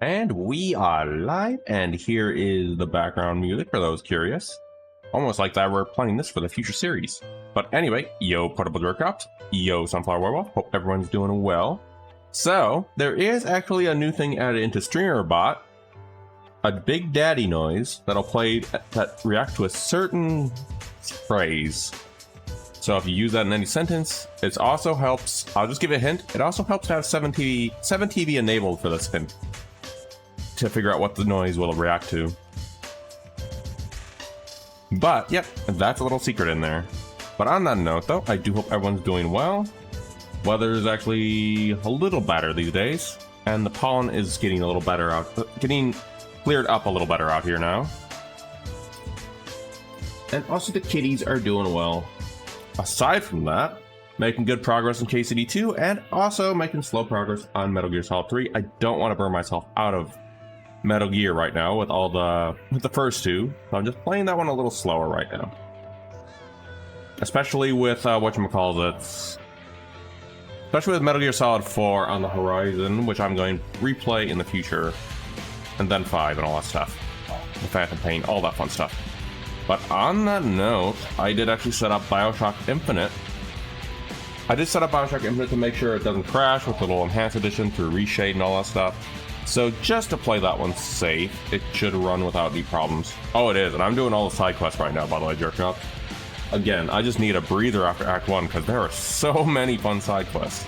And we are live, and here is the background music for those curious. Almost like that we're playing this for the future series. But anyway, yo Portable Jerkops, yo Sunflower Werewolf, hope everyone's doing well. So, there is actually a new thing added into StreamerBot, a Big Daddy noise that'll play that reacts to a certain phrase. So if you use that in any sentence, it also helps, I'll just give you a hint, it also helps to have 7TV enabled for this hint, to figure out what the noise will react to. But, yep, that's a little secret in there. But on that note, though, I do hope everyone's doing well. Weather is actually a little better these days, and the pollen is getting a little better out, getting cleared up a little better out here now. And also the kitties are doing well. Aside from that, making good progress in KCD2, and also making slow progress on Metal Gear Solid 3. I don't want to burn myself out of Metal Gear right now with all the first two, so I'm just playing that one a little slower right now. Especially with whatchamacallit, especially with Metal Gear Solid 4 on the horizon, which I'm going to replay in the future, and then 5 and all that stuff. The Phantom Pain, all that fun stuff. But on that note, I did actually set up Bioshock Infinite. I did set up Bioshock Infinite to make sure it doesn't crash with the little Enhanced Edition through Reshade and all that stuff. So just to play that one safe, it should run without any problems. Oh, it is, and I'm doing all the side quests right now, by the way, Jerkops. Again, I just need a breather after Act 1, because there are so many fun side quests.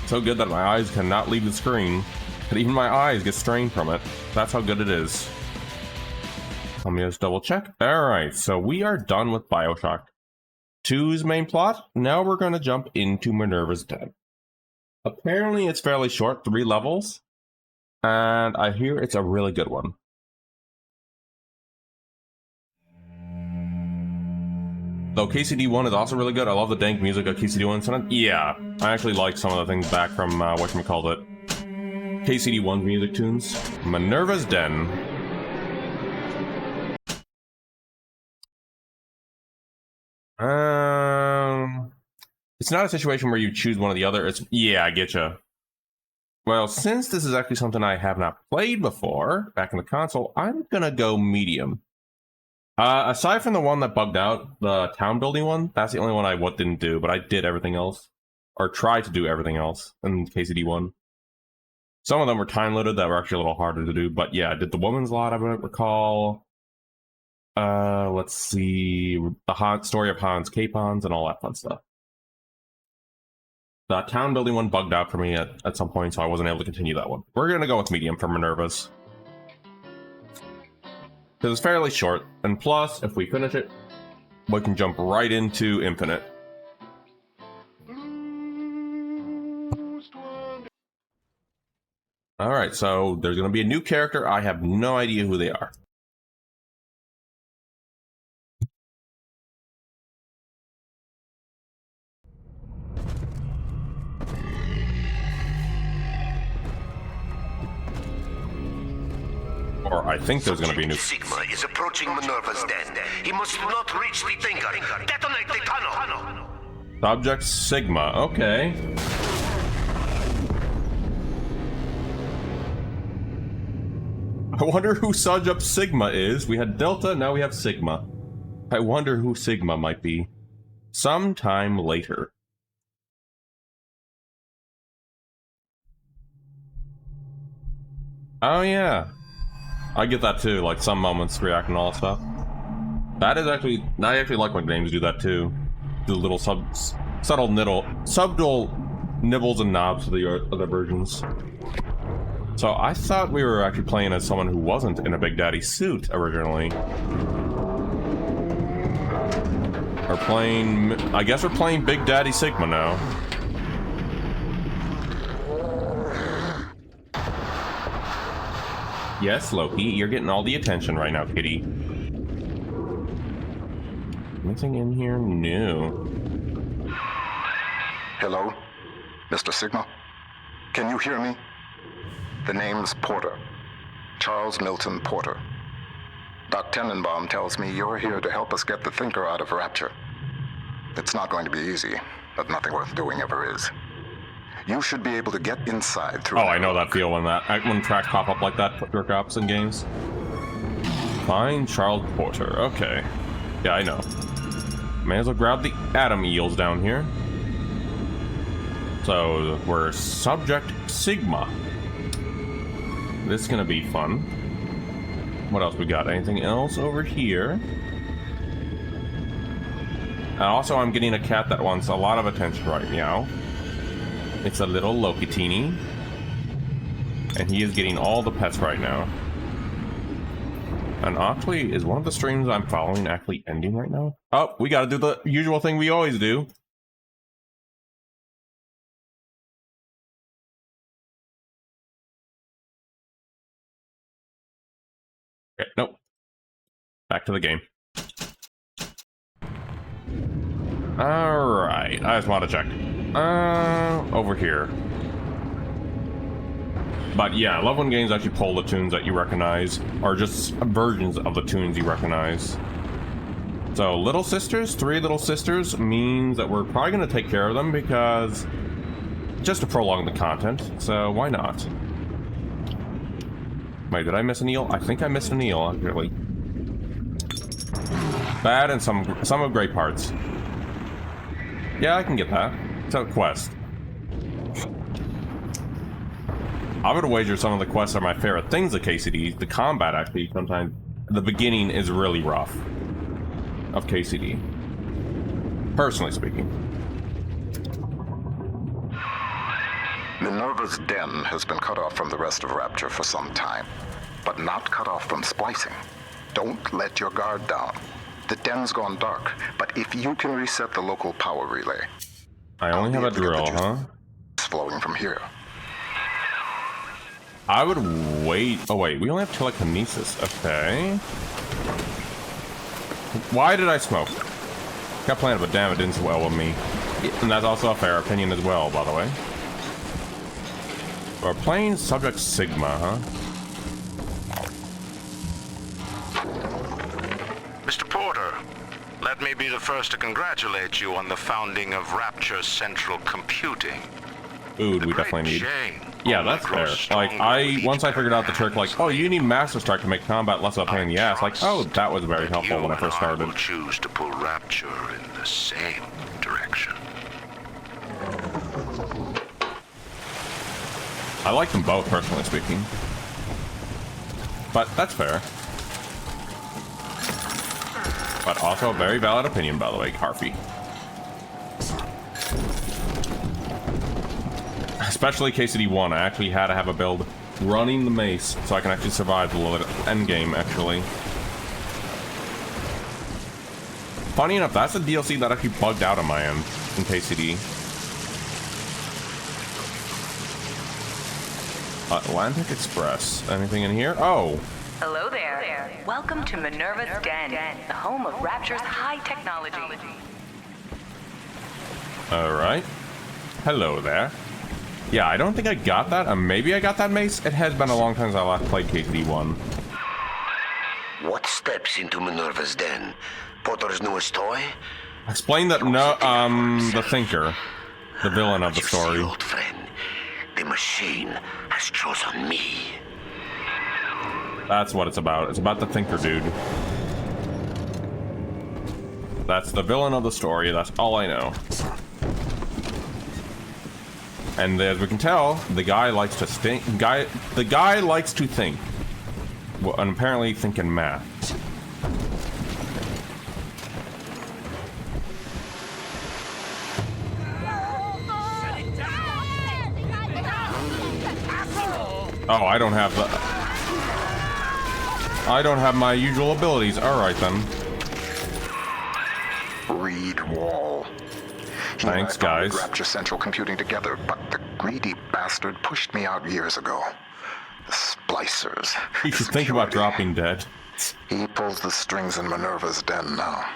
So good that my eyes cannot leave the screen, and even my eyes get strained from it. That's how good it is. Let me just double check. Alright, so we are done with Bioshock 2's main plot. Now we're going to jump into Minerva's Den. Apparently it's fairly short, 3 levels, and I hear it's a really good one. Though KCD1 is also really good. I love the dank music of KCD1. So yeah, I actually like some of the things back from whatchamacallit, KCD1's music tunes. Minerva's Den. It's not a situation where you choose one or the other. It's, yeah, I getcha. Well, since this is actually something I have not played before, back in the console, I'm gonna go medium. Aside from the one that bugged out, the town building one, that's the only one I didn't do, but I did everything else. Or tried to do everything else in KCD1. Some of them were time-loaded that were actually a little harder to do, but yeah, I did the woman's lot, I recall. Let's see, the story of Hans Capons and all that fun stuff. The town building one bugged out for me at some point, so I wasn't able to continue that one. We're gonna go with medium for Minerva's. Because it's fairly short, and plus, if we finish it, we can jump right into Infinite. Alright, so there's gonna be a new character. I have no idea who they are. Or I think there's going to be a new... Sigma is approaching Minerva's den. He must not reach the thinker. Detonate the tunnel. Subject Sigma, okay. I wonder who Subject Sigma is. We had Delta, now we have Sigma. I wonder who Sigma might be. Sometime later. Oh yeah. I get that too, like some moments reacting to all that stuff. That is actually, I actually like when games do that too. Do little subtle nibbles and knobs to the other versions. So I thought we were actually playing as someone who wasn't in a Big Daddy suit originally. We're playing, I guess we're playing Big Daddy Sigma now. Yes, Loki, you're getting all the attention right now, kitty. Anything in here new? Hello, Mr. Sigma? Can you hear me? The name's Porter. Charles Milton Porter. Doc Tenenbaum tells me you're here to help us get the Thinker out of Rapture. It's not going to be easy, but nothing worth doing ever is. You should be able to get inside through. Oh, I know that feel when tracks pop up like that for drops in games. Find Charles Porter. Okay. Yeah, I know. May as well grab the atom eels down here. So we're Subject Sigma. This is gonna be fun. What else we got? Anything else over here? And also, I'm getting a cat that wants a lot of attention right now. It's a little Lokitini. And he is getting all the pets right now. And actually, is one of the streams I'm following actually ending right now? Oh, we gotta do the usual thing we always do. Okay, nope. Back to the game. Alright, I just want to check. Over here. But yeah, I love when games actually pull the tunes that you recognize, or just versions of the tunes you recognize. So, Little Sisters, 3 Little Sisters, means that we're probably going to take care of them because... just to prolong the content, so why not? Wait, did I miss an eel? I think I missed an eel, actually. Bad and some of great parts. Yeah, I can get that. It's a quest. I would wager some of the quests are my favorite things of KCD. The combat, actually, sometimes... the beginning is really rough. Of KCD. Personally speaking. Minerva's den has been cut off from the rest of Rapture for some time, but not cut off from splicing. Don't let your guard down. The den's gone dark, but if you can reset the local power relay... I only have a drill, huh? It's flowing from here. I would wait... oh wait, we only have telekinesis. Okay. Why did I smoke? Got planned, but damn, it didn't sit well with me. And that's also a fair opinion as well, by the way. We're playing Subject Sigma, huh? Mr. Porter, let me be the first to congratulate you on the founding of Rapture Central Computing. Food we definitely need. Yeah, that's fair. Like, once I figured out the trick, like, oh, you need Master Strike to make combat less of a pain in the ass, like, oh, that was very helpful when I first started. I will choose to pull Rapture in the same direction. I like them both, personally speaking. But that's fair. But also a very valid opinion, by the way, Harfy. Especially KCD1, I actually had to have a build running the mace so I can actually survive the end game, actually. Funny enough, that's a DLC that actually bugged out on my end in KCD. Atlantic Express. Anything in here? Oh! Hello there. Welcome to Minerva's Den, the home of Rapture's high technology. Alright. Hello there. Yeah, I don't think I got that. Maybe I got that mace. It has been a long time since I last played KCD1. What steps into Minerva's den? Porter's newest toy? Explain that the Thinker. The villain of the story. You see, old friend, the machine has chosen me. That's what it's about. It's about the Thinker dude. That's the villain of the story. That's all I know. And as we can tell, the guy likes to think. The guy likes to think. Well, and apparently think in math. Oh, I don't have the... I don't have my usual abilities. Alright then. Reed Wall. Thanks, guys. Rapture Central Computing together, but the greedy bastard pushed me out years ago. The splicers. You should think about dropping dead. He pulls the strings in Minerva's den now.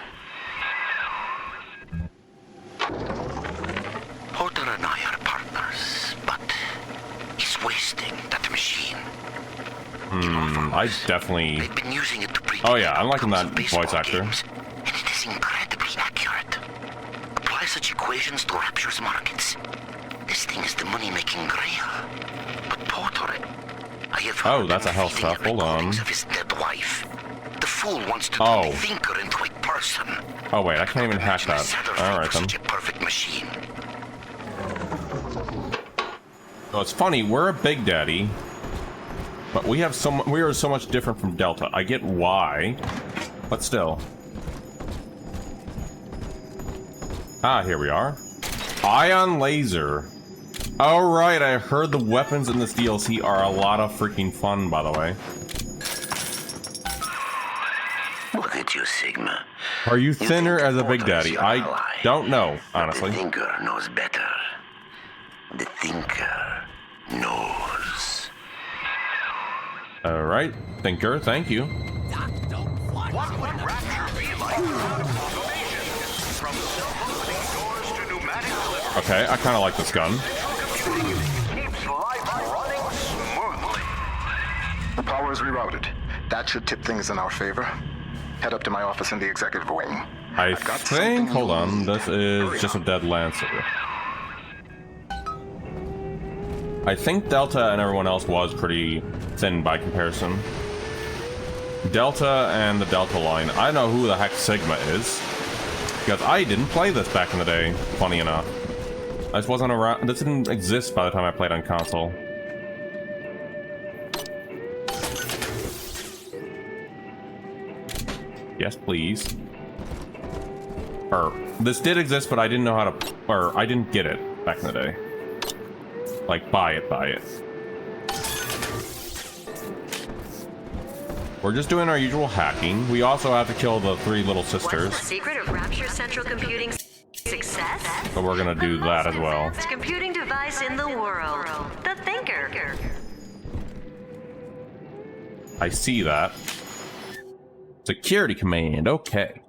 Porter and I are partners, but he's wasting that machine. I definitely... They've been using it to pre- Oh yeah, I'm liking that baseball voice actor. games, and it is incredibly accurate. Apply such equations to Rapture's markets. This thing is the money-making grail. But Porter, I have Oh, heard that's a him hell feeding stuff. at Hold on. recordings of his dead wife. The fool wants to turn the thinker into a person. Oh wait, I can't even hack that. Alright then. Such a perfect machine. So it's funny, we're a Big Daddy, but we are so much different from Delta. I get why, but still. Ah, here we are. Ion laser. Alright, I heard the weapons in this DLC are a lot of freaking fun, by the way. Look at you, Sigma. Are you thinner as a Big Daddy? I don't know, honestly. The thinker knows better. The thinker knows. Alright, thinker, thank you. What would Rapture be like without automation? From self-opening doors to pneumatic delivery. Okay, I kind of like this gun. Keeps life running smoothly. The power is rerouted. That should tip things in our favor. Head up to my office in the executive wing. I I've got think, something hold you on, need. this is just a dead Lancer. I think Delta and everyone else was pretty thin by comparison. Delta and the Delta line. I know who the heck Sigma is. Because I didn't play this back in the day, funny enough. I just wasn't around. This didn't exist by the time I played on console. Yes, please. This did exist, but I didn't know how to, I didn't get it back in the day. Like, buy it. We're just doing our usual hacking. We also have to kill the 3 little sisters. What's the secret of Rapture Central Computing's success? So we're gonna do that as well. Best computing device in the world, the Thinker. I see that. Security command, okay.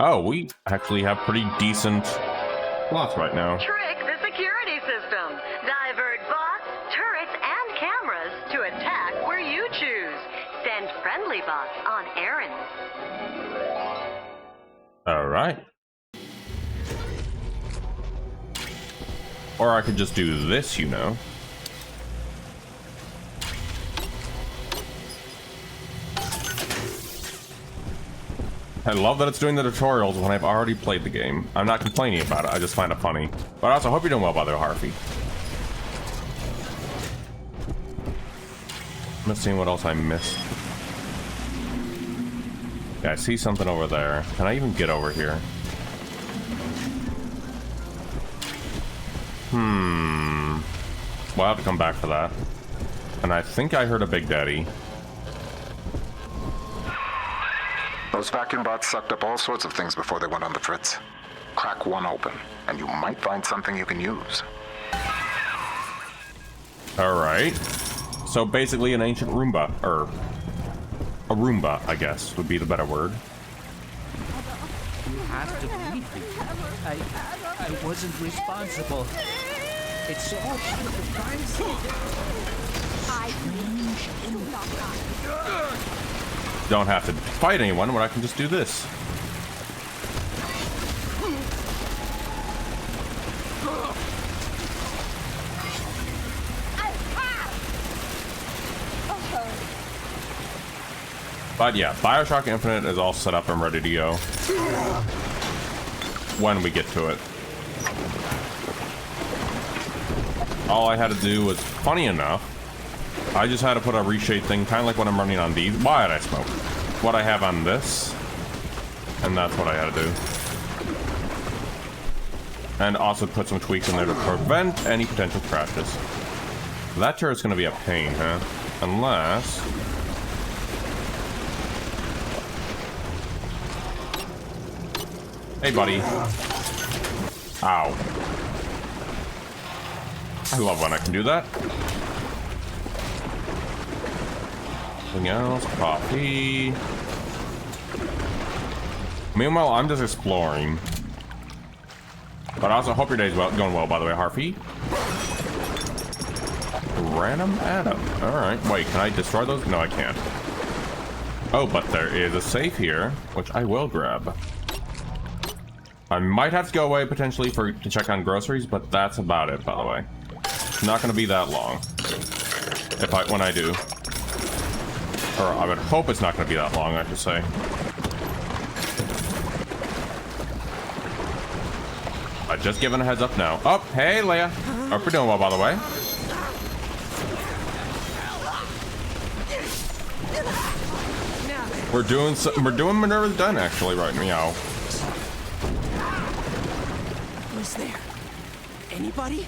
Oh, we actually have pretty decent plots right now. Trick the security system. Divert bots, turrets, and cameras to attack where you choose. Send friendly bots on errands. Alright. Or I could just do this, you know. I love that it's doing the tutorials when I've already played the game. I'm not complaining about it, I just find it funny. But I also hope you're doing well, by the way, Harvey. I'm just seeing what else I missed. Yeah, I see something over there. Can I even get over here? We'll have to come back for that. And I think I heard a Big Daddy. Those vacuum bots sucked up all sorts of things before they went on the fritz. Crack one open, and you might find something you can use. Alright. So basically an ancient Roomba, or a Roomba, I guess, would be the better word. You have to believe me. I wasn't responsible. It's all part of the crime scene. Don't have to fight anyone, but I can just do this. But yeah, Bioshock Infinite is all set up and ready to go. When we get to it. All I had to do was, funny enough, I just had to put a reshade thing, kind of like what I'm running on these. Why did I smoke? What I have on this. And that's what I had to do. And also put some tweaks in there to prevent any potential crashes. That turret's gonna be a pain, huh? Unless... Hey, buddy. Ow. I love when I can do that. Anything else? Coffee. Meanwhile, I'm just exploring. But I also hope your day's going well, by the way, Harvey. Random Atom. Alright. Wait, can I destroy those? No, I can't. Oh, but there is a safe here, which I will grab. I might have to go away potentially to check on groceries, but that's about it, by the way. not going to be that long. When I do. Or I would hope it's not going to be that long, I should say. Just giving a heads up now. Oh, hey, Leia. Hope you're doing well, by the way. We're doing Minerva's Den actually, right? Meow. Who's there? Anybody?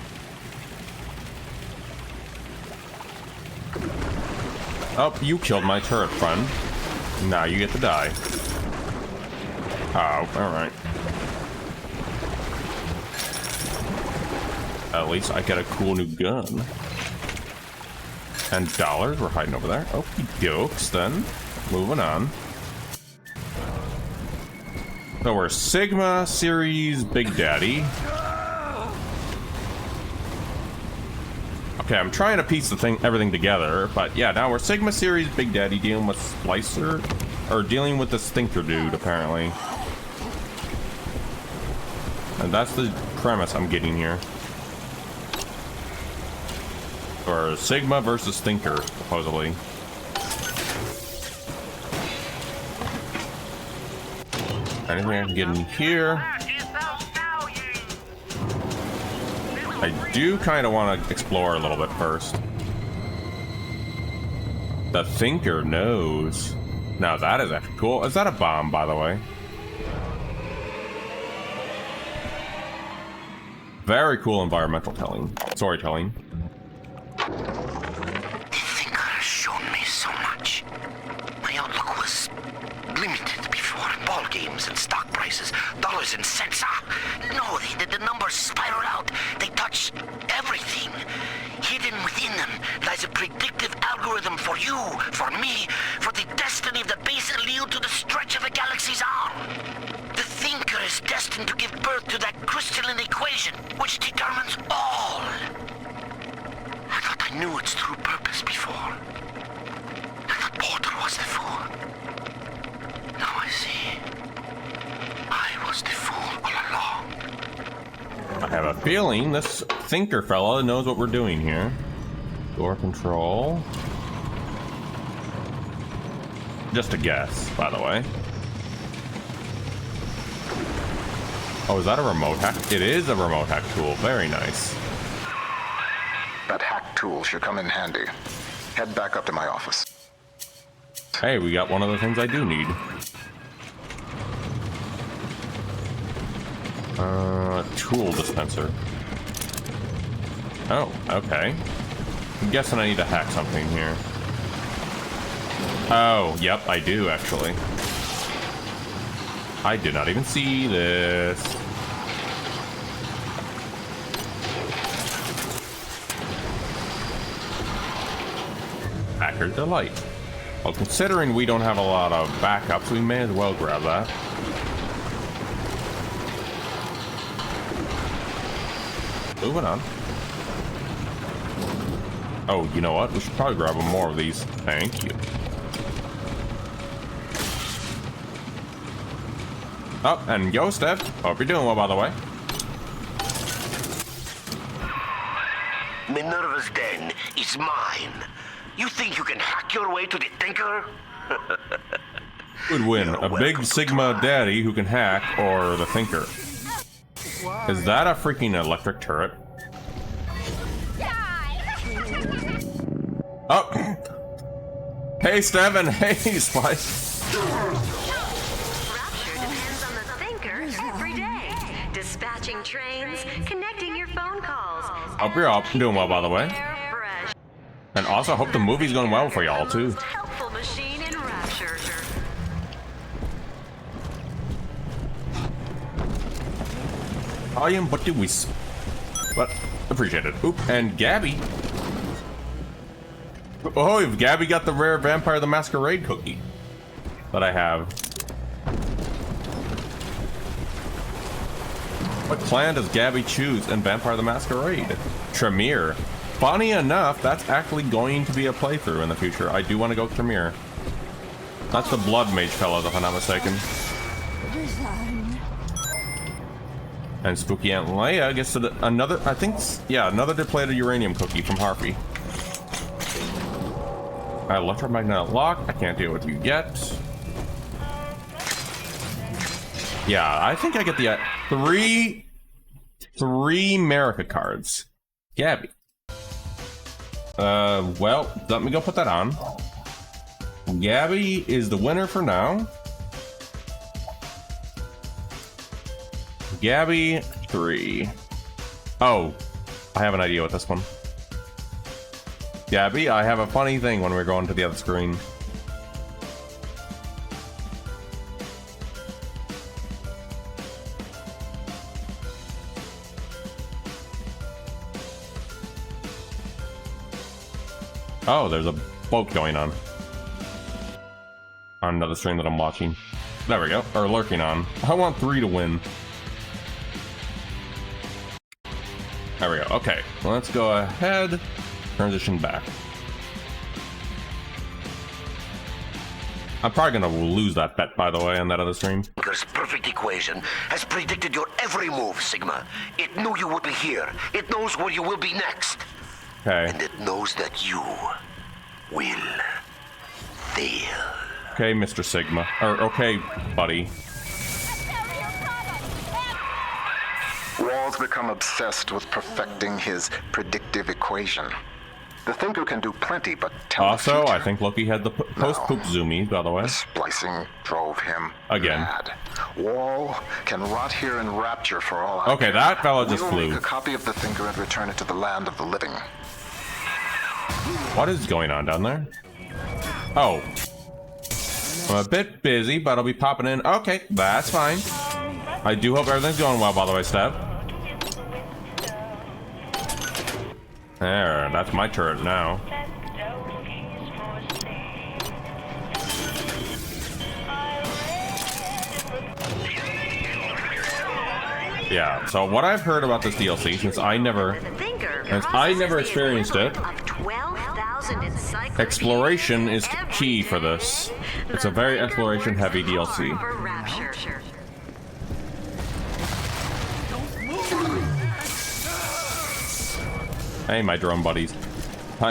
Oh, you killed my turret friend. Now you get to die. Oh, alright. At least I get a cool new gun. And dollars, we're hiding over there. Okie dokes then. Moving on. So we're Sigma Series Big Daddy. Okay, I'm trying to piece everything together, but yeah, now we're Sigma Series Big Daddy dealing with Splicer, or dealing with this Thinker dude, apparently. And that's the premise I'm getting here. Or Sigma versus Thinker, supposedly. Anything I can get in here? I do kind of want to explore a little bit first. The Thinker knows. Now that is actually cool. Is that a bomb, by the way? Very cool environmental storytelling. The Thinker has shown me so much. My outlook was limited before. Ball games and stock prices, dollars and cents. No, the numbers spiral out. They touch everything. Hidden within them lies a predictive algorithm for you, for me, for the destiny of the base allele to the stretch of a galaxy's arm. The Thinker is destined to give birth to that crystalline equation, which determines all. I thought I knew its true purpose before. I thought Porter was the fool. Now I see. I was the fool all along. I have a feeling this Thinker fella knows what we're doing here. Door control. Just a guess, by the way. Oh, is that a remote hack? It is a remote hack tool. Very nice. That hack tool should come in handy. Head back up to my office. Hey, we got one of the things I do need. Tool dispenser. Oh, okay. I'm guessing I need to hack something here. Oh, yep, I do actually. I did not even see this. Hacker's Delight. Well, considering we don't have a lot of backups, we may as well grab that. Moving on. Oh, you know what? We should probably grab more of these. Thank you. Oh, and yo, Steph. Hope you're doing well, by the way. Minerva's Den is mine. You think you can hack your way to the Thinker? Would win a big Sigma daddy who can hack, or the Thinker. Is that a freaking electric turret? Oh! Hey, Steven! Hey, Spice! Rapture depends on the Thinker every day. Dispatching trains, connecting your phone calls. Hope you're all doing well, by the way. Fresh. And also, hope the movie's going well for y'all, too. Most helpful machine in Rapture. I am but the wisp. But, appreciate it. Oop, and Gabby. Oh, if Gabby got the rare Vampire the Masquerade cookie that I have. What clan does Gabby choose in Vampire the Masquerade? Tremere. Funny enough, that's actually going to be a playthrough in the future. I do want to go Tremere. That's the Blood Mage fellow, if I'm not mistaken. And Spooky Aunt Leia gets another, I think, yeah, another depleted uranium cookie from Harpy. Electromagnetic lock, I can't deal with you yet. Yeah, I think I get the three America cards. Gabby. Well, let me go put that on. Gabby is the winner for now. Gabby 3. Oh, I have an idea with this one. Gabby, I have a funny thing when we're going to the other screen. Oh, there's a boat going on another stream that I'm watching. There we go, or lurking on. I want 3 to win. There we go. Okay, let's go ahead. Transition back. I'm probably gonna lose that bet, by the way, on that other stream. Tinker's perfect equation has predicted your every move, Sigma. It knew you would be here. It knows where you will be next. Okay. And it knows that you will fail. Okay, Mr. Sigma. Or, okay, buddy. Wall's become obsessed with perfecting his predictive equation. The Thinker can do plenty, but tell Also, I think Loki had the post-poop zoomies, by the way. The splicing drove him again. Mad. Wall can rot here in rapture for all I Okay, care. that fella just We'll flew. make a copy of the Thinker and return it to the land of the living. What is going on down there? Oh. I'm a bit busy, but I'll be popping in. Okay, that's fine. I do hope everything's going well, by the way, Steph. There, that's my turret now. Yeah, so what I've heard about this DLC, since I never experienced it, exploration is key for this. It's a very exploration-heavy DLC. Hey, my drone buddies.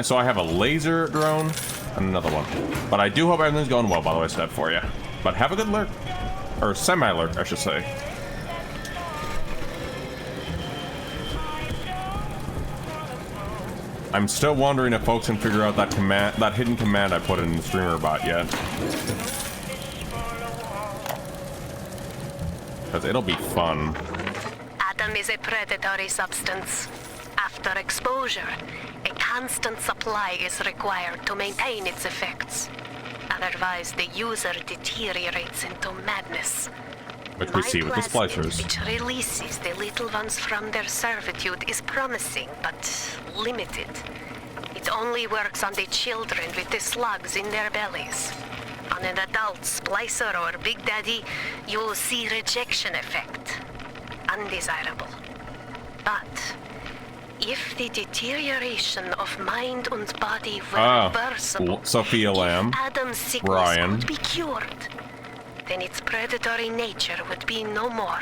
So I have a laser drone and another one. But I do hope everything's going well, by the way, Steph, for you. But have a good lurk. Or semi-lurk, I should say. I'm still wondering if folks can figure out that command, that hidden command I put in the streamer bot yet. Because it'll be fun. Adam is a predatory substance. After exposure, a constant supply is required to maintain its effects. Otherwise, the user deteriorates into madness. Which we see with the splicers. Which releases the little ones from their servitude is promising, but limited. It only works on the children with the slugs in their bellies. On an adult splicer or Big Daddy, you'll see rejection effect. Undesirable. But if the deterioration of mind and body were reversible, Sophia Lamb, Adam's sickness Ryan. could be cured, then its predatory nature would be no more.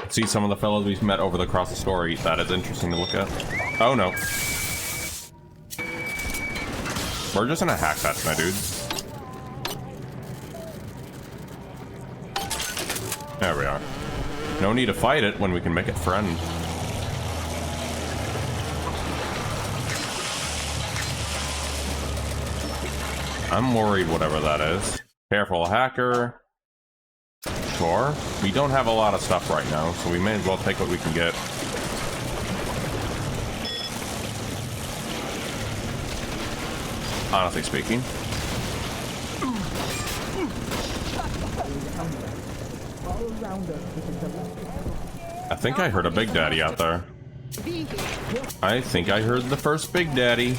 See some of the fellows we've met over across the story. That is interesting to look at. Oh no. We're just gonna hack that, my dudes. There we are. No need to fight it when we can make it friend. I'm worried whatever that is. Careful, hacker. Sure. We don't have a lot of stuff right now, so we may as well take what we can get. Honestly speaking. I think I heard a Big Daddy out there. I think I heard the first Big Daddy.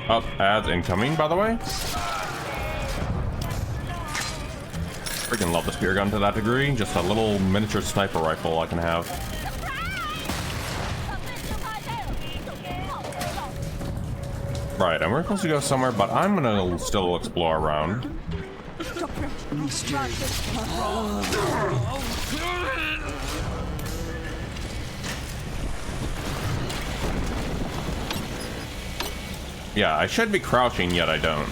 Oh, ads incoming, by the way. Freaking love the spear gun to that degree. Just a little miniature sniper rifle I can have. Right, and we're supposed to go somewhere, but I'm gonna still explore around. Yeah, I should be crouching, yet I don't.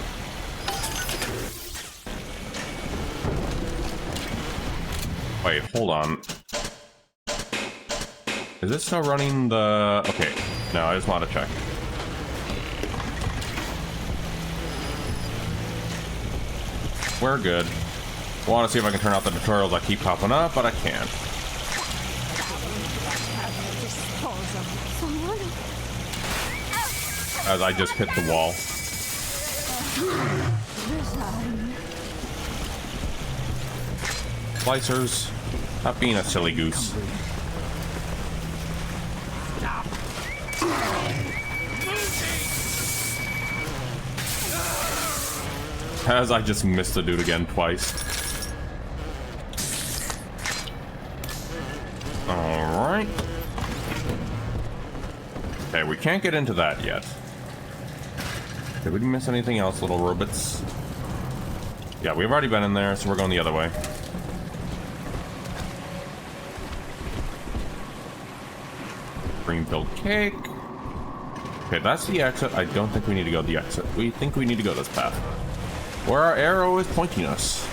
Wait, hold on. Is it still running the... Okay, no, I just want to check. We're good. I want to see if I can turn off the tutorials that keep popping up, but I can't. As I just hit the wall. Slicers. Not being a silly goose. As I just missed the dude again twice. Alright. Okay, we can't get into that yet. Did we miss anything else, little robots? Yeah, we've already been in there, so we're going the other way. Green-filled cake. Okay, that's the exit. I don't think we need to go the exit. We think we need to go this path. Where our arrow is pointing us.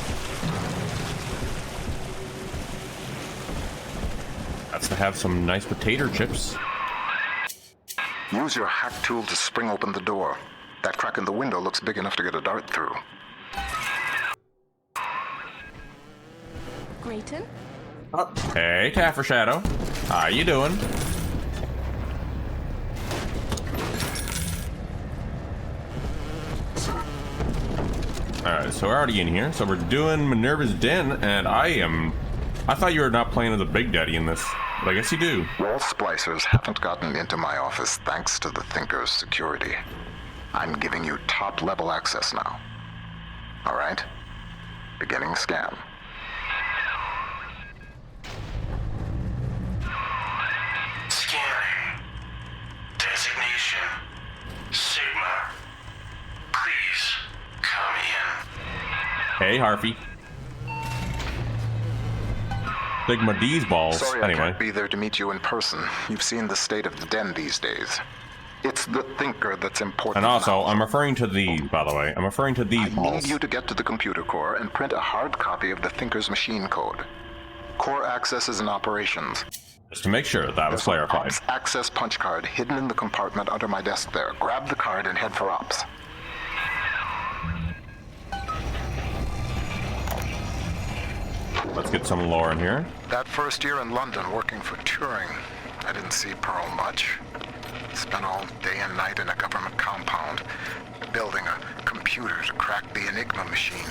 That's to have some nice potato chips. Use your hack tool to spring open the door. That crack in the window looks big enough to get a dart through. Grayton? Hey, Taffer Shadow. How you doing? Alright, so we're already in here. So we're doing Minerva's Den, and I thought you were not playing as a Big Daddy in this, but I guess you do. Wall splicers haven't gotten into my office thanks to the Thinker's security. I'm giving you top-level access now. Alright? Beginning scan. Scanning. Designation. Sigma. Please, come in. Hey, Harvey. Sigma D's balls. Sorry anyway. I can't be there to meet you in person. You've seen the state of the den these days. It's the Thinker that's important. And also, now. I'm referring to these, by the way. I'm referring to these I balls. need you to get to the computer core and print a hard copy of the Thinker's machine code. Core accesses and operations. Just to make sure that was There's an clarified. Ops access punch card hidden in the compartment under my desk there. Grab the card and head for Ops. Let's get some lore in here. That first year in London working for Turing, I didn't see Pearl much. Spent all day and night in a government compound, building a computer to crack the Enigma machine.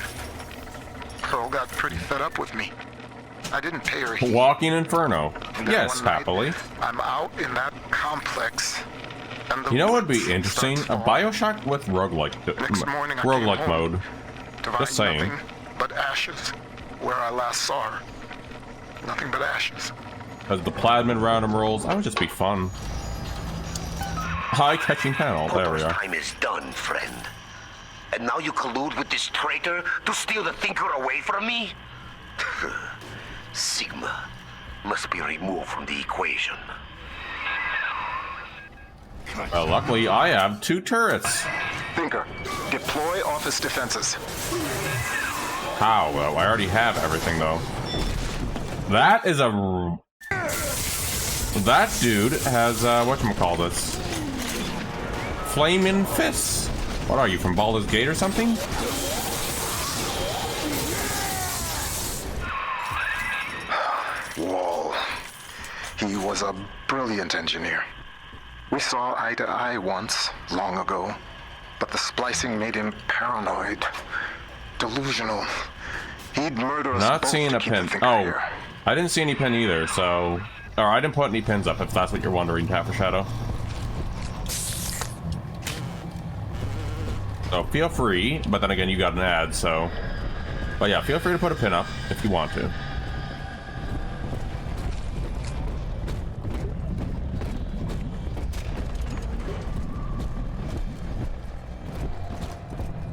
Pearl got pretty fed up with me. I didn't pay her heed. Walking Inferno. And then Yes, one night, happily. I'm out in that complex. And the You know what would be woods interesting? A start falling. Bioshock with roguelike, Next morning I came roguelike home mode. to find Just saying. nothing but ashes where I last saw her. Nothing but ashes. As the Plasmid random rolls, that would just be fun. High-catching panel. There we Porter's are. time is done, friend. And now you collude with this traitor to steal the Thinker away from me? Sigma must be removed from the equation. Well, luckily, I have 2 turrets. Thinker, deploy office defenses. How? Well, I already have everything, though. That is a... That dude has, whatchamacallits? Flaming fists. What are you, from Baldur's Gate or something? Wall. He was a brilliant engineer. We saw eye to eye once, long ago, but the splicing made him paranoid, delusional. He'd murder us Not both seeing to a keep the pin. Thinker Oh, here. I didn't see any pin either, so... Or I didn't put any pins up, if that's what you're wondering, Taffer Shadow. So feel free, but then again, you got an ad, so... But yeah, feel free to put a pin up if you want to.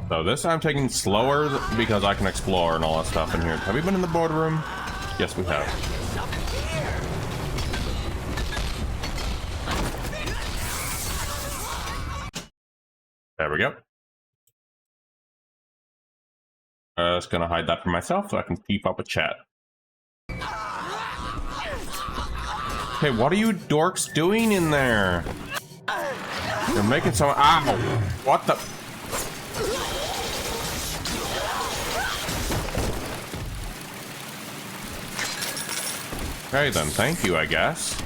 So this I'm taking slower because I can explore and all that stuff in here. Have we been in the boardroom? Yes, we have. There we go. Just gonna hide that for myself so I can keep up with chat. Hey, what are you dorks doing in there? You're making some. Ow! What the? Okay then, thank you, I guess.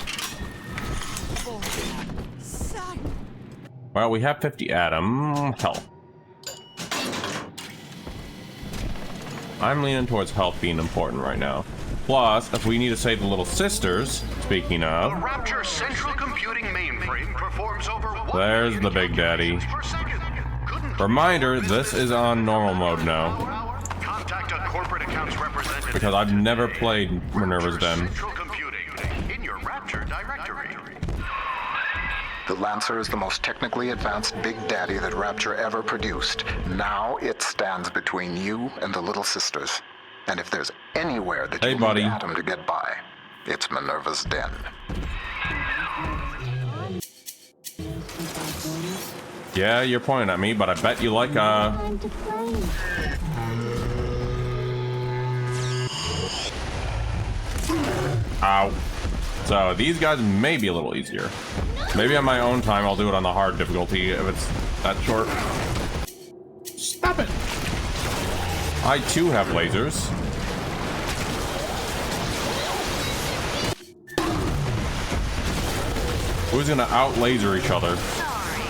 Well, we have 50 atom health. I'm leaning towards health being important right now. Plus, if we need to save the little sisters, speaking of... The Rapture Central Computing mainframe performs over... There's the Big Daddy. Reminder, this is on normal mode now. Contact a corporate accounts representative. Because I've never played Minerva's Den. Central Computing in your Rapture directory. The Lancer is the most technically advanced Big Daddy that Rapture ever produced. Now it stands between you and the little sisters. And if there's anywhere that you need Atom to get by, it's Minerva's Den. Yeah, you're pointing at me, but I bet you like Ow. So these guys may be a little easier. Maybe on my own time I'll do it on the hard difficulty if it's that short. Stop it! I too have lasers. Who's gonna out-laser each other? Sorry,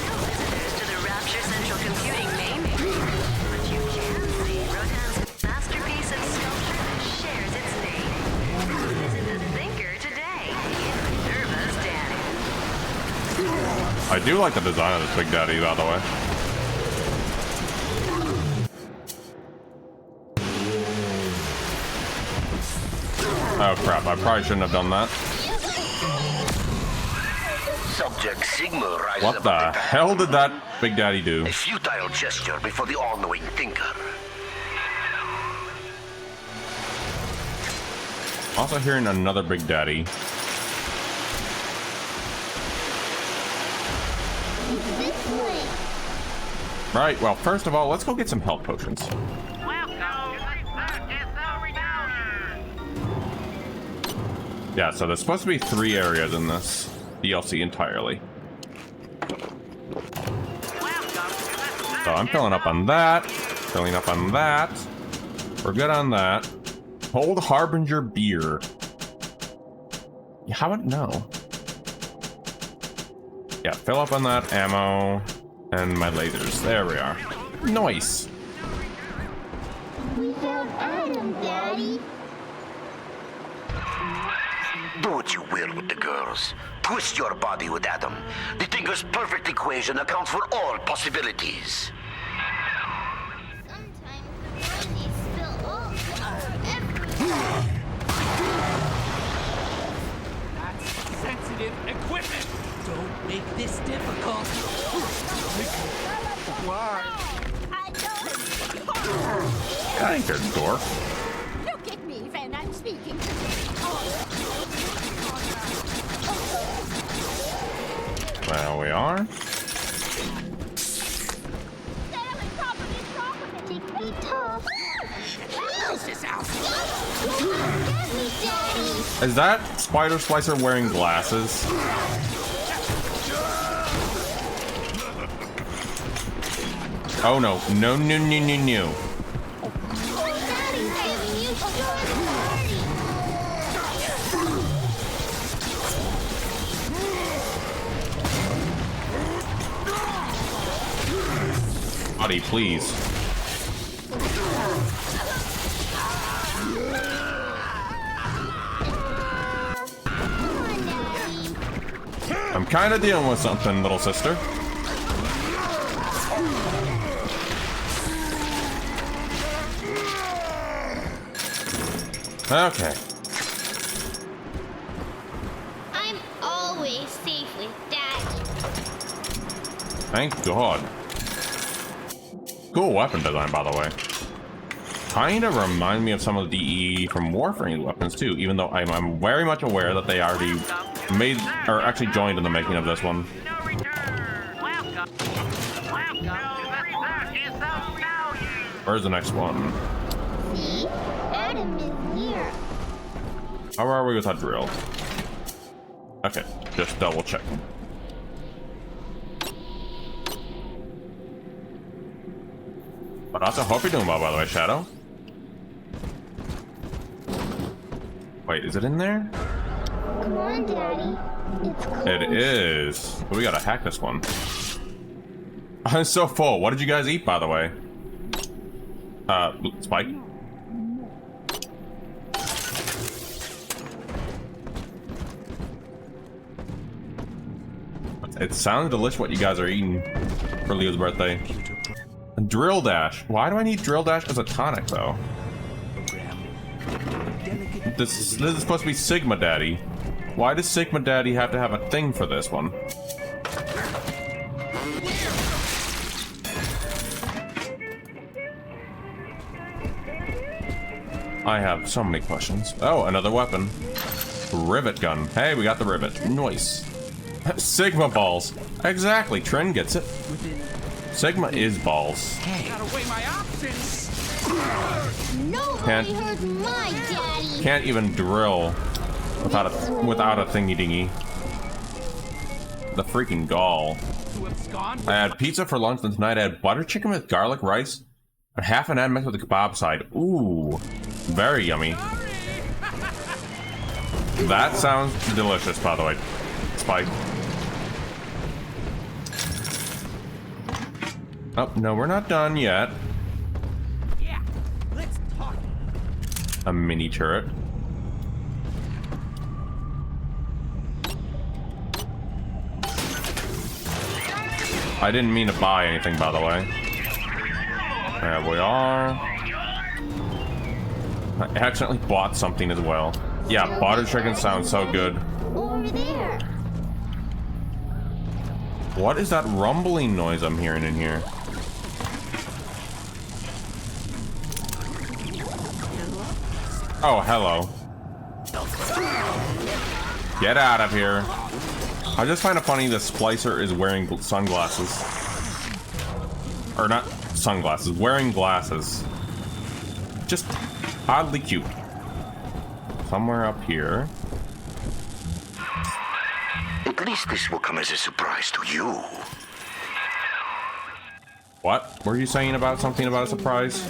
no visitors to the Rapture Central Computing mainframe. But you can see Rodan's masterpiece of sculpture shares its name. Visit the thinker today in Minerva's Den. I do like the design of this Big Daddy, by the way. Oh crap, I probably shouldn't have done that. Subject Sigma rises What the above hell did that Big Daddy do? A futile gesture before the all-knowing thinker. Also hearing another Big Daddy. Right, well, first of all, let's go get some health potions. Yeah, so there's supposed to be 3 areas in this DLC entirely. So I'm filling up on that, filling up on that. We're good on that. Hold Harbinger beer. How would know? Yeah, fill up on that ammo and my lasers. There we are. Nice. We found Adam, Daddy. Do what you will with the girls. Twist your body with Adam. The thinker's perfect equation accounts for all possibilities. Sometimes the bodies spill all everywhere. That's sensitive equipment. Don't make this difficult. Why? I ain't your door. Look at me when I'm speaking. There we are. Is that Spider Splicer wearing glasses? Oh no, no, no, no, no, no. Buddy, please. I'm kind of dealing with something, little sister. Okay. I'm always safe with Daddy. Thank God. Cool weapon design, by the way. Kind of remind me of some of the DE from Warframe weapons too, even though I'm very much aware that they already made or actually joined in the making of this one. Where's the next one? See? Adam is here. How are we with that drill? Okay, just double check. But also, hope you're doing well, by the way, Shadow. Wait, is it in there? Come on, Daddy. It's close. It is. But we gotta hack this one. I'm so full. What did you guys eat, by the way? Spike? It sounds delicious what you guys are eating for Leo's birthday. Drill Dash. Why do I need Drill Dash as a tonic, though? This is supposed to be Sigma Daddy. Why does Sigma Daddy have to have a thing for this one? I have so many questions. Oh, another weapon. Rivet gun. Hey, we got the rivet. Nice. Sigma balls. Exactly. Trin gets it. Sigma is balls. Gotta weigh my options. Nobody heard my daddy. Can't even drill without a thingy dingy. The freaking gall. I had pizza for lunch, and tonight I had butter chicken with garlic rice and half an egg mixed with the kebab side. Ooh, very yummy. That sounds delicious, by the way. Spike. Oh, no, we're not done yet. Yeah, let's talk. A mini turret. I didn't mean to buy anything, by the way. There we are. I accidentally bought something as well. Yeah, butter chicken sounds so good. Over there. What is that rumbling noise I'm hearing in here? Oh, hello. Get out of here. I just find it funny the Splicer is wearing sunglasses. Or not sunglasses, wearing glasses. Just oddly cute. Somewhere up here. At least this will come as a surprise to you. What were you saying about something about a surprise?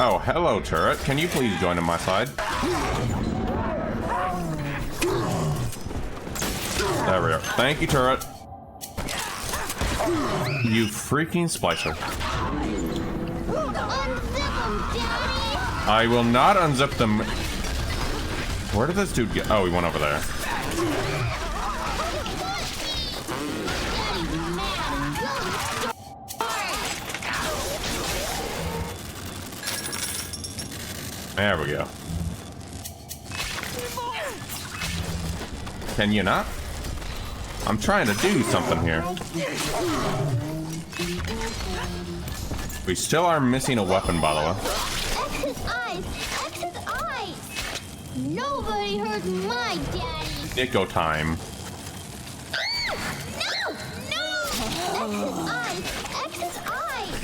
Oh, hello, turret. Can you please join on my side? There we are. Thank you, turret. You freaking splicer. I will not unzip them. Where did this dude get? Oh, he went over there. There we go. Can you not? I'm trying to do something here. We still are missing a weapon, by the way. X's eyes! X's eyes! Nobody heard my daddy! Nico time. No! No! X's eyes! X's eyes!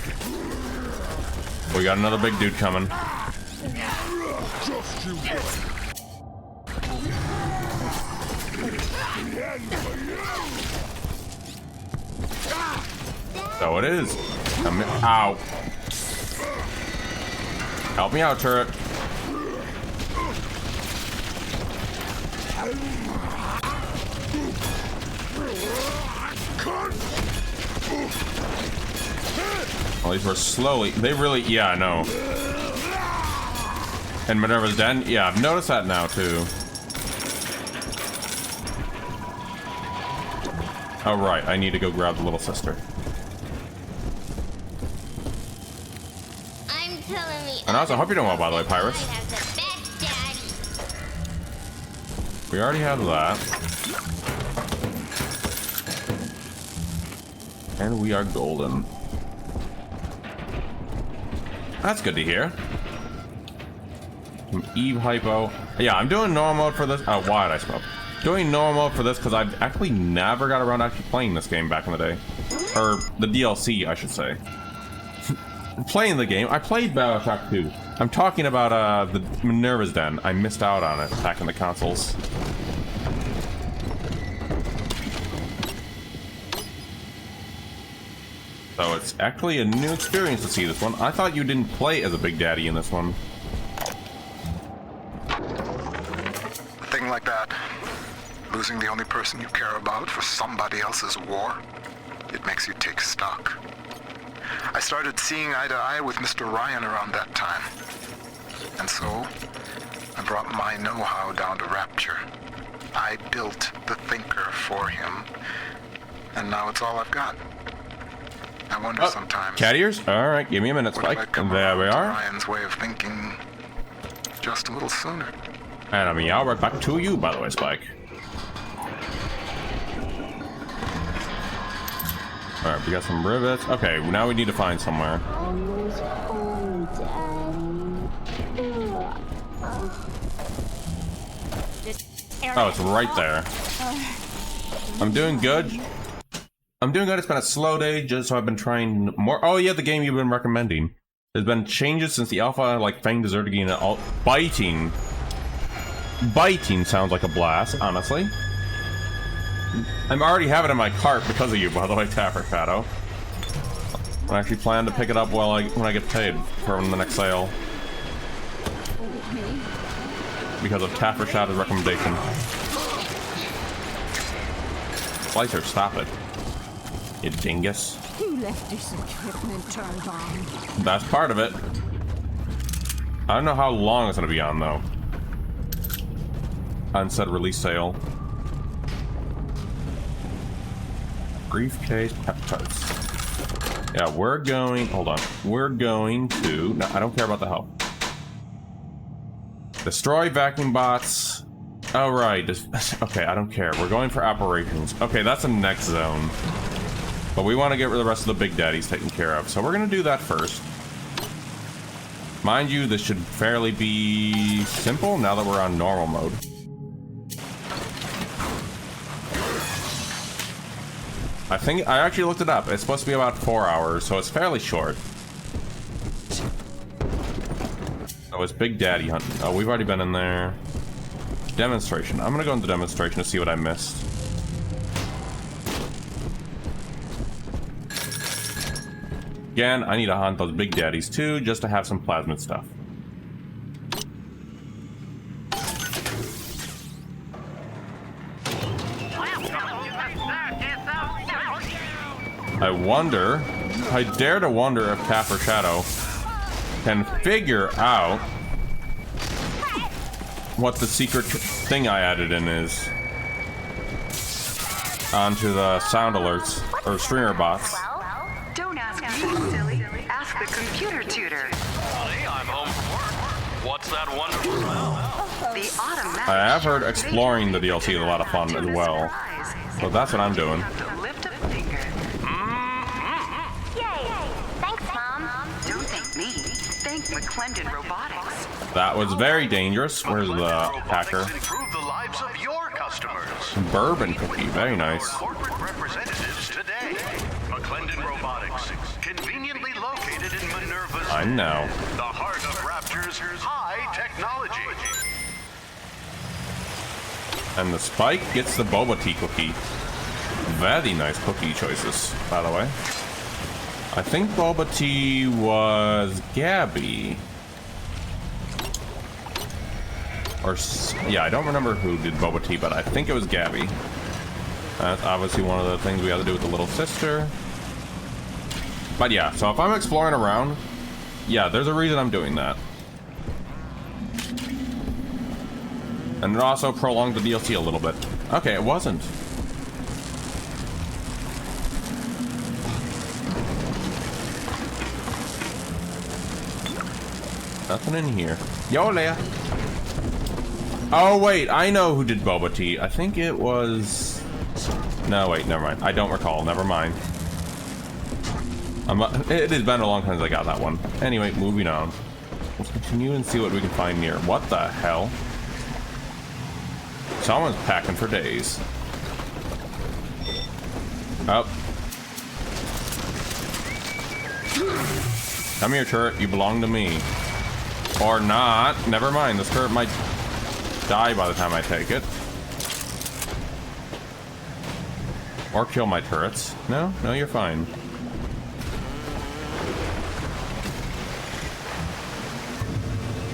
We got another big dude coming. So it is. Ow. Help me out, turret. At least we're slowly. They really. Yeah, I know. And Minerva's dead? Yeah, I've noticed that now, too. Oh, right. I need to go grab the little sister. I'm telling me. And also, I hope you're doing well, by the way, Pyrus. I have the best daddy. We already have that. And we are golden. That's good to hear. Some Eve hypo. Yeah, I'm doing normal mode for this. Oh, why did I smoke? Doing normal mode for this because I've actually never got around to actually playing this game back in the day. Or the DLC, I should say. Playing the game. I played Bioshock 2. I'm talking about the Minerva's Den. I missed out on it back in the consoles. So it's actually a new experience to see this one. I thought you didn't play as a Big Daddy in this one. A thing like that, losing the only person you care about for somebody else's war, it makes you take stock. I started seeing eye to eye with Mr. Ryan around that time. And so, I brought my know-how down to Rapture. I built the Thinker for him, and now it's all I've got. I wonder sometimes. Cat ears? Alright, give me a minute, Spike. And there we are. Ryan's way of thinking just a little sooner. And I mean, I'll right back to you, by the way, Spike. Alright, we got some rivets. Okay, now we need to find somewhere. Oh, it's right there. I'm doing good. I'm doing good. It's been a slow day, just so I've been trying more. Oh yeah, the game you've been recommending. There's been changes since the alpha, like Fang Deserted getting all biting. Biting sounds like a blast, honestly. I'm already having it in my cart because of you, by the way, Tapper Shadow. I actually plan to pick it up when I get paid from the next sale. Because of Tapper Shadow's recommendation. Slicer, stop it. You dingus. Who left this equipment turned on? That's part of it. I don't know how long it's gonna be on though. Unsaid release sale. Briefcase, peptides. Yeah, we're going. Hold on. We're going to. No, I don't care about the help. Destroy vacuum bots. Oh right. Okay, I don't care. We're going for operations. Okay, that's the next zone. But we want to get rid of the rest of the big daddies taken care of, so we're gonna do that first. Mind you, this should fairly be simple now that we're on normal mode. I think I actually looked it up. It's supposed to be about 4 hours, so it's fairly short. Oh, it's Big Daddy hunting. Oh, we've already been in there. Demonstration. I'm gonna go into demonstration to see what I missed. Again, I need to hunt those Big Daddies too, just to have some plasmid stuff. I wonder, I dare to wonder if Tapper Shadow can figure out what the secret thing I added in is onto the sound alerts or streamer bots. Don't ask me, silly. Ask the computer tutor. Honey, I'm home from work. What's that wonderful smell? The automatic. I have heard exploring the DLC is a lot of fun as well. So that's what I'm doing. Lift a finger. Yay! Thanks, Mom. Don't thank me. Thank McClendon Robotics. That was very dangerous. Where's the hacker? Improve the lives of your customers. Bourbon cookie, very nice. Corporate representatives today. McClendon Robotics, conveniently located in Minerva's. I know. The heart of Rapture's high technology. And the Spike gets the boba tea cookie. Very nice cookie choices, by the way. I think boba tea was Gabby. Or, yeah, I don't remember who did boba tea, but I think it was Gabby. That's obviously one of the things we have to do with the little sister. But yeah, so if I'm exploring around, yeah, there's a reason I'm doing that. And it also prolonged the DLC a little bit. Okay, it wasn't. Nothing in here. Yo, Leia. Oh, wait, I know who did boba tea. I think it was... No, wait, never mind. I don't recall. Never mind. It has been a long time since I got that one. Anyway, moving on. Let's continue and see what we can find near. What the hell? Someone's packing for days. Oh. Come here, turret. You belong to me. Or not. Never mind. This turret might die by the time I take it. Or kill my turrets. No? No, you're fine.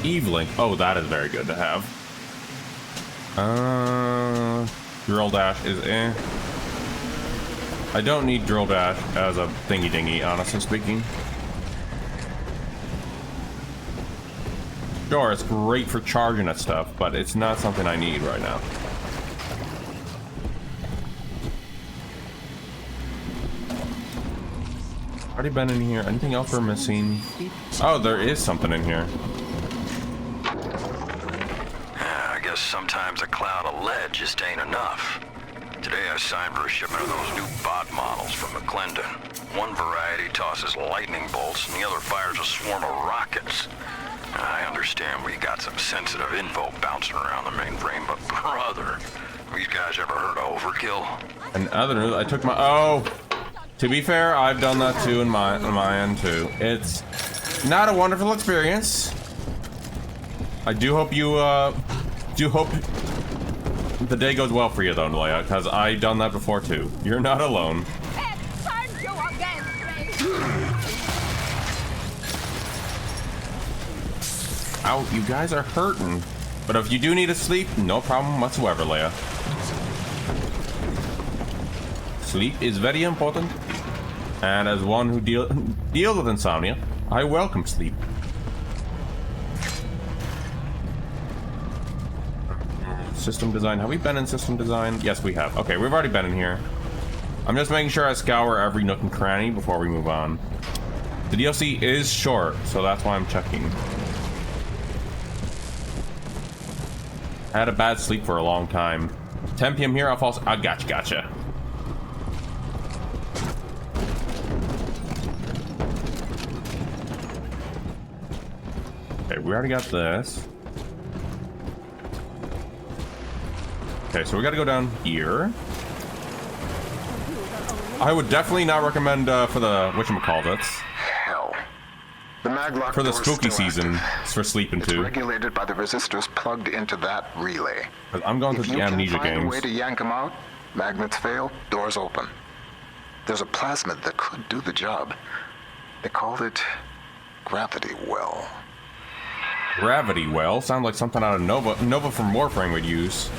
Evelyn. Oh, that is very good to have. Drill dash is eh. I don't need drill dash as a thingy dingy, honestly speaking. Sure, it's great for charging at stuff, but it's not something I need right now. Already been in here. Anything else we're missing? Oh, there is something in here. I guess sometimes a cloud of lead just ain't enough. Today I signed for a shipment of those new bot models from McClendon. One variety tosses lightning bolts and the other fires a swarm of rockets. I understand we got some sensitive info bouncing around the mainframe, but brother, these guys ever heard of overkill? And other news, I took my... Oh! To be fair, I've done that too on my end too. It's not a wonderful experience. I do hope you, the day goes well for you though, Leia, because I've done that before too. You're not alone. Ow, you guys are hurting. But if you do need to sleep, no problem whatsoever, Leia. Sleep is very important. And as one who deals with insomnia, I welcome sleep. System design. Have we been in system design? Yes, we have. Okay, we've already been in here. I'm just making sure I scour every nook and cranny before we move on. The DLC is short, so that's why I'm checking. I had a bad sleep for a long time. 10 p.m. here, I'll fall. I gotcha. Okay, we already got this. Okay, so we gotta go down here. I would definitely not recommend for the whatchamacallits. Hell. The maglock for the door's spooky still season. active. It's for sleeping It's too. regulated by the resistors plugged into that relay. I'm going through the amnesia If you can find a games. way to yank them out, magnets fail, doors open. There's a plasmid that could do the job. They called it Gravity Well. Gravity Well sounds like something out of Nova from Warframe would use.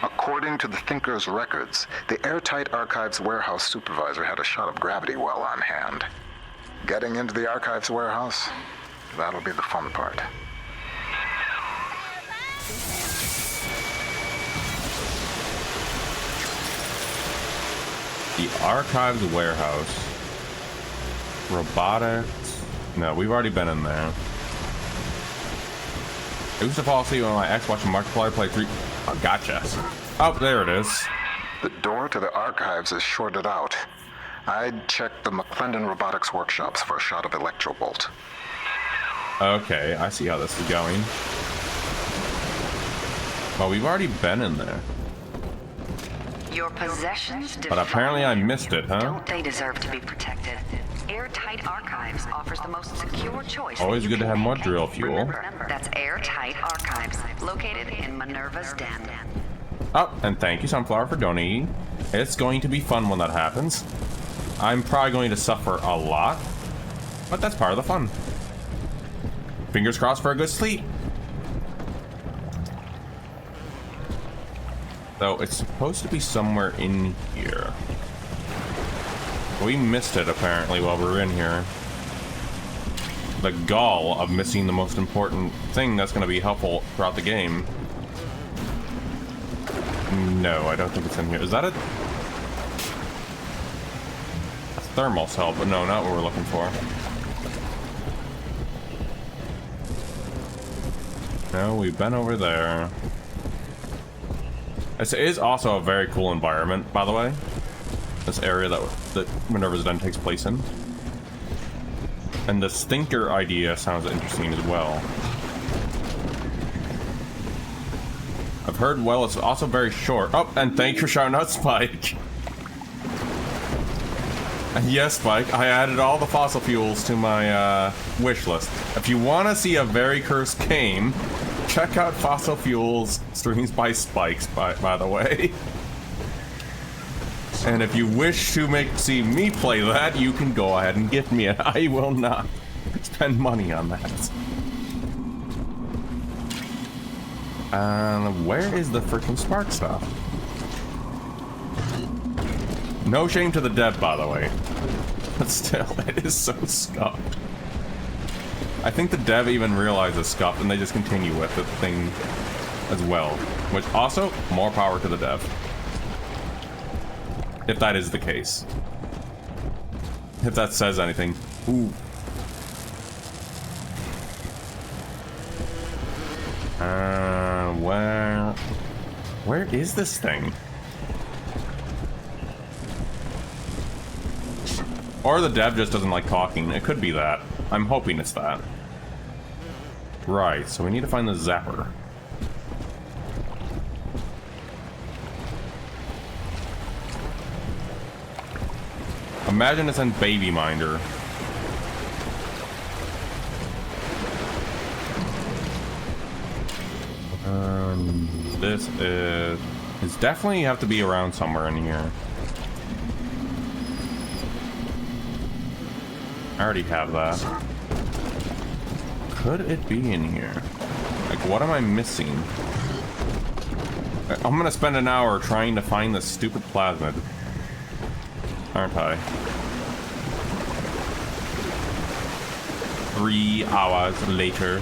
According to the Thinker's records, the Airtight Archives warehouse supervisor had a shot of Gravity Well on hand. Getting into the Archives warehouse, that'll be the fun part. The Archives warehouse. Robotics. No, we've already been in there. I used to fall asleep on my X watching Markiplier play 3. Oh, gotcha. Oh, there it is. The door to the Archives is shorted out. I'd check the McClendon Robotics workshops for a shot of Electrobolt. Okay, I see how this is going. Well, we've already been in there. Your possessions But apparently I missed it, huh? don't they deserve to be protected? Airtight Archives offers the most secure choice. Always good to have more drill fuel. Remember, that's Airtight Archives, located in Minerva's den. Oh, and thank you, Sunflower, for donating. It's going to be fun when that happens. I'm probably going to suffer a lot, but that's part of the fun. Fingers crossed for a good sleep. So it's supposed to be somewhere in here. We missed it apparently while we were in here. The gall of missing the most important thing that's going to be helpful throughout the game. No, I don't think it's in here. Is that a thermal cell? But no, not what we're looking for. No, we've been over there. This is also a very cool environment, by the way. This area that Minerva's Den takes place in. And the stinker idea sounds interesting as well. I've heard, well, it's also very short. Oh, and thank you for shouting out Spike. Yes, Spike, I added all the fossil fuels to my wish list. If you want to see a very cursed game, check out Fossil Fuels streams by Spikes, by the way. And if you wish to see me play that, you can go ahead and gift me it. I will not spend money on that. Where is the freaking spark stuff? No shame to the dev, by the way. But still, it is so scuffed. I think the dev even realizes it's scuffed and they just continue with the thing as well. Which also, more power to the dev. If that is the case. If that says anything. Ooh. Where is this thing? Or the dev just doesn't like talking. It could be that. I'm hoping it's that. Right, so we need to find the zapper. Imagine it's in Baby Minder. This is... It's definitely have to be around somewhere in here. I already have that. Could it be in here? Like, what am I missing? I'm gonna spend an hour trying to find this stupid plasmid. Aren't I? 3 hours later.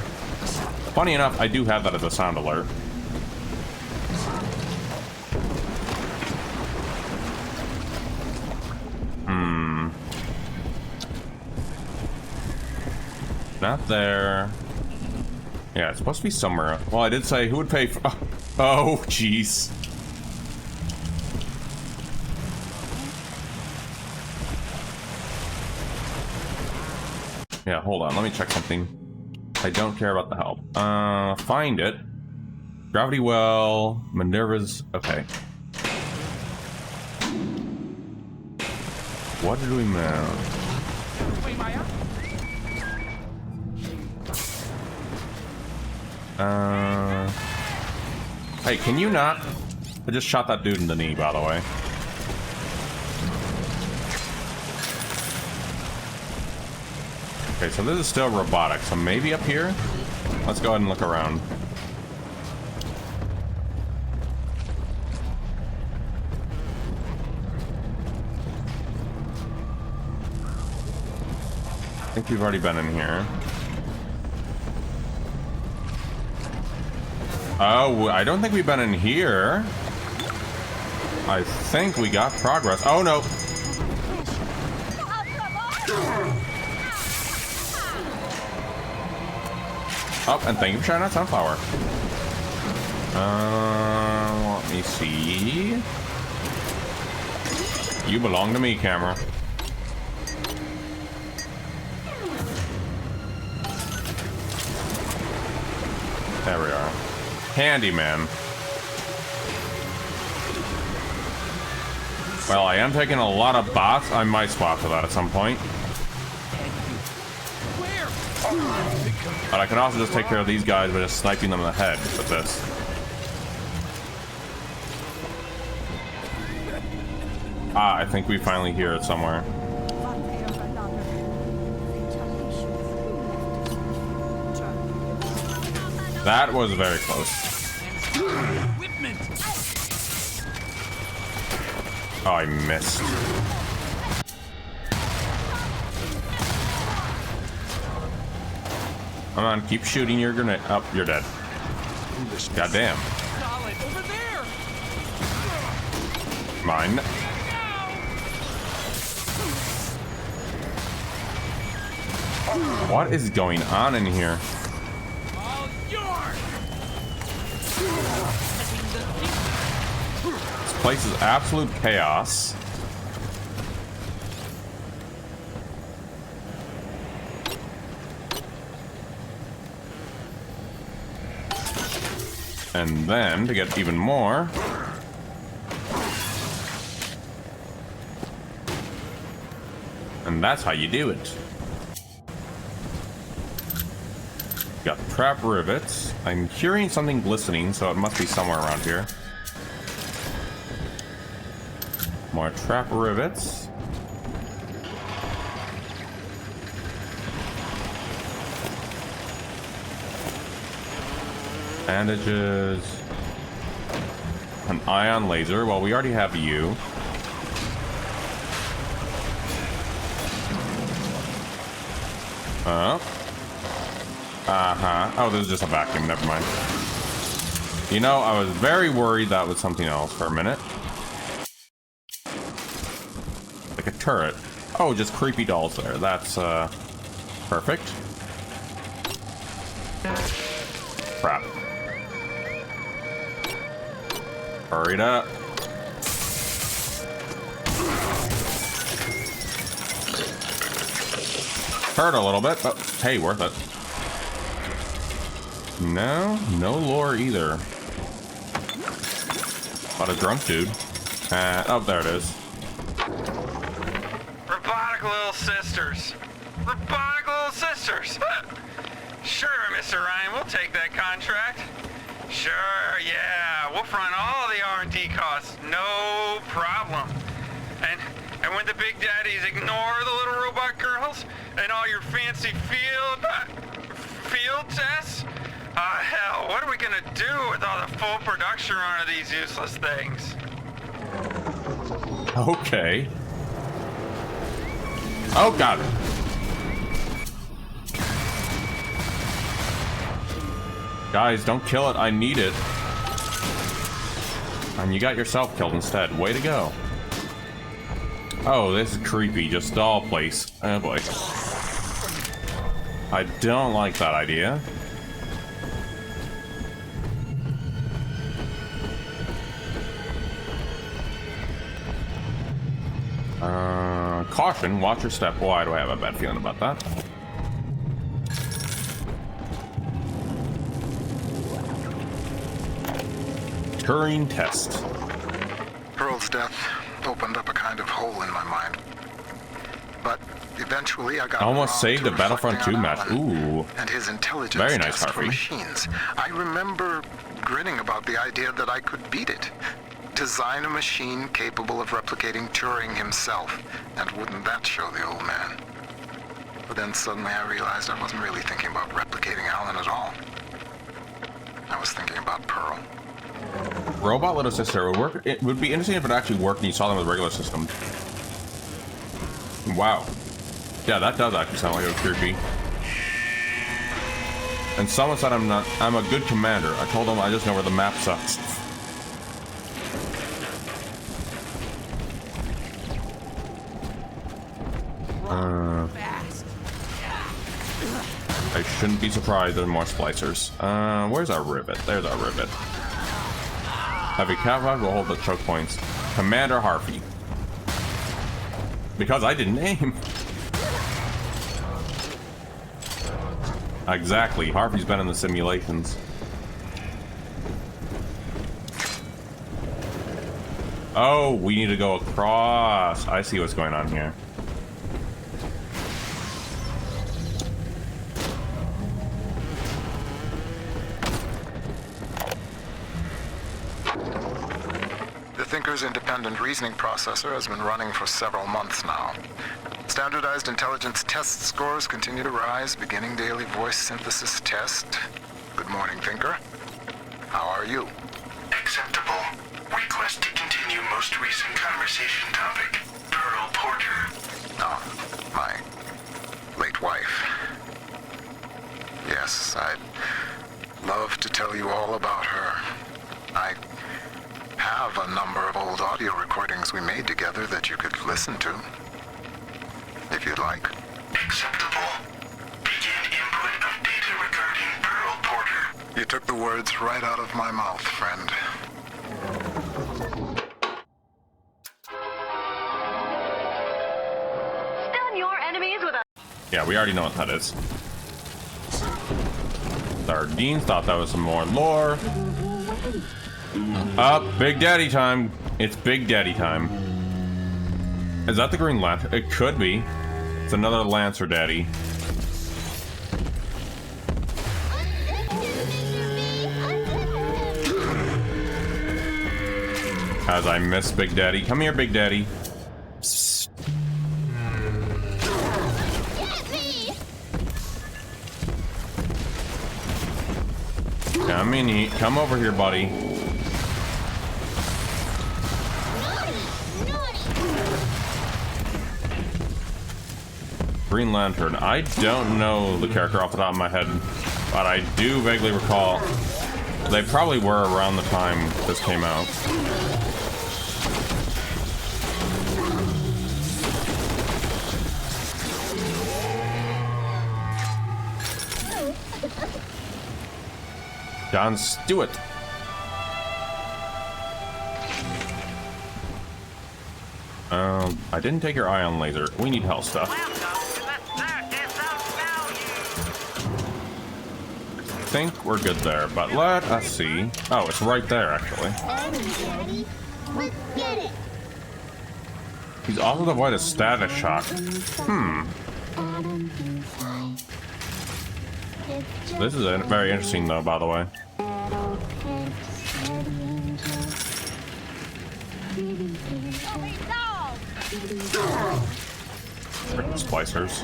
Funny enough, I do have that as a sound alert. Not there. Yeah, it's supposed to be somewhere. Well, I did say who would pay for... Oh, jeez. Yeah, hold on. Let me check something. I don't care about the help. Find it. Gravity well. Minerva's... Okay. What did we mount? Hey, can you not? I just shot that dude in the knee, by the way. Okay, so this is still robotic, so maybe up here? Let's go ahead and look around. I think we've already been in here. Oh, I don't think we've been in here. I think we got progress. Oh, no. Oh, and thank you for shouting out Sunflower. Let me see. You belong to me, camera. There we are. Handyman. Well, I am taking a lot of bots. I might swap for that at some point. But I can also just take care of these guys by just sniping them in the head with this. Ah, I think we finally hear it somewhere. That was very close. Oh, I missed. Come on, keep shooting your grenade. Oh, you're dead. Goddamn. Mine. What is going on in here? This place is absolute chaos. And then, to get even more... And that's how you do it. Got trap rivets. I'm hearing something glistening, so it must be somewhere around here. More trap rivets. Bandages. An ion laser. Well, we already have you. Oh, this is just a vacuum. Never mind. You know, I was very worried that was something else for a minute. Like a turret. Oh, just creepy dolls there. That's, perfect. Crap. Hurry it up. Hurt a little bit, but hey, worth it. No lore either. What a drunk dude. Oh, there it is. Robotic little sisters. Robotic little sisters. Sure, Mr. Ryan, we'll take that contract. Sure, yeah, we'll front all the R&D costs, no problem. And when the big daddies ignore the little robot girls and all your fancy field tests, hell, what are we gonna do with all the full production run of these useless things? Okay. Oh, got it. Guys, don't kill it. I need it. And you got yourself killed instead. Way to go. Oh, this is creepy. Just doll place. Oh boy. I don't like that idea. Caution. Watch your step. Why do I have a bad feeling about that? Turing test. Pearl's death opened up a kind of hole in my mind. But eventually I got almost saved the Battlefront 2 match. Ooh. And his intelligence very nice, test for Harvey. machines. I remember grinning about the idea that I could beat it. Design a machine capable of replicating Turing himself. And wouldn't that show the old man? But then suddenly I realized I wasn't really thinking about replicating Alan at all. I was thinking about Pearl. Robot little sister would work. It would be interesting if it actually worked and you saw them with regular systems. Wow. Yeah, that does actually sound like it was creepy. And someone said I'm a good commander. I told them I just know where the map sucks. I shouldn't be surprised there's more splicers. Where's our rivet? There's our rivet. Heavy cavalry will hold the choke points. Commander Harvey. Because I didn't aim. Exactly. Harvey's been in the simulations. Oh, we need to go across. I see what's going on here. Thinker's independent reasoning processor has been running for several months now. Standardized intelligence test scores continue to rise, beginning daily voice synthesis test. Good morning, Thinker. How are you? Acceptable. Request to continue most recent conversation topic. Pearl Porter. Oh, my late wife. Yes, I'd love to tell you all about her. I have a number of old audio recordings we made together that you could listen to, if you'd like. Acceptable. Begin input of data regarding Pearl Porter. You took the words right out of my mouth, friend. Stun your enemies with a... Yeah, we already know what that is. Sardines thought that was some more lore. Up, Big Daddy time. It's Big Daddy time. Is that the Green Lantern? It could be. It's another Lancer Daddy. As I miss Big Daddy. Come here, Big Daddy. Psst. Come in here. Come over here, buddy. Green Lantern. I don't know the character off the top of my head, but I do vaguely recall they probably were around the time this came out. John Stewart. I didn't take your ion laser. We need health stuff. I think we're good there, but let us see. Oh, it's right there, actually. Let's get it. He's also avoid a status shock. This is very interesting, though, by the way. Freaking splicers.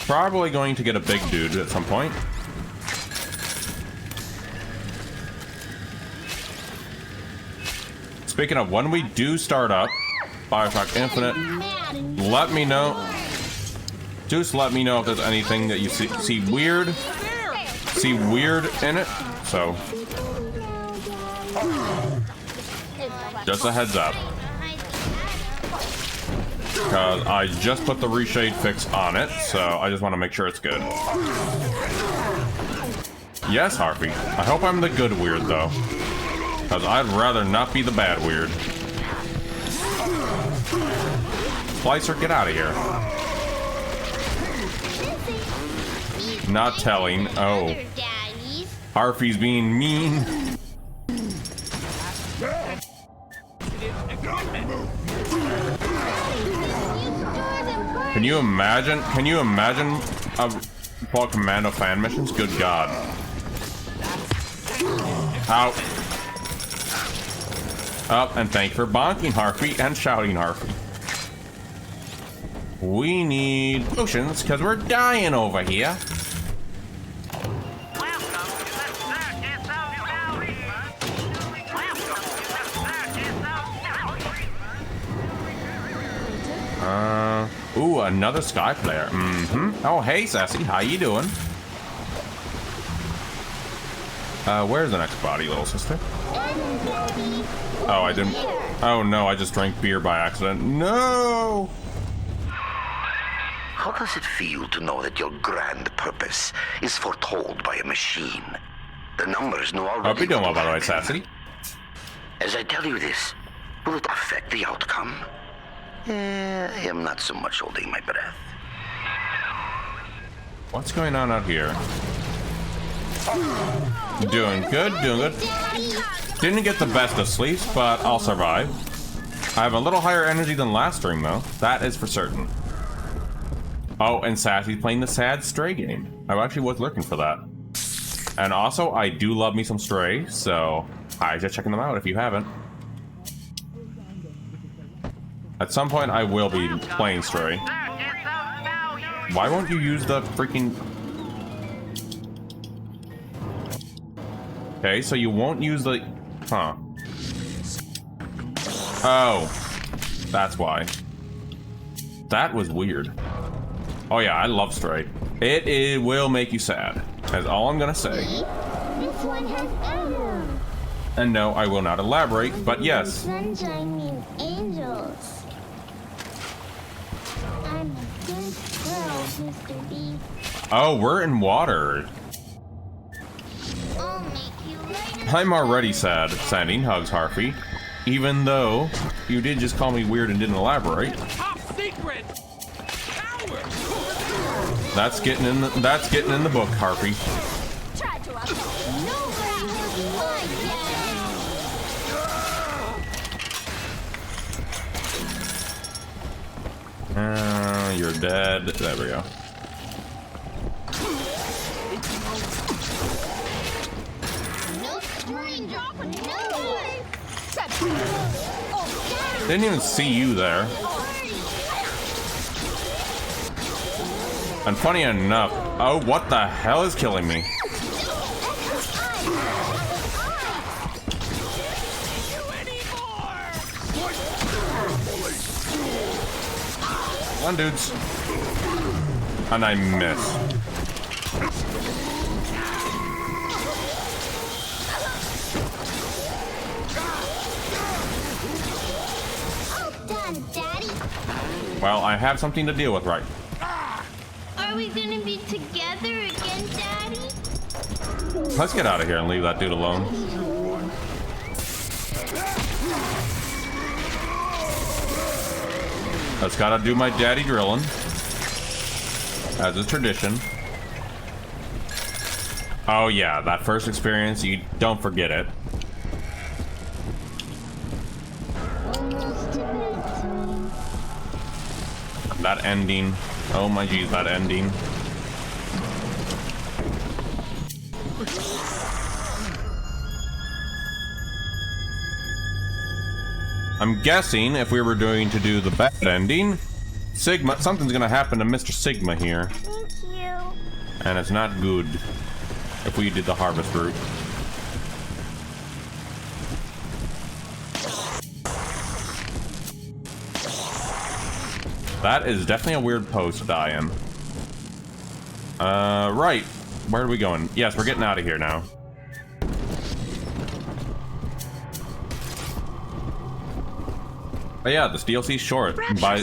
Probably going to get a big dude at some point. Speaking of, when we do start up Bioshock Infinite, let me know. Just let me know if there's anything that you see weird in it. So, just a heads up. Because I just put the reshade fix on it, so I just want to make sure it's good. Yes, Harpy. I hope I'm the good weird, though. Because I'd rather not be the bad weird. Splicer, get out of here. Not telling. Oh. Harpy's being mean. Can you imagine Paul Commando fan missions? Good God. Out. Up, and thank you for bonking, Harpy, and shouting, Harpy. We need potions, because we're dying over here. Ooh, another Sky player. Oh, hey, Sassy, how you doing? Where's the next body, little sister? Oh, I didn't. Oh no, I just drank beer by accident. No! How does it feel to know that your grand purpose is foretold by a machine? The numbers know already. Hope you're doing well, by the way, Sassy. As I tell you this, will it affect the outcome? I am not so much holding my breath. What's going on out here? Doing good, doing good. Didn't get the best of sleeps, but I'll survive. I have a little higher energy than last stream, though. That is for certain. Oh, and Sassy's playing the Sad Stray game. I actually was looking for that. And also, I do love me some Stray, so hi, just checking them out if you haven't. At some point, I will be playing Stray. Why won't you use the freaking... Okay, so you won't use the... Huh. Oh. That's why. That was weird. Oh yeah, I love Stray. It will make you sad. That's all I'm gonna say. This one has arrows. And no, I will not elaborate, but yes. Sunshine means angels. I'm a good girl, Mr. B. Oh, we're in water. I'll make you light. I'm already sad. Sending hugs, Harpy. Even though you did just call me weird and didn't elaborate. Top secret! Coward! That's getting in the book, Harpy. Tried to up. No raptors like You're dead. There we go. no stranger. No way. Didn't even see you there. And funny enough, oh, what the hell is killing me? Come on, dudes. And I miss. Done, Daddy. Well, I have something to deal with, right? Are we gonna be together again, Daddy? Let's get out of here and leave that dude alone. Just gotta do my daddy drilling. As is tradition. Oh yeah, that first experience, you don't forget it. That ending. Oh my geez, that ending. I'm guessing if we were going to do the bad ending, Sigma, something's gonna happen to Mr. Sigma here. Thank you. And it's not good if we did the harvest route. That is definitely a weird pose to die in. Right. Where are we going? Yes, we're getting out of here now. But yeah, this DLC's short. By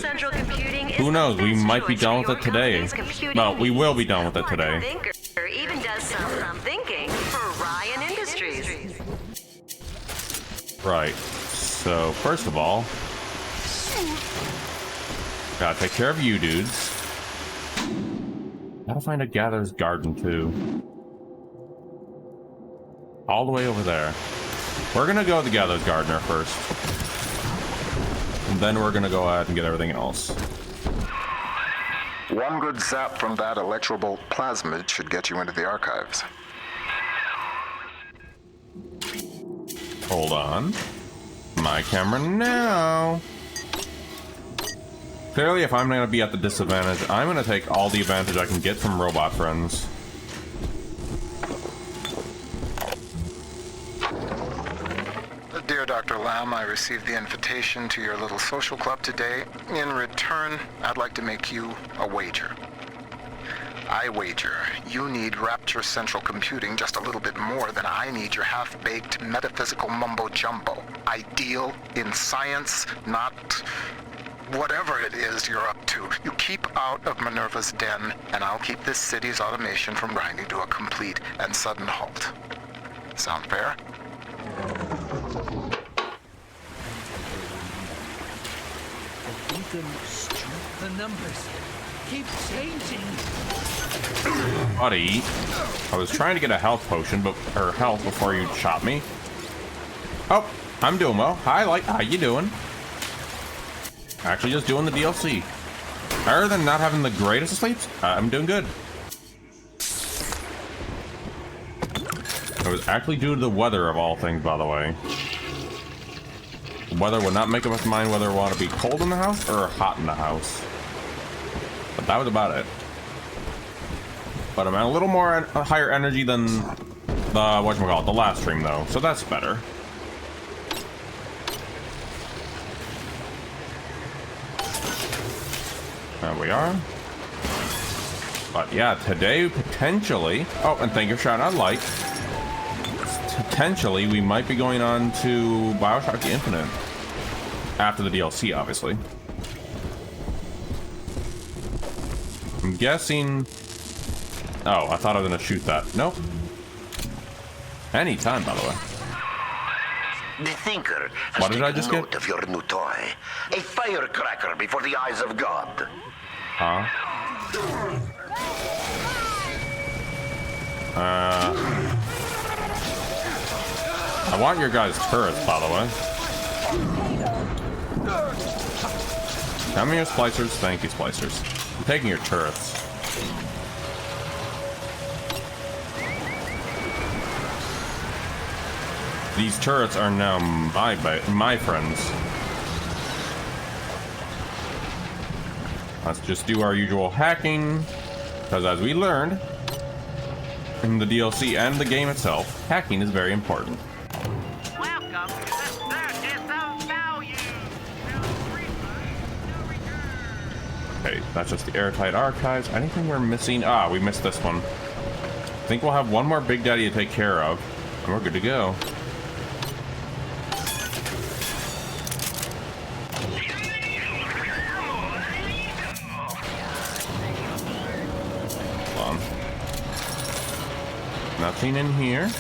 who knows, we might be done with it today. Well, we will be done with it today. Thinker even does some thinking for Ryan Industries. Right. So, first of all, gotta take care of you dudes. Gotta find a gatherer's garden too. All the way over there. We're gonna go to the gatherer's gardener first. And then we're gonna go ahead and get everything else. One good zap from that electrobolt plasmid should get you into the archives. Hold on. My camera now. Clearly, if I'm gonna be at the disadvantage, I'm gonna take all the advantage I can get from robot friends. Dear Dr. Lamb, I received the invitation to your little social club today. In return, I'd like to make you a wager. I wager you need Rapture Central Computing just a little bit more than I need your half-baked metaphysical mumbo-jumbo. Ideal in science, not whatever it is you're up to. You keep out of Minerva's den, and I'll keep this city's automation from grinding to a complete and sudden halt. Sound fair? The numbers keep changing. Buddy, I was trying to get a health potion, or health before you shot me. Oh, I'm doing well. Hi, how you doing? Actually, just doing the DLC. Other than not having the greatest of sleeps, I'm doing good. It was actually due to the weather of all things, by the way. The weather would not make up its mind whether I want to be cold in the house or hot in the house. But that was about it. But I'm at a little more higher energy than the whatchamacallit, the last stream though, so that's better. There we are. But yeah, today potentially. Oh, and thank you for shouting out light. Potentially, we might be going on to Bioshock Infinite after the DLC, obviously. I'm guessing. Oh, I thought I was gonna shoot that. Nope. Anytime, by the way. The Thinker has What did I taken just note get? of your new toy. A firecracker before the eyes of God. Huh? I want your guys' turrets, by the way. Come here, splicers. Thank you, splicers. I'm taking your turrets. These turrets are now my friends. Let's just do our usual hacking, because as we learned in the DLC and the game itself, hacking is very important. Welcome to the Circus of Value. Okay, that's just the airtight archives. Anything we're missing? Ah, we missed this one. I think we'll have one more Big Daddy to take care of, and we're good to go. Nothing in here.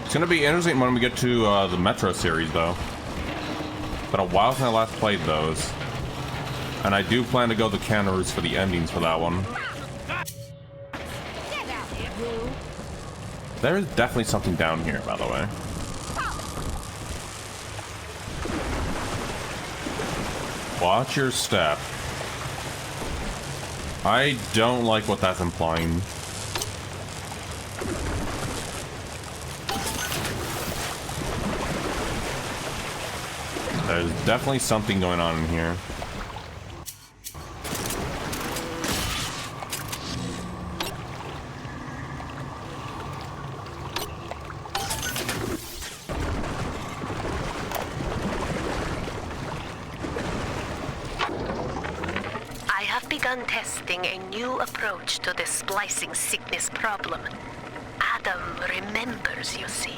It's gonna be interesting when we get to the Metro series, though. Been a while since I last played those, and I do plan to go the canon routes for the endings for that one. There is definitely something down here, by the way. Watch your step. I don't like what that's implying. There's definitely something going on in here. I have begun testing a new approach to the splicing sickness problem. Adam remembers, you see.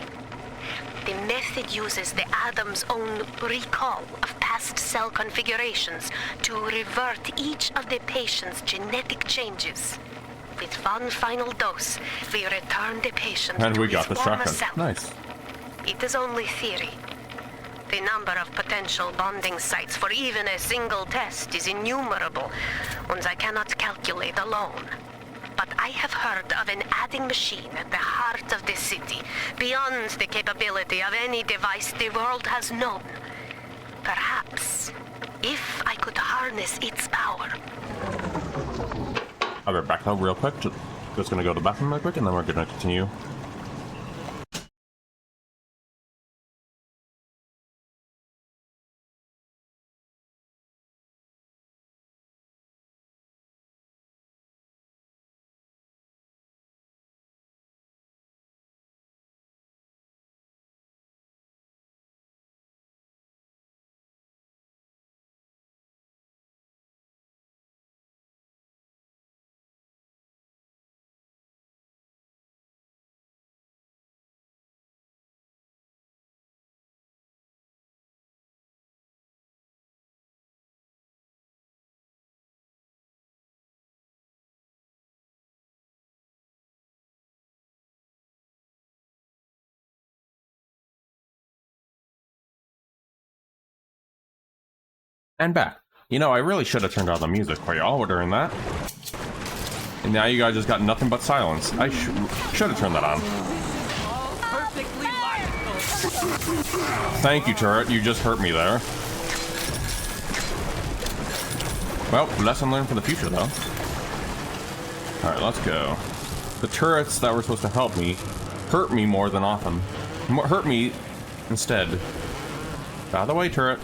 The method uses the Adam's own recall of past cell configurations to revert each of the patient's genetic changes. With one final dose, we return the patient And to we his got the former shotgun. self. Nice. It is only theory. The number of potential bonding sites for even a single test is innumerable, ones I cannot calculate alone. But I have heard of an adding machine at the heart of the city, beyond the capability of any device the world has known. Perhaps, if I could harness its power. I'll be back up real quick. Just gonna go to the bathroom real quick, and then we're gonna continue. And back. You know, I really should have turned on the music while y'all were doing that. And now you guys just got nothing but silence. I should have turned that on. Perfectly logical. Thank you, turret. You just hurt me there. Well, lesson learned for the future, though. Alright, let's go. The turrets that were supposed to help me hurt me more than often. Hurt me instead. Out of the way, turret.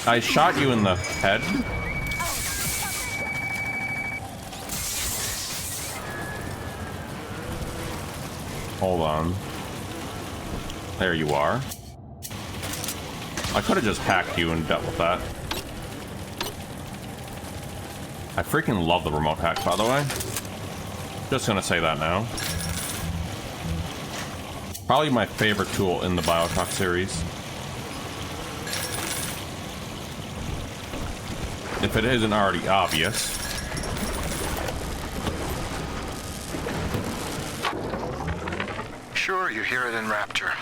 I shot you in the head. Hold on. There you are. I could have just hacked you and dealt with that. I freaking love the remote hack, by the way. Just gonna say that now. Probably my favorite tool in the Bioshock series. If it isn't already obvious. Sure, you hear it in Rapture.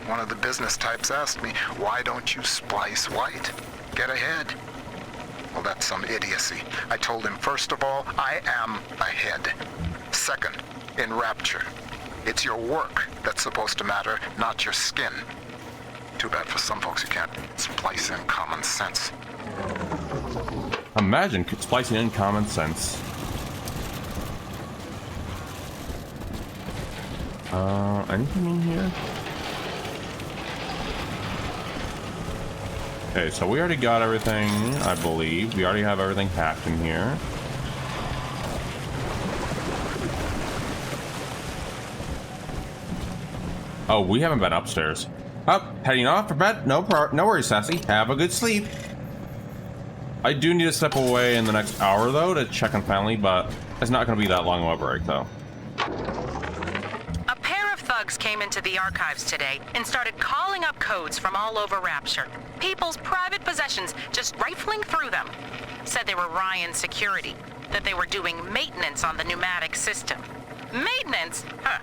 One of the business types asked me, why don't you splice white? Get ahead. Well, that's some idiocy. I told him, first of all, I am ahead. Second, in Rapture, it's your work that's supposed to matter, not your skin. Too bad for some folks who can't splice in common sense. Imagine splicing in common sense. Anything in here? Okay, so we already got everything, I believe. We already have everything packed in here. Oh, we haven't been upstairs. Up, heading off for bed. No worries, Sassy. Have a good sleep. I do need to step away in the next hour, though, to check on family, but it's not going to be that long of a break, though. A pair of thugs came into the archives today and started calling up codes from all over Rapture. People's private possessions, just rifling through them. Said they were Ryan security, that they were doing maintenance on the pneumatic system. Maintenance? Huh.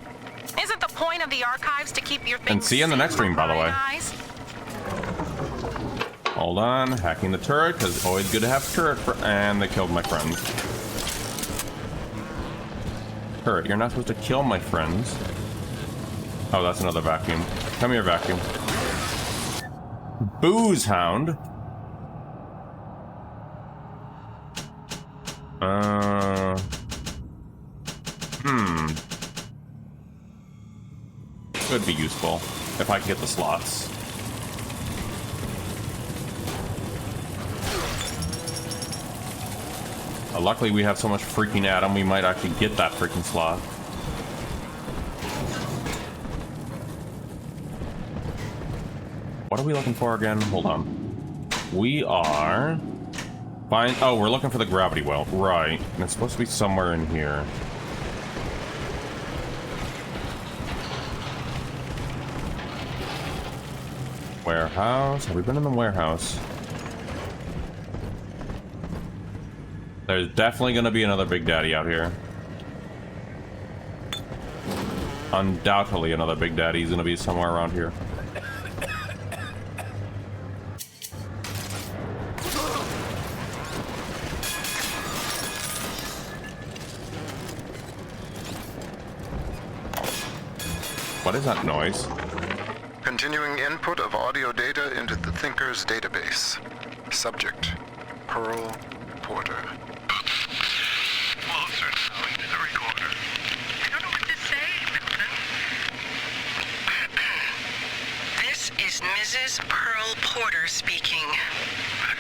Isn't the point of the archives to keep your things And see you in the next stream, by the way. eyes? Hold on, hacking the turret, because it's always good to have turret and they killed my friends. Turret, you're not supposed to kill my friends. Oh, that's another vacuum. Come here, vacuum. Booze Hound. Could be useful if I can get the slots. Luckily, we have so much freaking Atom, we might actually get that freaking slot. What are we looking for again? Hold on. We are... Oh, we're looking for the gravity well. Right. And it's supposed to be somewhere in here. Warehouse? Have we been in the warehouse? There's definitely going to be another Big Daddy out here. Undoubtedly another Big Daddy is going to be somewhere around here. What is that noise? Continuing input of audio data into the Thinker's database. Subject, Pearl Porter. Closer now into the recorder. I don't know what to say, Milton. This is Mrs. Pearl Porter speaking.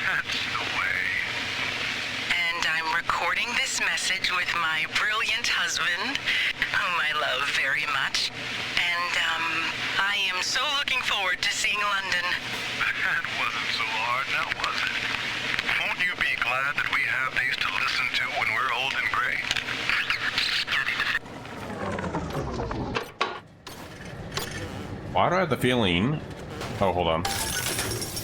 That's the way. And I'm recording this message with my brilliant husband, whom I love very much. And, I am so looking forward to seeing London. That wasn't so hard, now was it? Won't you be glad that we have these to listen to when we're old and gray? Why do I have the feeling... Oh, hold on.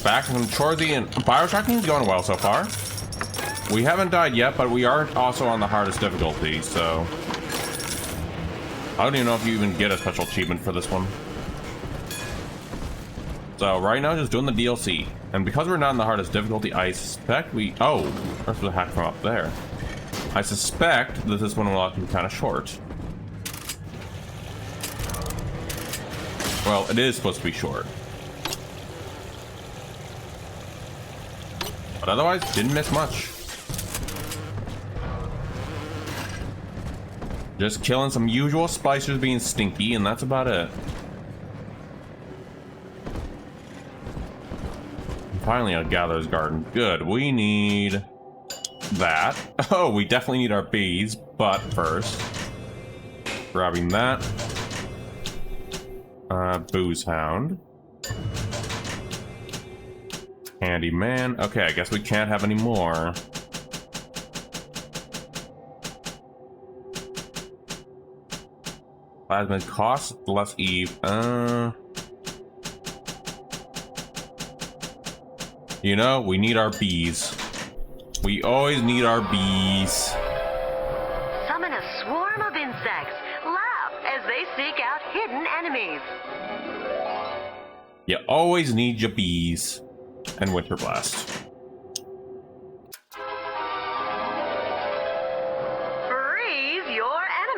Back from toward the end. Bioshocking is going well so far. We haven't died yet, but we are also on the hardest difficulty, so... I don't even know if you even get a special achievement for this one. So right now, just doing the DLC. And because we're not in the hardest difficulty, I suspect we... Oh, there's a hack from up there. I suspect that this one will have to be kind of short. Well, it is supposed to be short. But otherwise, didn't miss much. Just killing some usual splicers being stinky, and that's about it. And finally, a Gatherer's Garden. Good. We need that. Oh, we definitely need our bees, but first, grabbing that. Booze Hound. Handyman. Okay, I guess we can't have any more. Plasma cost less Eve. You know, we need our bees. We always need our bees. Summon a swarm of insects. Laugh as they seek out hidden enemies. You always need your bees. And Winter Blast.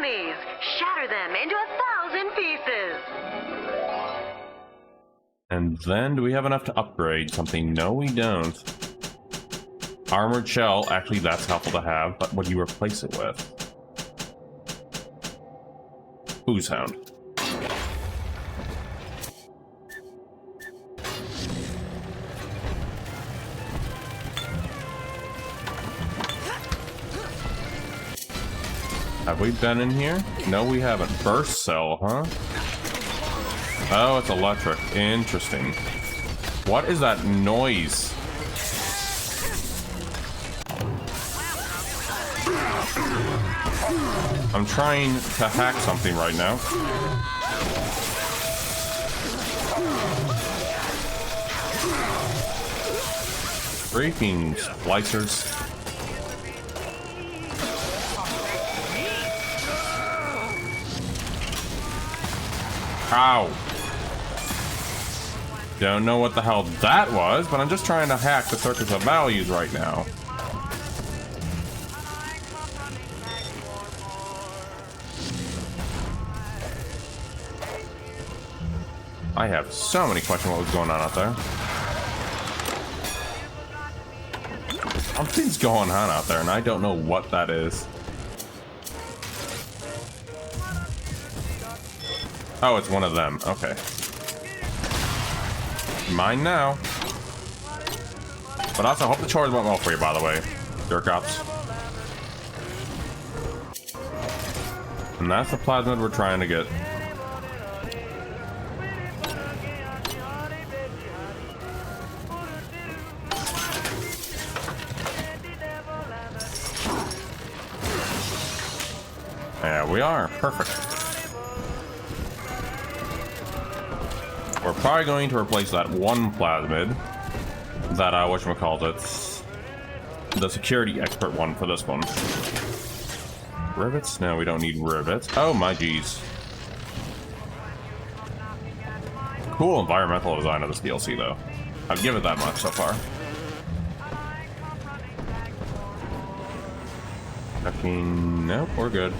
enemies. Shatter them into 1,000 pieces. And then, do we have enough to upgrade something? No, we don't. Armored shell, actually that's helpful to have, but what do you replace it with? Ooze hound. Have we been in here? No, we haven't. Burst cell, huh? Oh, it's electric. Interesting. What is that noise? I'm trying to hack something right now. Freaking splicers. Ow. Don't know what the hell that was, but I'm just trying to hack the circuits of values right now. I have so many questions what was going on out there. Something's going on out there, and I don't know what that is. Oh, it's one of them. Okay. Mine now. But also, hope the chores went well for you, by the way. Jerk ups. And that's the plasmid we're trying to get. Yeah, we are. Perfect. We're probably going to replace that one plasmid that whatchamacallit, the security expert one for this one. Rivets? No, we don't need rivets. Oh my geez. Cool environmental design of this DLC though. I'd give it that much so far. Checking. Nope, we're good.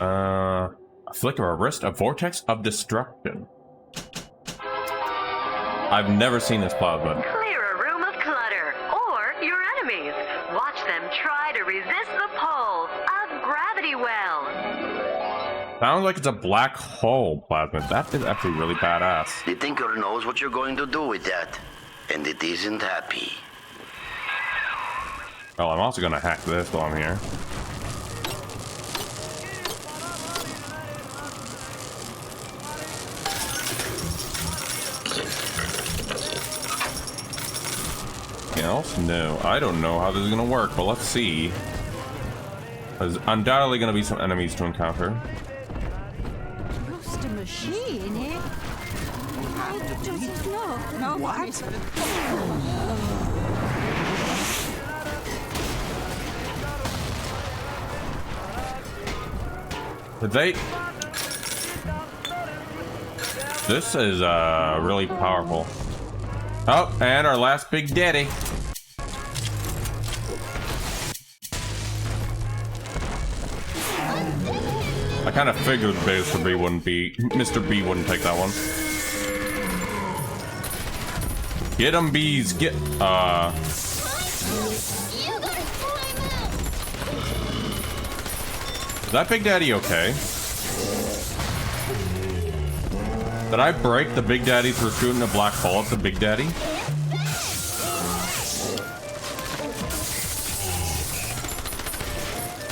A flick of a wrist, a vortex of destruction. I've never seen this plasmid. Clear a room of clutter, or your enemies. Watch them try to resist the pull. A gravity well. Sounds like it's a black hole plasmid. That is actually really badass. The Tinker knows what you're going to do with that, and it isn't happy. Well, I'm also gonna hack this while I'm here. Else? No, I don't know how this is gonna work, but let's see. There's undoubtedly gonna be some enemies to encounter. Just a machine, eh? I just know. What? Did they? This is really powerful. Oh, and our last big daddy. I kind of figured Mr. B wouldn't take that one. Get 'em, bees, get, Is that Big Daddy okay? Did I break the Big Daddy through shooting a black hole at the Big Daddy?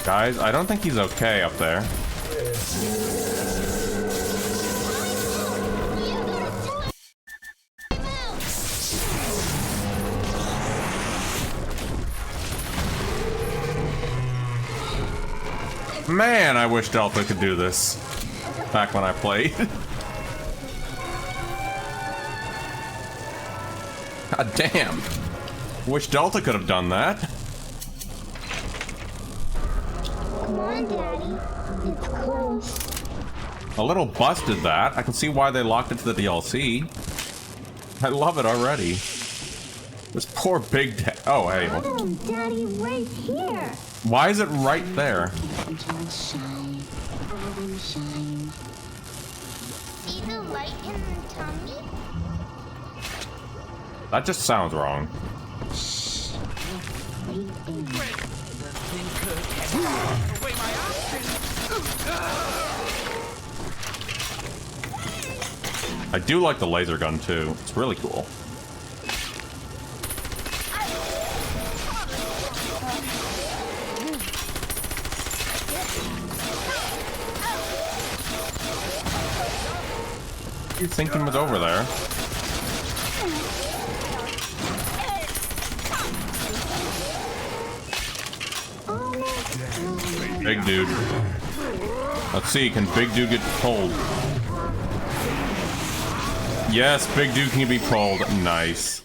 Guys, I don't think he's okay up there. Man, I wish Delta could do this back when I played. God damn. Wish Delta could have done that. Come on, Daddy. It's close. A little busted that. I can see why they locked it to the DLC. I love it already. This This poor big oh, hey. Daddy, right here. Why is it right there? Shine. Shine. See the light in the tummy? That just sounds wrong. Shh. I do like the laser gun too. It's really cool. You thinking was over there? Big dude. Let's see, can big dude get pulled? Yes, big dude can be pulled. Nice.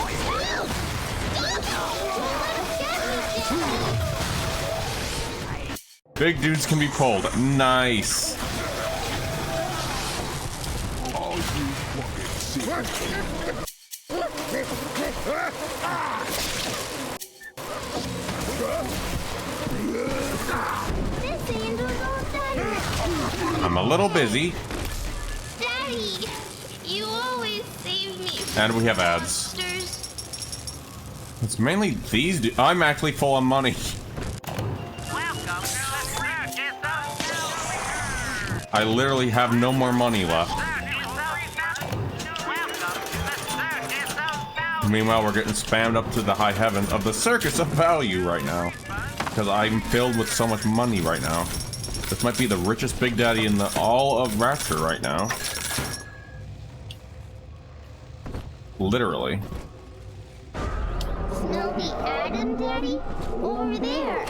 Big dudes can be pulled. Nice. I'm a little busy. Daddy, you always save me. And we have ads. It's mainly these. I'm actually full of money. I literally have no more money left. Meanwhile, we're getting spammed up to the high heavens of the circus of value right now. Because I'm filled with so much money right now. This might be the richest Big Daddy in all of Rapture right now. Literally. Snowy Adam, Daddy? Over there.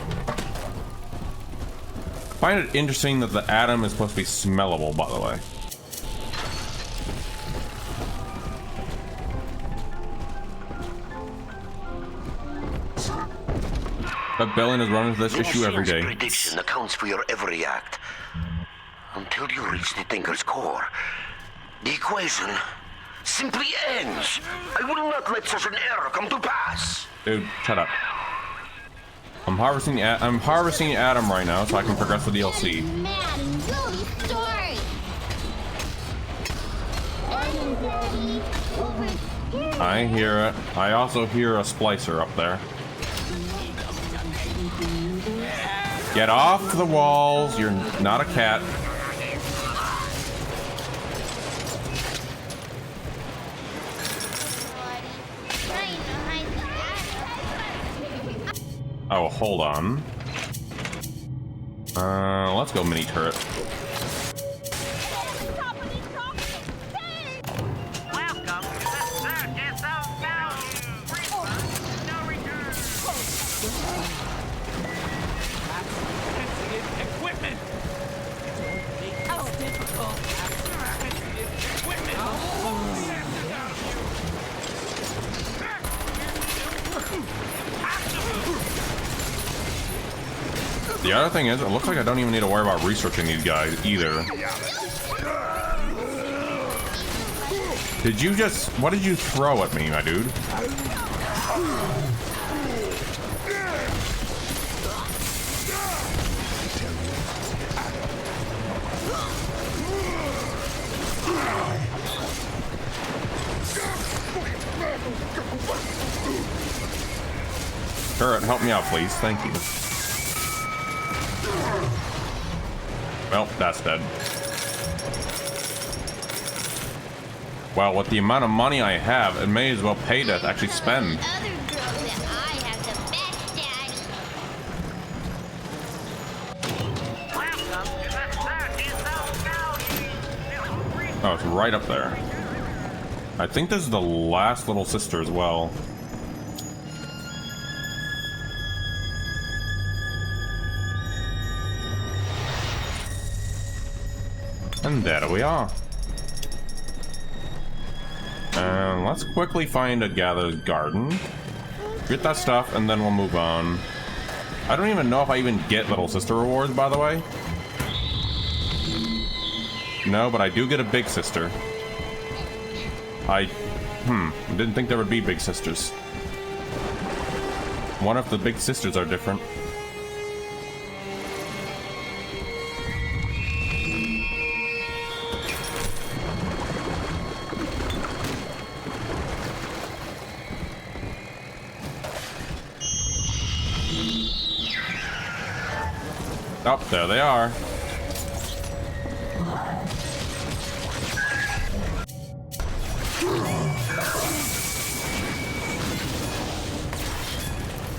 I find it interesting that the atom is supposed to be smellable, by the way. But Bellin is running this issue every day. Prediction accounts for your every act. Until you reach the Thinker's core, the equation simply ends. I will not let such an error come to pass. Dude, shut up. I'm harvesting Adam right now, so I can progress the DLC. Mad and Willie story. Adam, Daddy, over here. I hear it. I also hear a splicer up there. Get off the walls. You're not a cat. Oh, hold on. Let's go mini turret. The other thing is, it looks like I don't even need to worry about researching these guys either. Did you just... What did you throw at me, my dude? Turret, help me out, please. Thank you. Well, that's dead. Well, with the amount of money I have, it may as well pay to actually spend. Oh, it's right up there. I think this is the last little sister as well. And there we are. And let's quickly find a Gather's Garden. Get that stuff, and then we'll move on. I don't even know if I even get Little Sister rewards, by the way. No, but I do get a Big Sister. I didn't think there would be Big Sisters. One of the big sisters are different. Oh, there they are.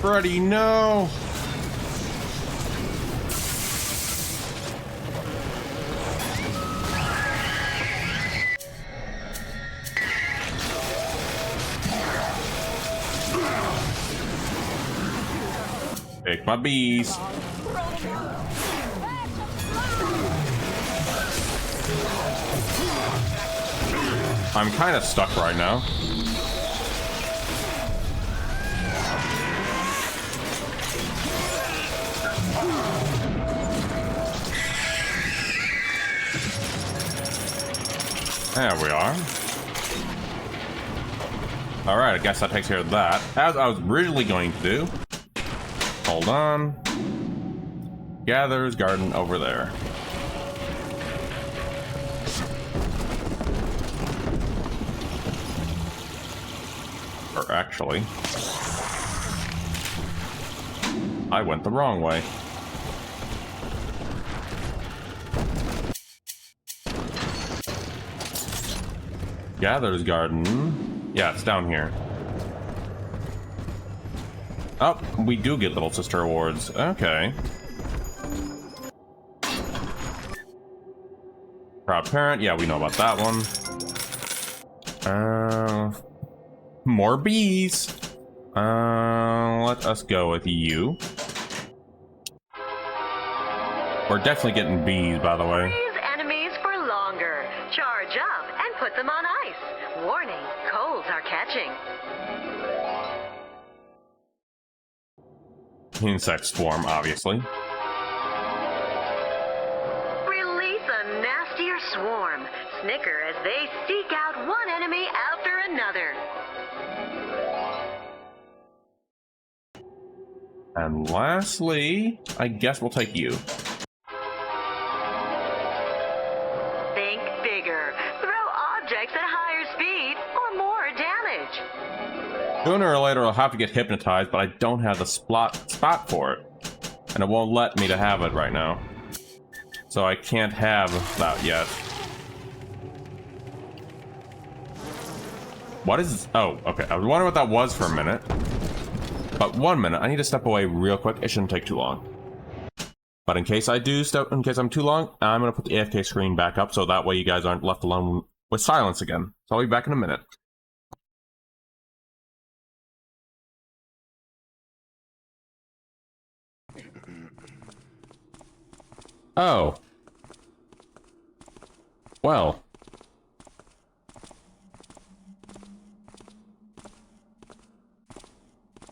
Freddy, no! Take my bees. I'm kind of stuck right now. There we are. Alright, I guess that takes care of that. As I was originally going to do. Hold on. Gatherer's garden over there. Or actually, I went the wrong way. Gatherer's garden. Yeah, it's down here. Oh, we do get little sister awards. Okay. Proud parent. Yeah, we know about that one. More bees. Let us go with you. We're definitely getting bees, by the way. Freeze enemies for longer. Charge up and put them on ice. Warning, colds are catching. Insect swarm, obviously. Release a nastier swarm. Snicker as they seek out one enemy after another. And lastly, I guess we'll take you. Think bigger. Throw objects at higher speed or more damage. Sooner or later I'll have to get hypnotized, but I don't have the spot for it. And it won't let me to have it right now. So I can't have that yet. What is... Oh, okay. I was wondering what that was for a minute. But 1 minute. I need to step away real quick. It shouldn't take too long. But in case I do step... In case I'm too long, I'm going to put the AFK screen back up so that way you guys aren't left alone with silence again. So I'll be back in a minute. Oh. Well.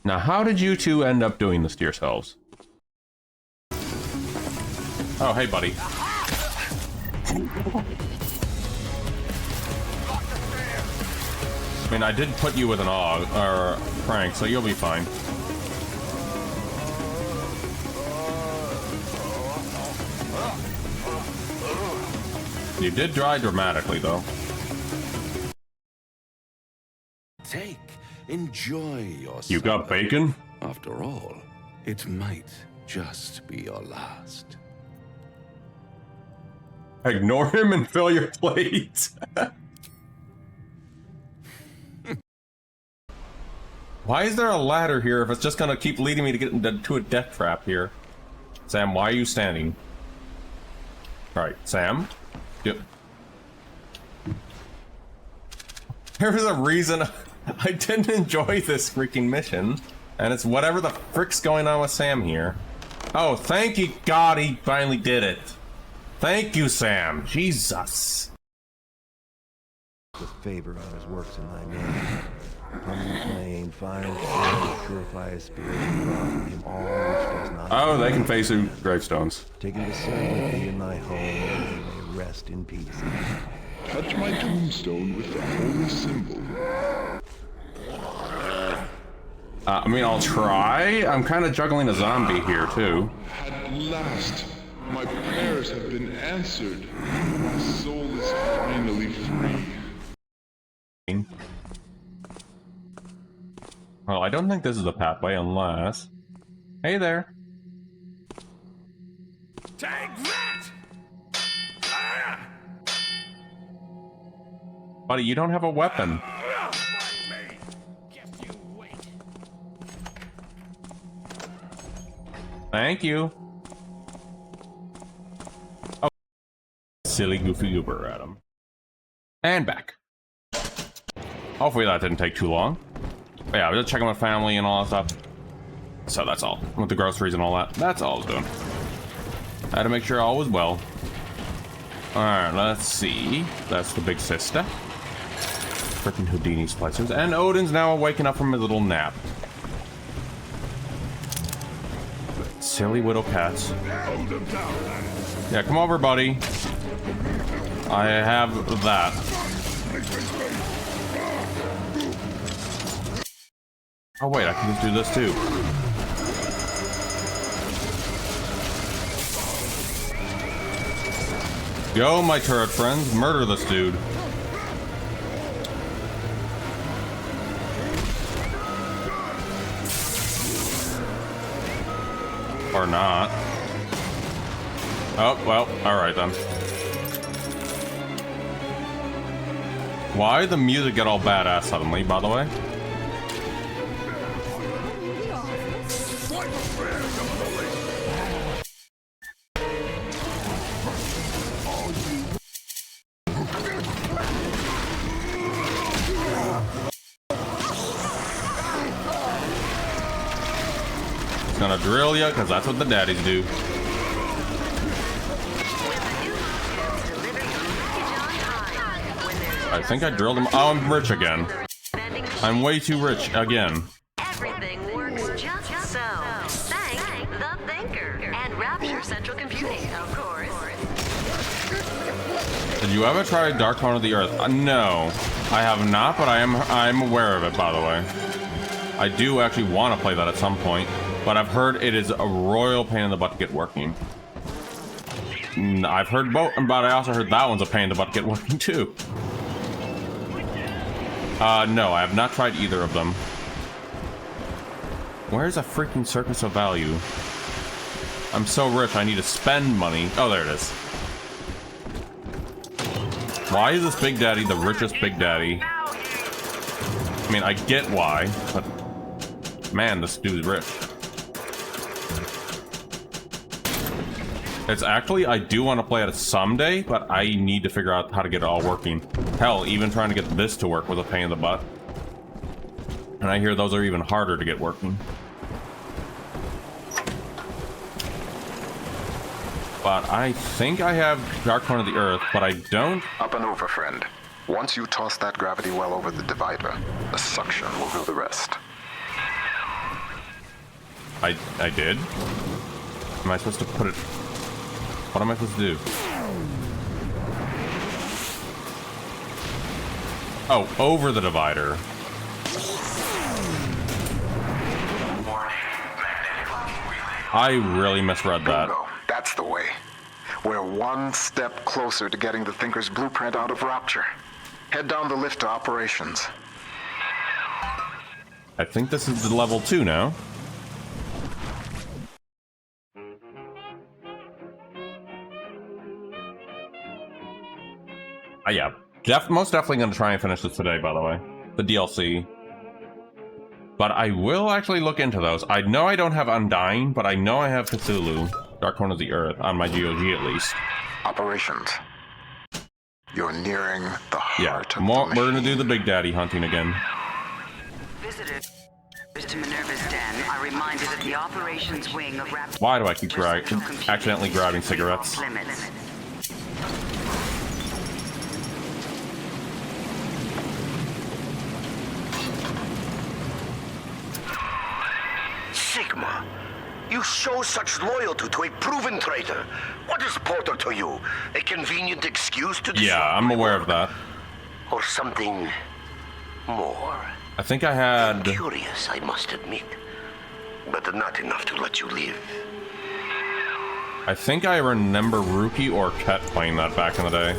Now, how did you two end up doing this to yourselves? Oh, hey, buddy. I mean, I did put you with an AUG, or prank, so you'll be fine. You did die dramatically, though. Take, enjoy yourself. You got bacon? After all, it might just be your last. Ignore him and fill your plate. Why is there a ladder here if it's just gonna keep leading me to get into a death trap here? Sam, why are you standing? Alright, Sam? Yep. There's a reason I didn't enjoy this freaking mission, and it's whatever the frick's going on with Sam here. Oh, thank you, God, he finally did it. Thank you, Sam. Jesus. With favor on his works in thy name. Upon the plain, fire and sword, purify his spirit, and from him all which does not. Oh, they can face gravestones. Take him to serve with thee in thy home, and he may rest in peace. Touch my tombstone with the holy symbol. I mean, I'll try. I'm kind of juggling a zombie here, too. At last, my prayers have been answered. My soul is finally free. Well, I don't think this is the pathway unless... Hey there. Take that! Ah! Buddy, you don't have a weapon. Thank you. Oh, silly goofy goober at him. And back. Hopefully that didn't take too long. But yeah, I was just checking my family and all that stuff. So that's all. With the groceries and all that. That's all I was doing. I had to make sure all was well. Alright, let's see. That's the big sister. Frickin' Houdini splicers. And Odin's now waking up from his little nap. Silly widow cats. Yeah, come over, buddy. I have that. Oh wait, I can just do this too. Go, my turret friends, murder this dude. Or not. Oh, well, alright then. Why did the music get all badass suddenly, by the way? Gonna drill you, because that's what the daddies do. I think I drilled him. Oh, I'm rich again. I'm way too rich again. Everything works just so. Thank the Thinker and Rapture Central Computing, of course. Did you ever try Dark Corner of the Earth? No, I have not, but I'm aware of it, by the way. I do actually want to play that at some point. But I've heard it is a royal pain in the butt to get working. I've heard both, but I also heard that one's a pain in the butt to get working too. No, I have not tried either of them. Where's a freaking Circus of Value? I'm so rich, I need to spend money. Oh, there it is. Why is this Big Daddy the richest Big Daddy? I mean, I get why, but man, this dude's rich. It's actually, I do want to play it someday, but I need to figure out how to get it all working. Hell, even trying to get this to work was a pain in the butt. And I hear those are even harder to get working. But I think I have Dark Corner of the Earth, but I don't. Up and over, friend. Once you toss that gravity well over the divider, the suction will do the rest. I did? Am I supposed to put it... What am I supposed to do? Oh, over the divider. I really misread that. Bingo. That's the way. We're one step closer to getting the Thinker's blueprint out of Rapture. Head down the lift to operations. I think this is the level 2 now. Yeah, most definitely going to try and finish this today, by the way. The DLC. But I will actually look into those. I know I don't have Undying, but I know I have Cthulhu, Dark Corner of the Earth, on my GOG at least. Operations. You're nearing the heart of we're going to do the Big Daddy hunting again. Visitors to Minerva's den are reminded of the operations wing of Rapture. Why do I keep accidentally grabbing cigarettes? Sigma, you show such loyalty to a proven traitor. What is Porter to you? A convenient excuse to disrupt I'm aware of that. Or something more? I think I had... Curious, I must admit. But not enough to let you live. I think I remember Rookie or Ket playing that back in the day.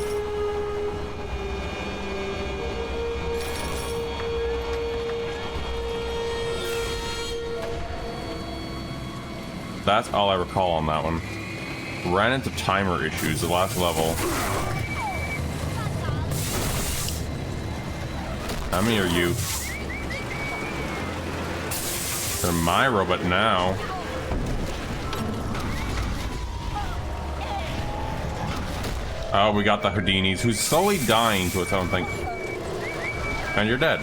That's all I recall on that one. Ran into timer issues the last level. How many are you? They're my robot now. Oh, we got the Houdinis, who's slowly dying to its own thing. And you're dead.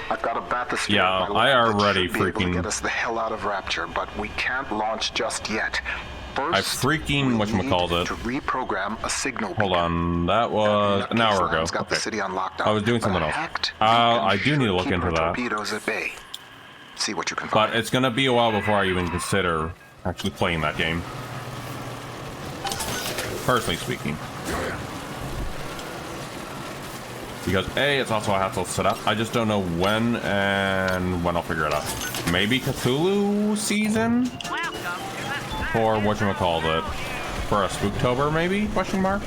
I've got a bathysphere. Yeah, I already be able to freaking... get us the hell out of Rapture, but we can't launch just yet. First, I freaking whatchamacallit. to reprogram a signal. Hold on, that was an hour ago. Got the city on lockdown. I was doing something else. I do need to look into that. Torpedoes at bay. See what you can find. But it's gonna be a while before I even consider actually playing that game. Personally speaking. Because A, it's also a hassle to set up. I just don't know when, and when I'll figure it out. Maybe Cthulhu season? Or whatchamacallit? For a Spooktober, maybe? Question mark?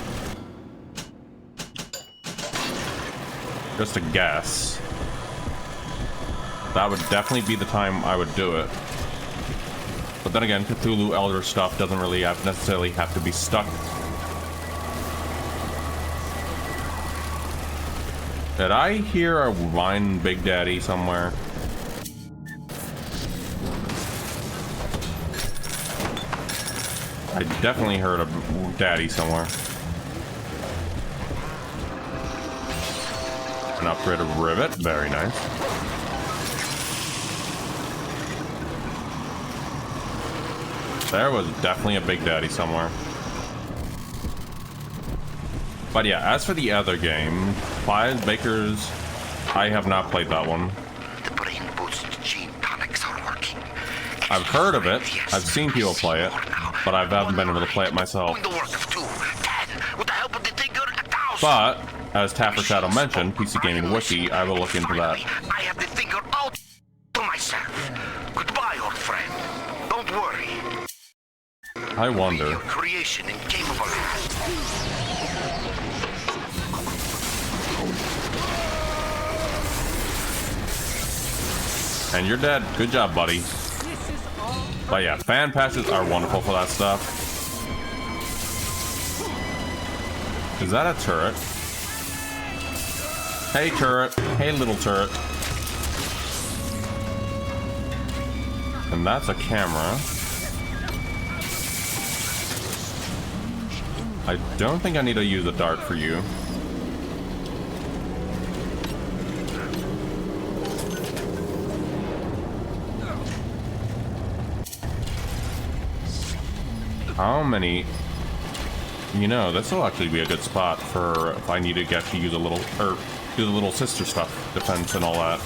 Just a guess. That would definitely be the time I would do it. But then again, Cthulhu Elder stuff doesn't really necessarily have to be stuck. Did I hear a whine Big Daddy somewhere? I definitely heard a daddy somewhere. An upgraded rivet, very nice. There was definitely a Big Daddy somewhere. But yeah, as for the other game, Clive Baker's, I have not played that one. The brain boost gene tonics are working. I've heard of it. I've seen people play it, but I haven't been able to play it myself. But, as Tapper Shadow mentioned, PC Gaming Wiki, I will look into that. I have the finger all to myself. Goodbye, old friend. Don't worry. I wonder. Your creation in capable hands. And you're dead. Good job, buddy. But yeah, fan patches are wonderful for that stuff. Is that a turret? Hey, turret. Hey, little turret. And that's a camera. I don't think I need to use a dart for you. How many? You know, this will actually be a good spot for if I need to get to use a little, or do the little sister stuff, defense and all that.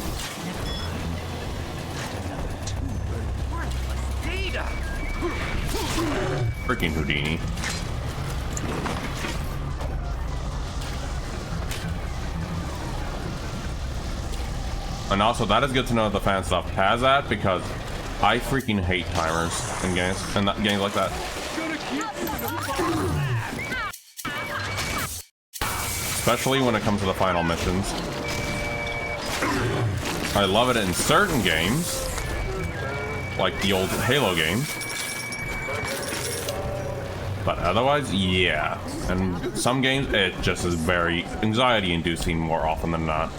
Freaking Houdini. And also, that is good to know the fan stuff has that, because I freaking hate timers in games, and games like that. Especially when it comes to the final missions. I love it in certain games, like the old Halo games. But otherwise, yeah. And some games, it just is very anxiety-inducing more often than not.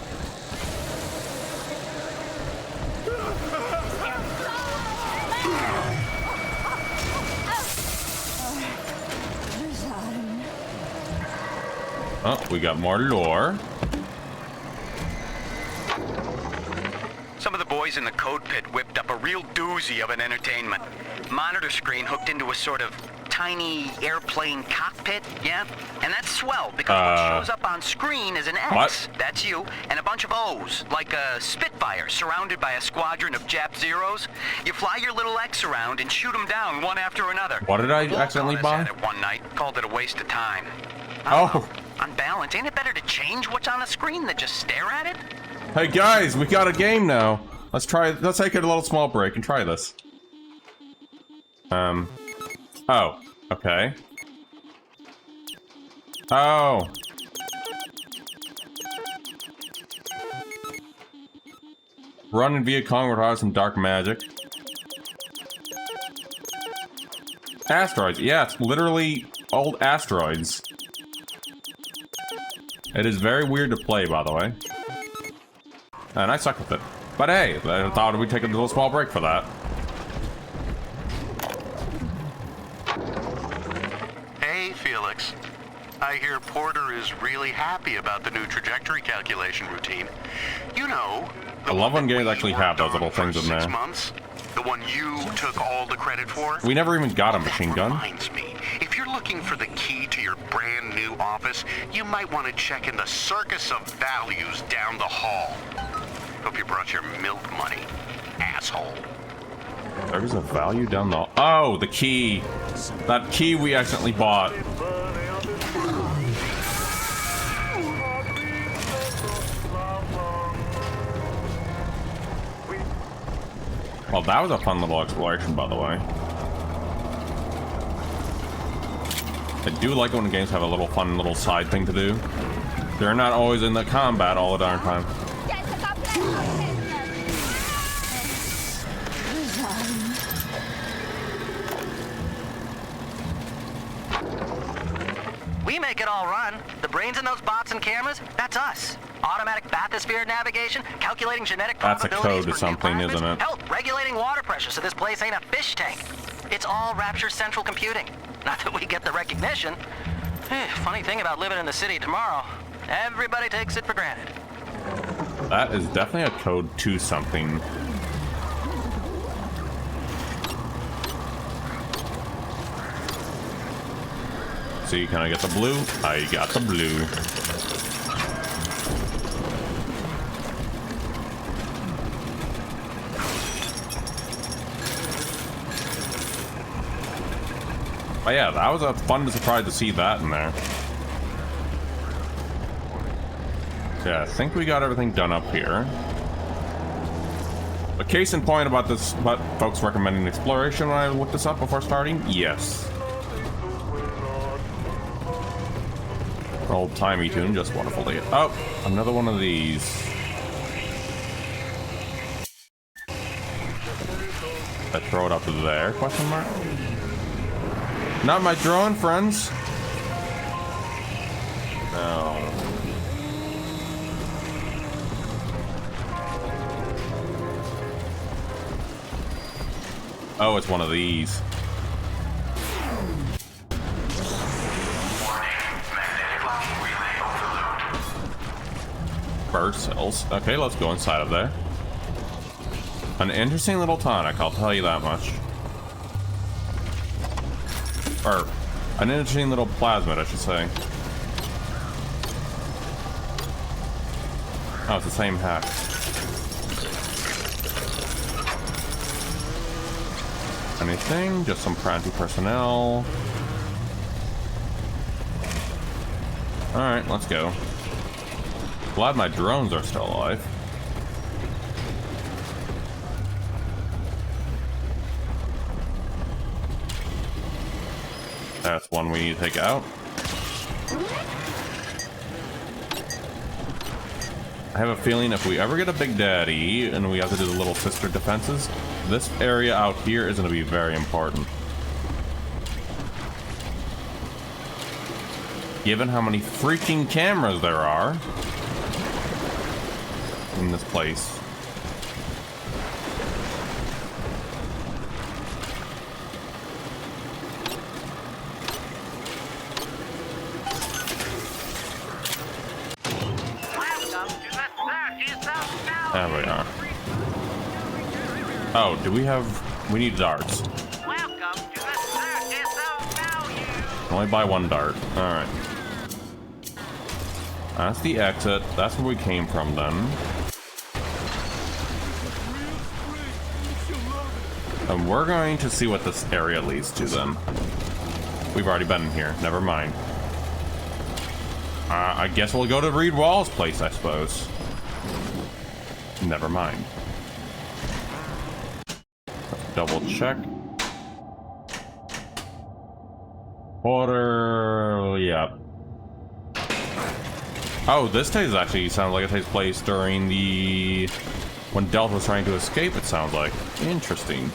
Oh, we got more lore. Some of the boys in the code pit whipped up a real doozy of an entertainment. Monitor screen hooked into a sort of tiny airplane cockpit, yeah? And that's swell, because what shows up on screen is an X, what? That's you, and a bunch of O's, like a Spitfire surrounded by a squadron of Jap Zeros. You fly your little X around and shoot them down one after another. What did I accidentally buy? It one night, called it a waste of time. Oh. On balance, ain't it better to change what's on the screen than just stare at it? Hey guys, we got a game now. Let's take a little small break and try this. Oh, okay. Oh. Run in Viet Cong requires some dark magic. Asteroids. Yeah, it's literally old asteroids. It is very weird to play, by the way. And I suck with it. But hey, I thought we'd take a little small break for that. Hey, Felix. I hear Porter is really happy about the new trajectory calculation routine. You know, I love when games actually have those little things in there. 6 months. The one you took all the credit for. We never even got a machine gun. Reminds me, if you're looking for the key to your brand new office, you might want to check in the circus of values down the hall. Hope you brought your milk money, asshole. There's a value down the... Oh, the key. That key we accidentally bought. Well, that was a fun little exploration, by the way. I do like it when games have a little fun little side thing to do. They're not always in the combat all the darn time. We make it all run. The brains in those bots and cameras, that's us. Automatic bathysphere navigation, calculating genetic That's a probabilities code to for new something, plasmids, isn't it? Hell, regulating water pressure so this place ain't a fish tank. It's all Rapture Central Computing. Not that we get the recognition. Funny thing about living in the city tomorrow, everybody takes it for granted. That is definitely a code to something. See, can I get the blue? I got the blue. Oh yeah, that was a fun surprise to see that in there. Yeah, I think we got everything done up here. A case in point about this, about folks recommending exploration when I looked this up before starting? Yes. Old-timey tune, just wonderful to get. Oh, another one of these. I throw it up there, question mark? Not my drone, friends. No. Oh, it's one of these. Bird cells. Okay, let's go inside of there. An interesting little tonic, I'll tell you that much. Or, an interesting little plasmid, I should say. Oh, it's the same hack. Anything? Just some Pranty personnel. Alright, let's go. Glad my drones are still alive. That's one we need to take out. I have a feeling if we ever get a Big Daddy and we have to do the little sister defenses, this area out here is going to be very important. Given how many freaking cameras there are in this place. There we are. Oh, do we have... We need darts. Only buy one dart. Alright. That's the exit. That's where we came from then. And we're going to see what this area leads to then. We've already been in here. Never mind. I guess we'll go to Reed Wall's place, I suppose. Never mind. Let's double check. Porter, yeah. Oh, this actually sounds like it takes place during the... when Delta was trying to escape, it sounds like. Interesting.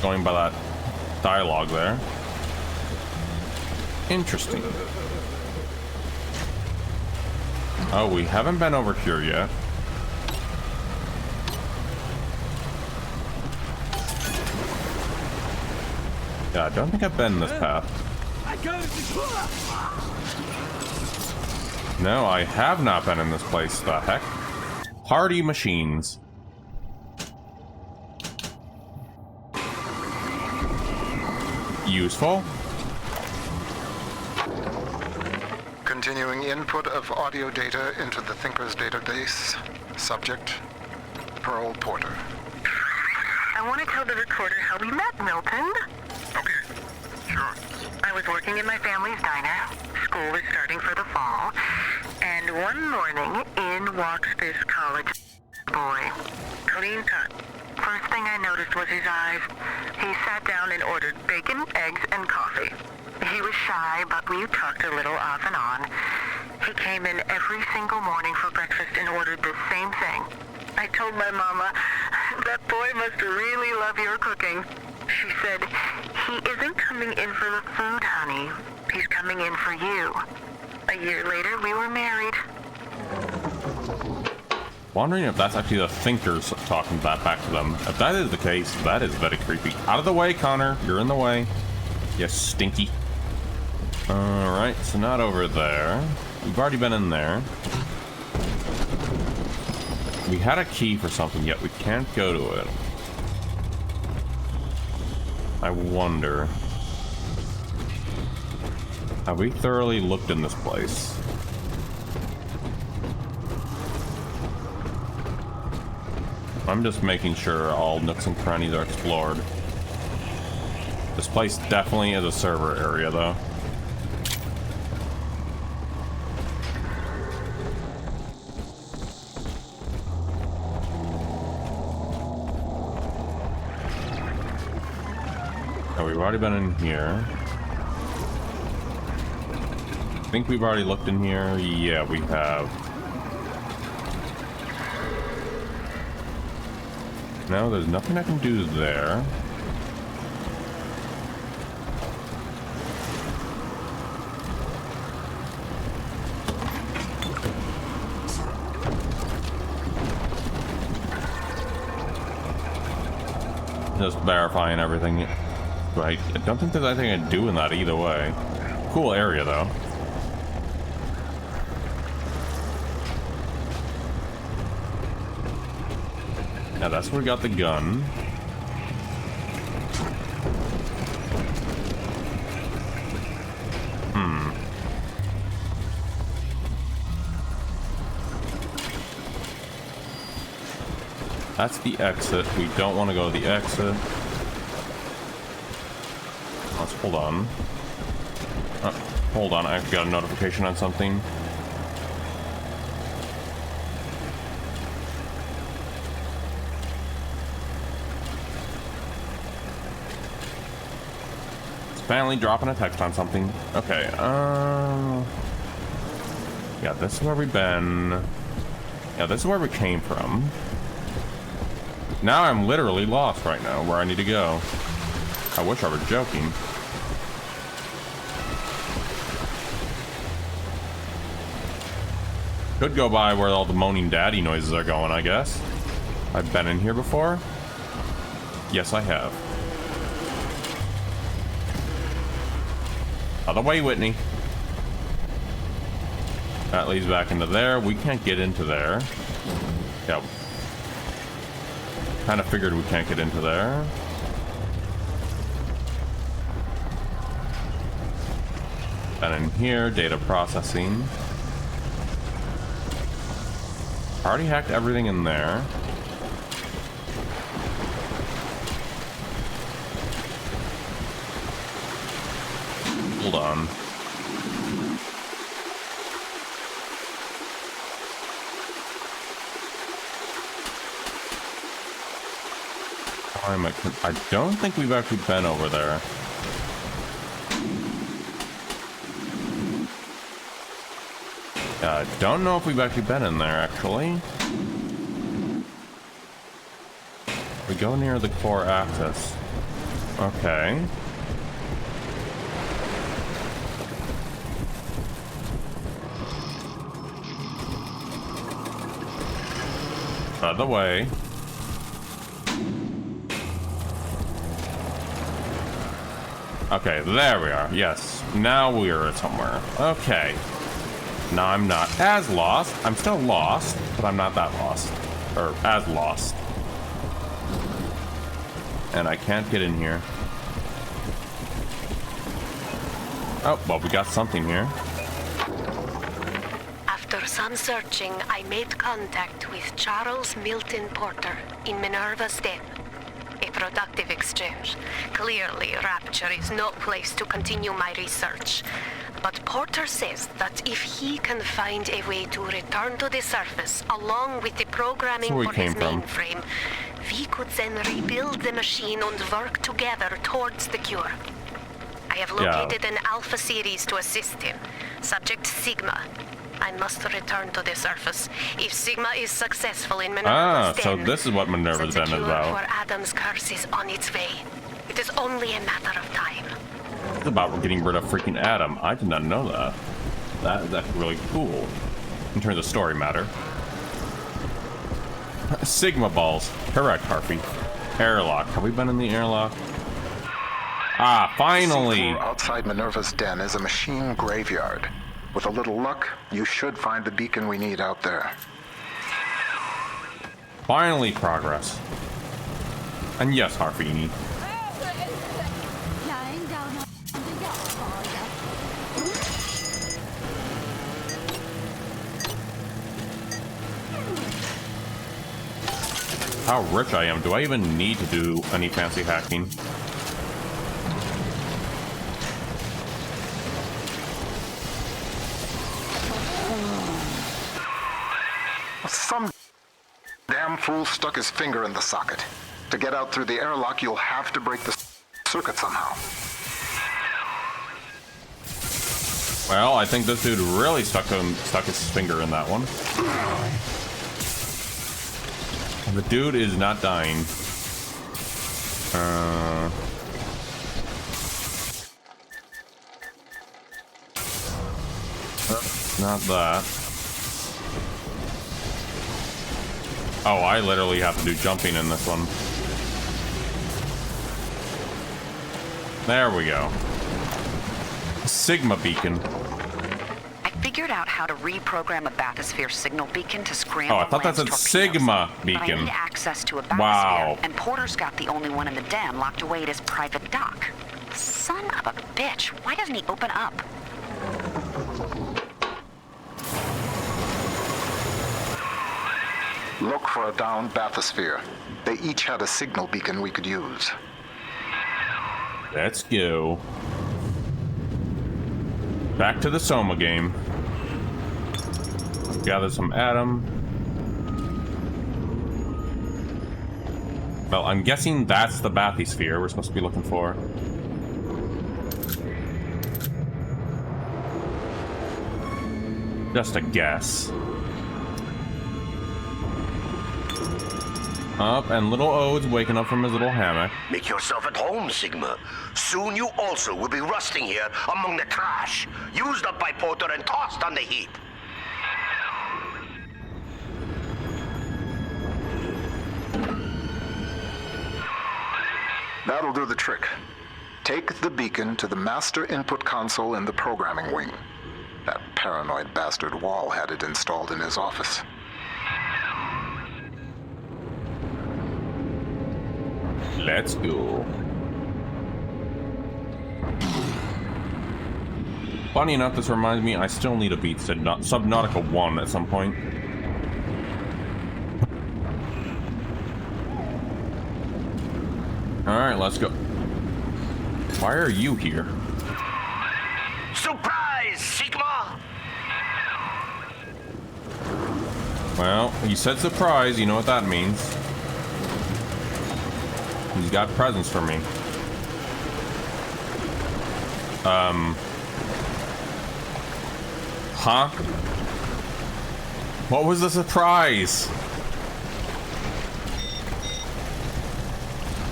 Going by that dialogue there. Interesting. Oh, we haven't been over here yet. Yeah, I don't think I've been this path. No, I have not been in this place. The heck? Hardy machines. Useful. Continuing input of audio data into the Thinker's database. Subject, Pearl Porter. I want to tell the recorder how we met, Milton. Okay, sure. I was working in my family's diner. School was starting for the fall. And one morning, in walks this college boy. Clean cut. First thing I noticed was his eyes. He sat down and ordered bacon, eggs, and coffee. He was shy, but we talked a little off and on. He came in every single morning for breakfast and ordered the same thing. I told my mama, that boy must really love your cooking. She said, he isn't coming in for the food, honey. He's coming in for you. A year later, we were married. Wondering if that's actually the Thinkers talking that back to them. If that is the case, that is very creepy. Out of the way, Connor. You're in the way. You stinky. Alright, so not over there. We've already been in there. We had a key for something, yet we can't go to it. I wonder... have we thoroughly looked in this place? I'm just making sure all nooks and crannies are explored. This place definitely is a server area, though. Oh, we've already been in here. I think we've already looked in here. Yeah, we have. No, there's nothing I can do there. Just verifying everything. Right. I don't think there's anything I can do in that either way. Cool area, though. Now that's where we got the gun. That's the exit. We don't want to go to the exit. Let's hold on. Hold on, I got a notification on something. Finally dropping a text on something. Okay, yeah, this is where we've been. Yeah, this is where we came from. Now I'm literally lost right now where I need to go. I wish I were joking. Could go by where all the moaning daddy noises are going, I guess. I've been in here before. Yes, I have. Other way, Whitney. That leads back into there. We can't get into there. Yeah. Kind of figured we can't get into there. And in here, data processing. Already hacked everything in there. Hold on. I don't think we've actually been over there. Don't know if we've actually been in there, actually. We go near the core axis. Okay. Out of the way. Okay, there we are. Yes, now we are somewhere. Okay. Now I'm not as lost. I'm still lost, but I'm not that lost. Or as lost. And I can't get in here. Oh, well, we got something here. After some searching, I made contact with Charles Milton Porter in Minerva's den. A productive exchange. Clearly, Rapture is no place to continue my research. But Porter says that if he can find a way to return to the surface, along with the programming for his mainframe, we could then rebuild the machine and work together towards the cure. I have located an Alpha series to assist him. Subject Sigma. I must return to the surface. If Sigma is successful in Minerva's den, so this is what Minerva's den is about. For Adam's curse is on its way. It is only a matter of time. It's about getting rid of freaking Adam. I did not know that. That is actually really cool. In terms of story matter. Sigma balls. Correct, Harpy. Airlock. Have we been in the airlock? Ah, finally! Outside Minerva's den is a machine graveyard. With a little luck, you should find the beacon we need out there. Finally, progress. And yes, Harpini. How rich I am. Do I even need to do any fancy hacking? Some damn fool stuck his finger in the socket. To get out through the airlock, you'll have to break the circuit somehow. Well, I think this dude really stuck his finger in that one. The dude is not dying. Not that. Oh, I literally have to do jumping in this one. There we go. Sigma beacon. I figured out how to reprogram a bathysphere signal beacon to scramble. Oh, I thought that's a Sigma beacon. But I need access to a bathysphere, wow. And Porter's got the only one in the den locked away at his private dock. Son of a bitch, why doesn't he open up? Look for a downed bathysphere. They each had a signal beacon we could use. Let's go. Back to the Soma game. Gather some Adam. Well, I'm guessing that's the bathysphere we're supposed to be looking for. Just a guess. Up, and little Ode's waking up from his little hammock. Make yourself at home, Sigma. Soon you also will be rusting here among the trash, used up by Porter and tossed on the heap. That'll do the trick. Take the beacon to the master input console in the programming wing. That paranoid bastard Wall had it installed in his office. Let's go. Funny enough, this reminds me, I still need to beat Subnautica 1 at some point. Alright, let's go. Why are you here? Surprise, Sigma! Well, you said surprise, you know what that means. He's got presents for me. Huh? What was the surprise?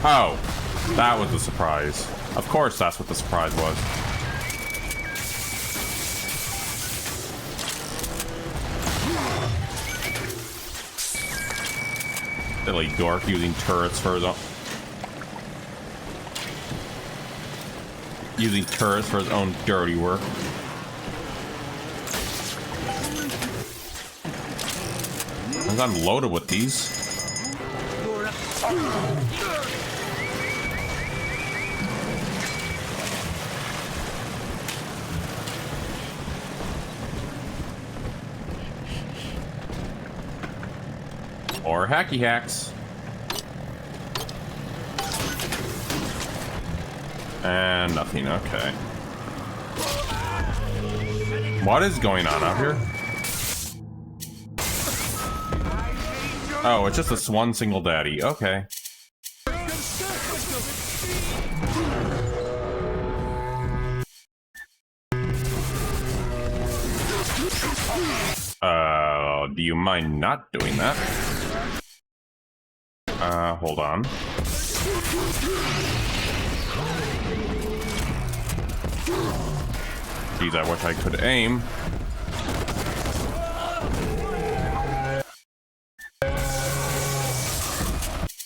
Oh, that was the surprise. Of course that's what the surprise was. Silly dork using turrets for his own... Using turrets for his own dirty work. I'm loaded with these. Or hacky hacks. And nothing, okay. What is going on out here? Oh, it's just this one single daddy. Okay. Do you mind not doing that? Hold on. Geez, I wish I could aim.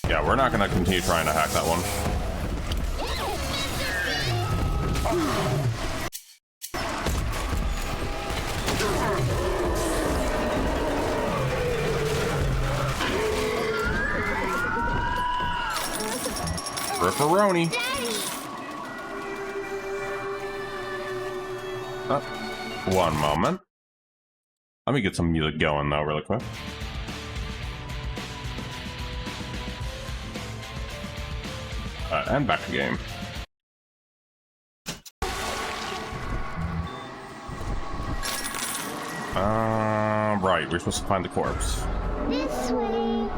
Yeah, we're not gonna continue trying to hack that one. Ripperoni. One moment. Let me get some music going though, really quick. And back to game. Right, we're supposed to find the corpse. This way.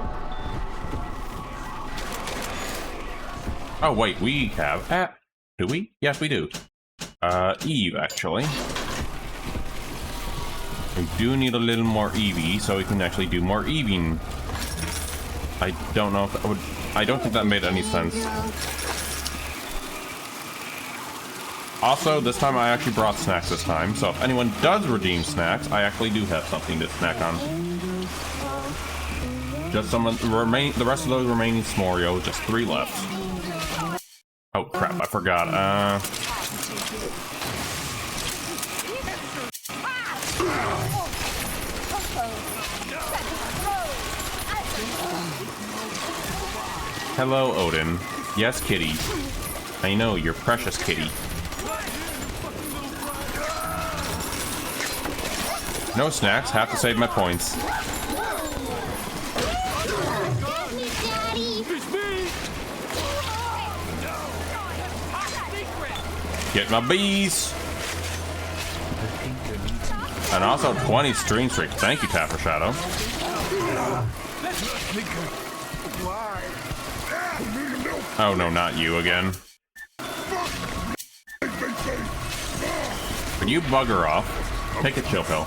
Oh wait, we have do we? Yes, we do. Eve, actually. We do need a little more EV so we can actually do more Eving. I don't know if that would... I don't think that made any sense. Also, this time I actually brought snacks this time, so if anyone does redeem snacks, I actually do have something to snack on. Just some of the rest of those remaining Smorio, just 3 left. Oh crap, I forgot. Hello, Odin. Yes, kitty. I know, you're precious, kitty. No snacks, have to save my points. Get my bees! And also 20 stream streak. Thank you, Tapper Shadow. Oh no, not you again. Can you bugger off? Take a chill pill.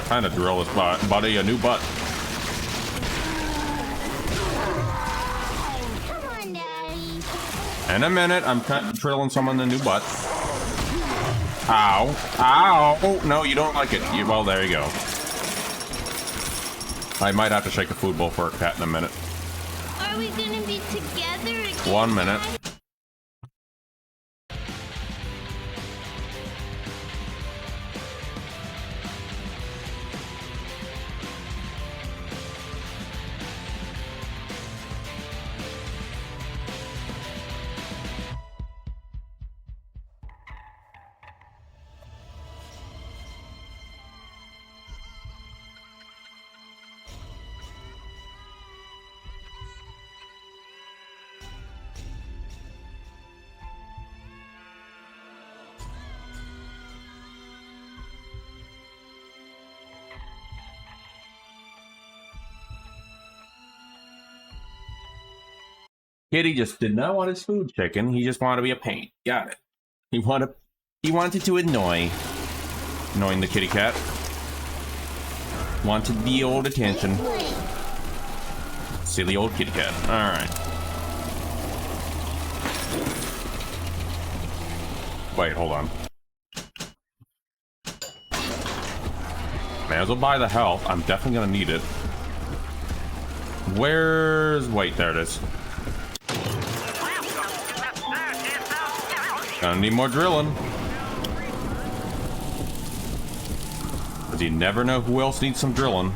Trying to drill his body a new butt. Come on, Daddy. In a minute, I'm drilling someone a new butt. Ow. Ow. Oh, no, you don't like it. Well, there you go. I might have to shake a food bowl for a cat in a minute. Are we gonna be together again? 1 minute. Kitty just did not want his food chicken. He just wanted to be a pain. Got it. He wanted to annoying the kitty cat. Wanted the old attention. Silly old kitty cat. Alright. Wait, hold on. May as well buy the health. I'm definitely gonna need it. Where's... Wait, there it is. Gonna need more drilling. Because you never know who else needs some drilling.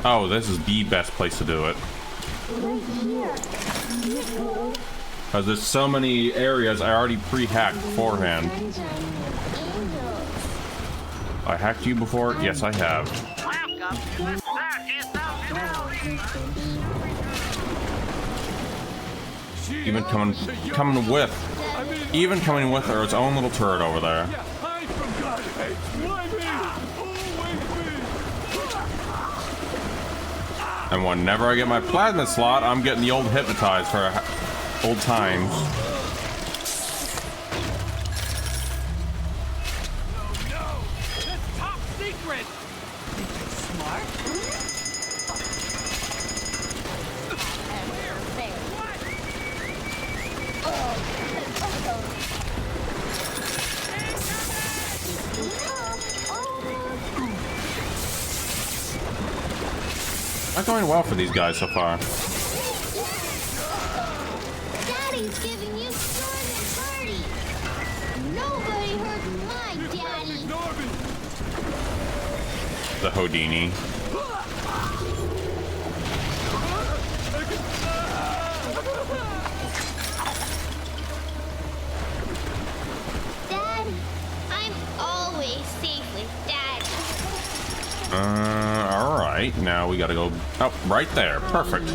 Oh, this is the best place to do it. Because there's so many areas I already pre-hacked beforehand. I hacked you before? Yes, I have. Even coming with her its own little turret over there. And whenever I get my plasma slot, I'm getting the old hypnotized for old times. Not going well for these guys so far. Daddy's giving you Jordan party. Nobody heard my daddy. The Houdini. Dad, I'm always safe with Daddy. Alright, now we gotta go up right there. Perfect.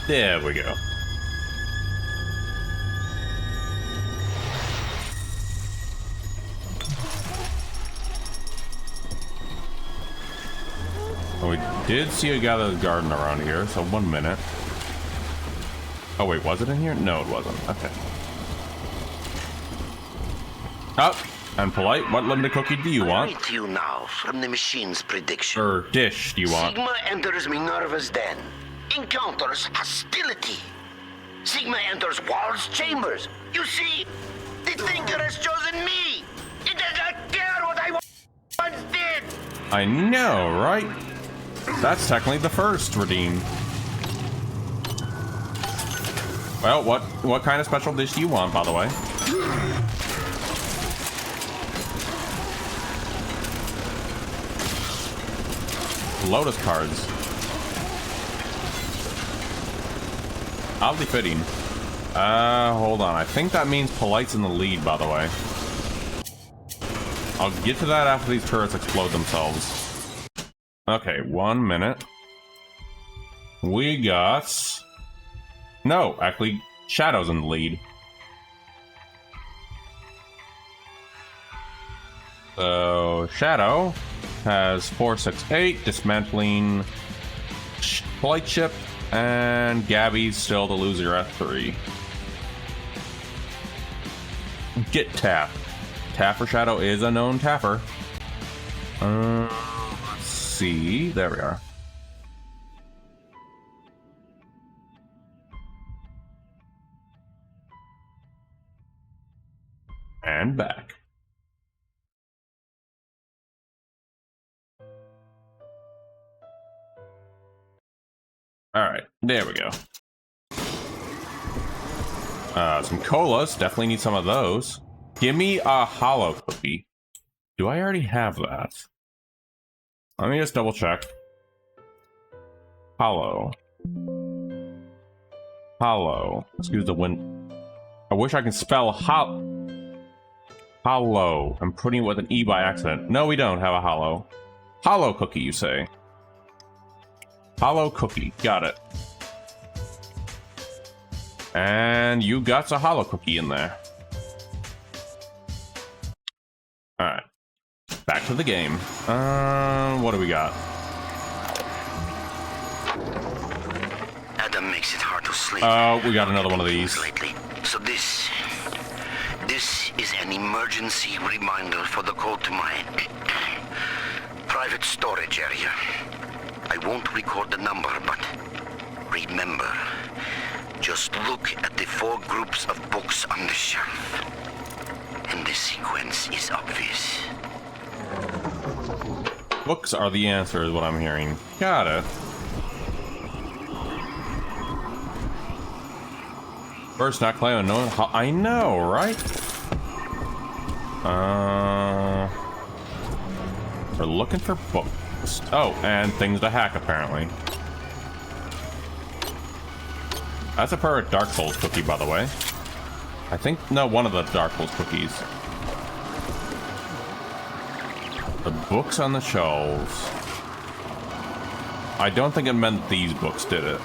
There we go. Well, we did see a gathered garden around here, so 1 minute. Oh wait, was it in here? No, it wasn't. Okay. Oh, and polite, what limited cookie do you want? I read to you now from the machine's prediction. Or dish do you want? Sigma enters Minerva's den. Encounters hostility. Sigma enters Wall's chambers. You see, the Thinker has chosen me. It does not care what I once did. I know, right? That's technically the first redeem. Well, what kind of special dish do you want, by the way? Lotus cards. Oddly fitting. Hold on. I think that means Polite's in the lead, by the way. I'll get to that after these turrets explode themselves. Okay, 1 minute. We got... No, actually, Shadow's in the lead. So, Shadow has 468, dismantling Polite Chip, and Gabby's still the loser at 3. Get Taff. Taff for Shadow is a known Taffer. Let's see. There we are. And back. Alright, there we go. Some colas, definitely need some of those. Give me a hollow cookie. Do I already have that? Let me just double check. Hollow. Hollow. Excuse the wind. I wish I could spell hollow. I'm putting it with an E by accident. No, we don't have a hollow. Hollow cookie, you say? Hollow cookie. Got it. And you got a hollow cookie in there. Alright. Back to the game. What do we got? Adam makes it hard to sleep. Oh, we got another one of these. Lately. So this is an emergency reminder for the code to my private storage area. I won't record the number, but remember, just look at the 4 groups of books on the shelf. And the sequence is obvious. Books are the answer, is what I'm hearing. Got it. First, not claiming no. I know, right? We're looking for books. Oh, and things to hack, apparently. That's a perfect Dark Souls cookie, by the way. I think, no, one of the Dark Souls cookies. The books on the shelves. I don't think it meant these books, did it?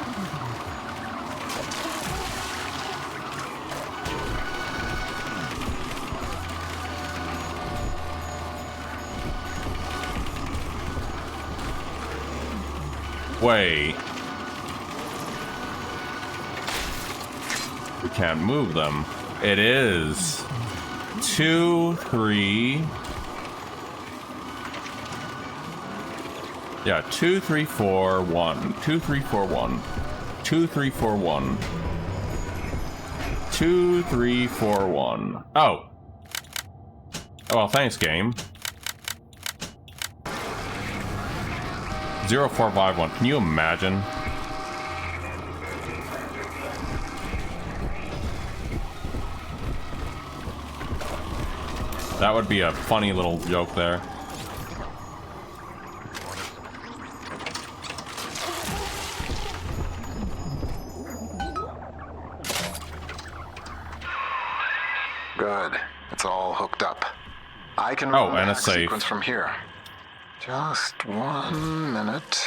Wait. We can't move them. It is 2, 3. Yeah, 2, 3, 4, 1. 2, 3, 4, 1. 2, 3, 4, 1. 2, 3, 4, 1. Oh. Oh, well, thanks, game. 0, 4, 5, 1. Can you imagine? That would be a funny little joke there. Good. It's all hooked up. I can Oh, run and the a hack safe. sequence from here. Just 1 minute.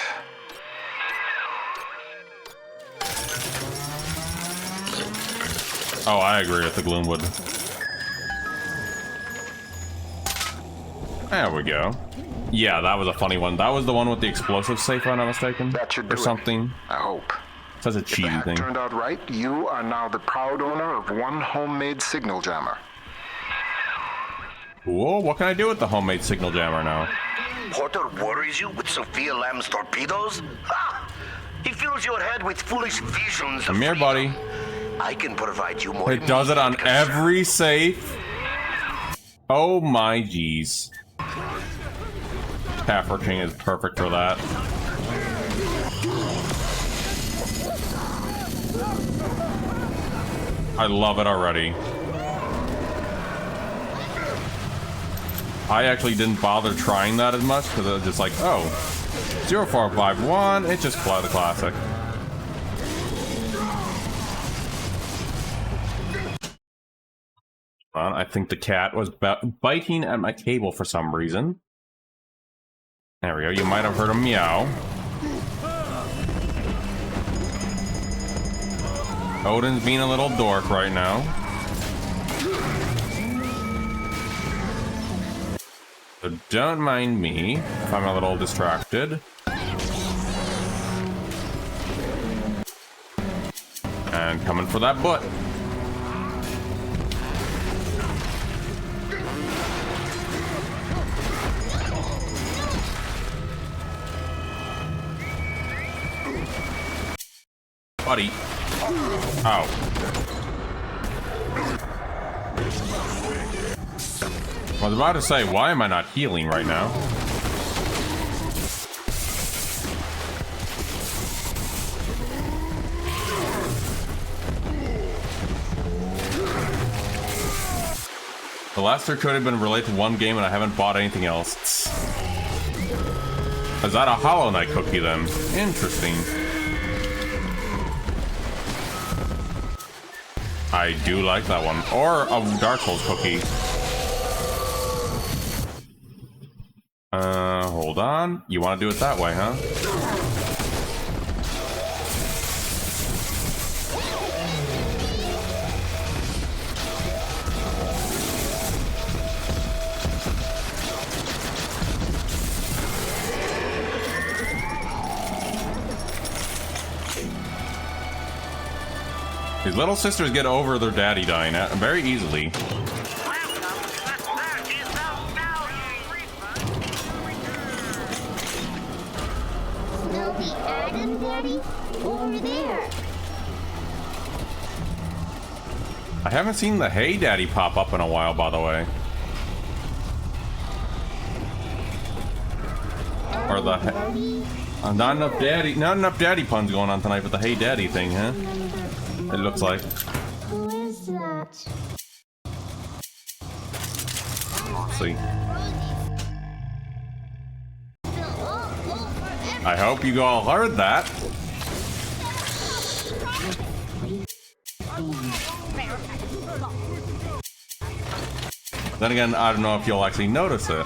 Oh, I agree with the Gloomwood. There we go. Yeah, that was a funny one. That was the one with the explosive safe, if I'm not mistaken. That should do or something. I hope. Such a If the cheesy hack thing. turned out right, you are now the proud owner of one homemade signal jammer. Whoa, what can I do with the homemade signal jammer now? Porter worries you with Sophia Lamb's torpedoes? Ha! He fills your head with foolish visions. Come here, buddy. I can provide you more. It does it on every safe. Oh my jeez. Paffer King is perfect for that. I love it already. I actually didn't bother trying that as much because I was just like, oh, 0451, it's just the classic. I think the cat was biting at my cable for some reason. There we go, you might have heard a meow. Odin's being a little dork right now. So don't mind me if I'm a little distracted. And coming for that butt. Buddy. Ow. I was about to say, why am I not healing right now? The last two could have been related to one game and I haven't bought anything else. Is that a Hollow Knight cookie then? Interesting. I do like that one. Or a Dark Souls cookie. Hold on. You want to do it that way, huh? sisters. Little sisters get over their daddy dying very easily. Smell the Adam, Daddy? Over there. I haven't seen the Hey Daddy pop up in a while, by the way. Or the not enough daddy puns going on tonight with the Hey Daddy thing, huh? It looks like. Who is that? Let's see. I hope you all heard that. Then again, I don't know if you'll actually notice it.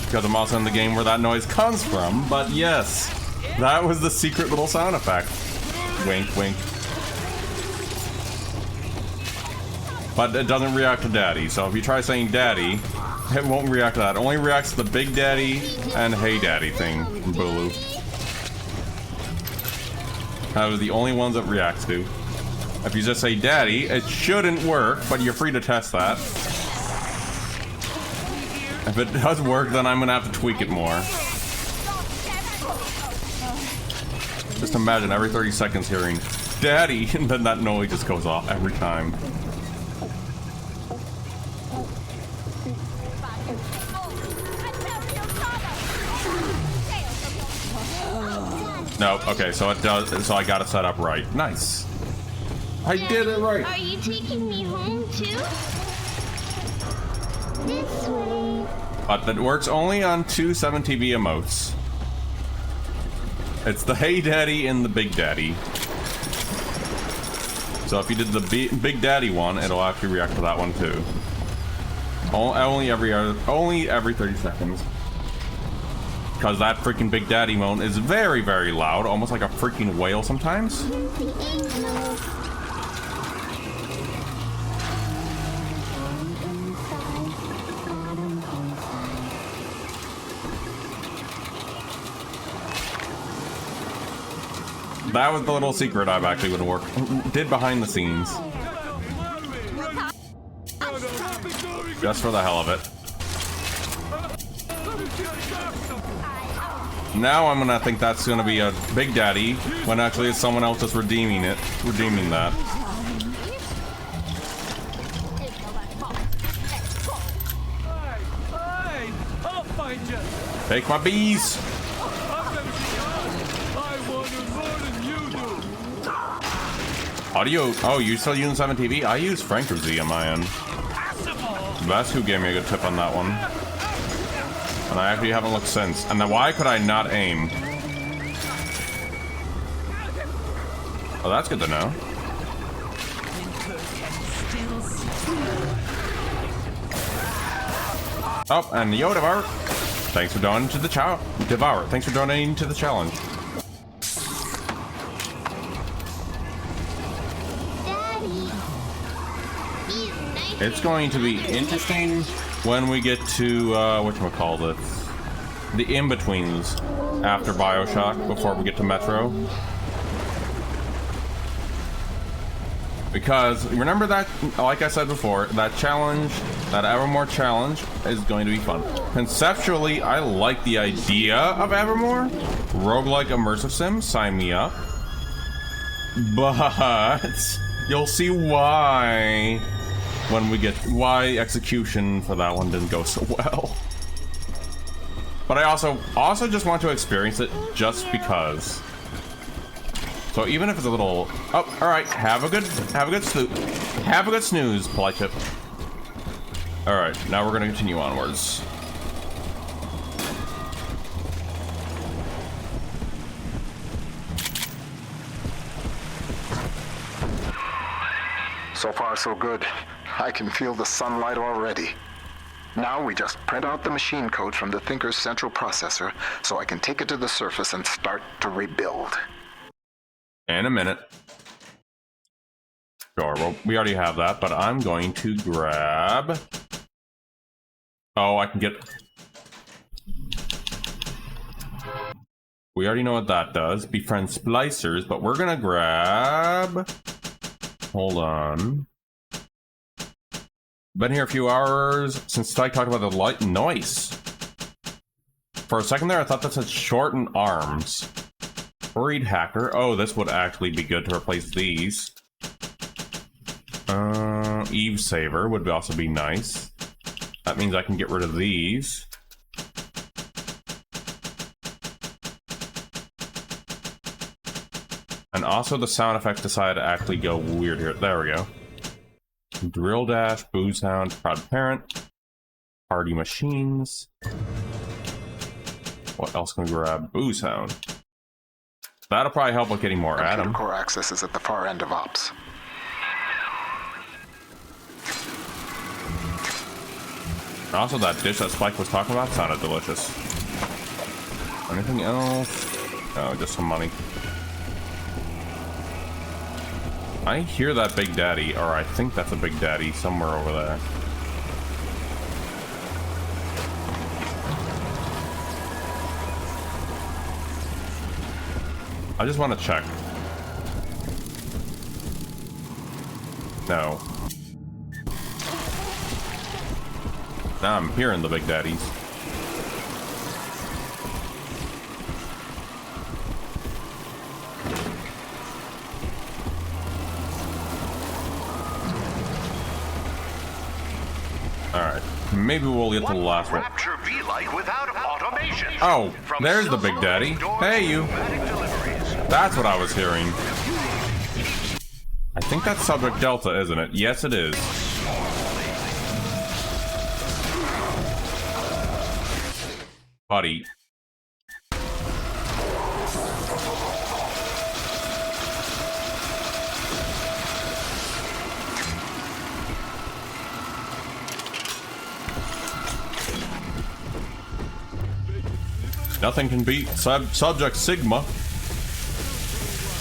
Because I'm also in the game where that noise comes from, but yes, that was the secret little sound effect. Wink, wink. But it doesn't react to Daddy, so if you try saying Daddy, it won't react to that. It only reacts to the Big Daddy and Hey Daddy thing from Bulu. Those are the only ones it reacts to. If you just say Daddy, it shouldn't work, but you're free to test that. If it does work, then I'm gonna have to tweak it more. Just imagine every 30 seconds hearing Daddy, and then that noise just goes off every time. Nope, okay, so it does, so I got it set up right. Nice. I did it right. Are you taking me home too? This way. But that works only on 2 7TV emotes. It's the Hey Daddy and the Big Daddy. So if you did the Big Daddy one, it'll actually react to that one too. Only every 30 seconds. Because that freaking Big Daddy moan is very, very loud, almost like a freaking whale sometimes. That was the little secret I've actually did behind the scenes. Just for the hell of it. Now I'm gonna think that's gonna be a Big Daddy, when actually it's someone else that's redeeming that. Take my bees! How do you... Oh, you still using 7TV? I use Franker Z on my end. That's who gave me a good tip on that one. And I actually haven't looked since. And then why could I not aim? Oh, that's good to know. Oh, and yo, Devour. Thanks for donating to the Devour. Thanks for donating to the challenge. It's going to be interesting when we get to, whatchamacallit, the in-betweens after Bioshock, before we get to Metro. Because, remember that, like I said before, that challenge, that Evermore challenge, is going to be fun. Conceptually, I like the idea of Evermore. Roguelike immersive sim, sign me up. But, you'll see why... when we get why execution for that one didn't go so well. But I also just want to experience it just because. So even if it's a little... Oh, all right. Have a good snooze, polite tip. All right, now we're gonna continue onwards. So far, so good. I can feel the sunlight already. Now we just print out the machine code from the Thinker's central processor so I can take it to the surface and start to rebuild. In a minute. Sure, well, we already have that, but I'm going to grab... Oh, I can get... We already know what that does. Befriend splicers, but we're gonna grab... Hold on. Been here a few hours since Spike talked about the light noise. For a second there, I thought that said shorten arms. Worried hacker. Oh, this would actually be good to replace these. Eve Saver would also be nice. That means I can get rid of these. And also the sound effects decided to actually go weird here. There we go. Drill Dash, Booze Hound, Proud Parent, Party Machines. What else can we grab? Booze Hound. That'll probably help with getting more Adam. Core access is at the far end of ops. Also, that dish that Spike was talking about sounded delicious. Anything else? Oh, just some money. I hear that Big Daddy, or I think that's a Big Daddy somewhere over there. I just want to check. No. Now I'm hearing the Big Daddies. Alright, maybe we'll get to the last one. Rapture be like without automation? Oh, there's the Big Daddy. Hey, you. That's what I was hearing. I think that's Subject Delta, isn't it? Yes, it is. Buddy. Nothing can beat Subject Sigma.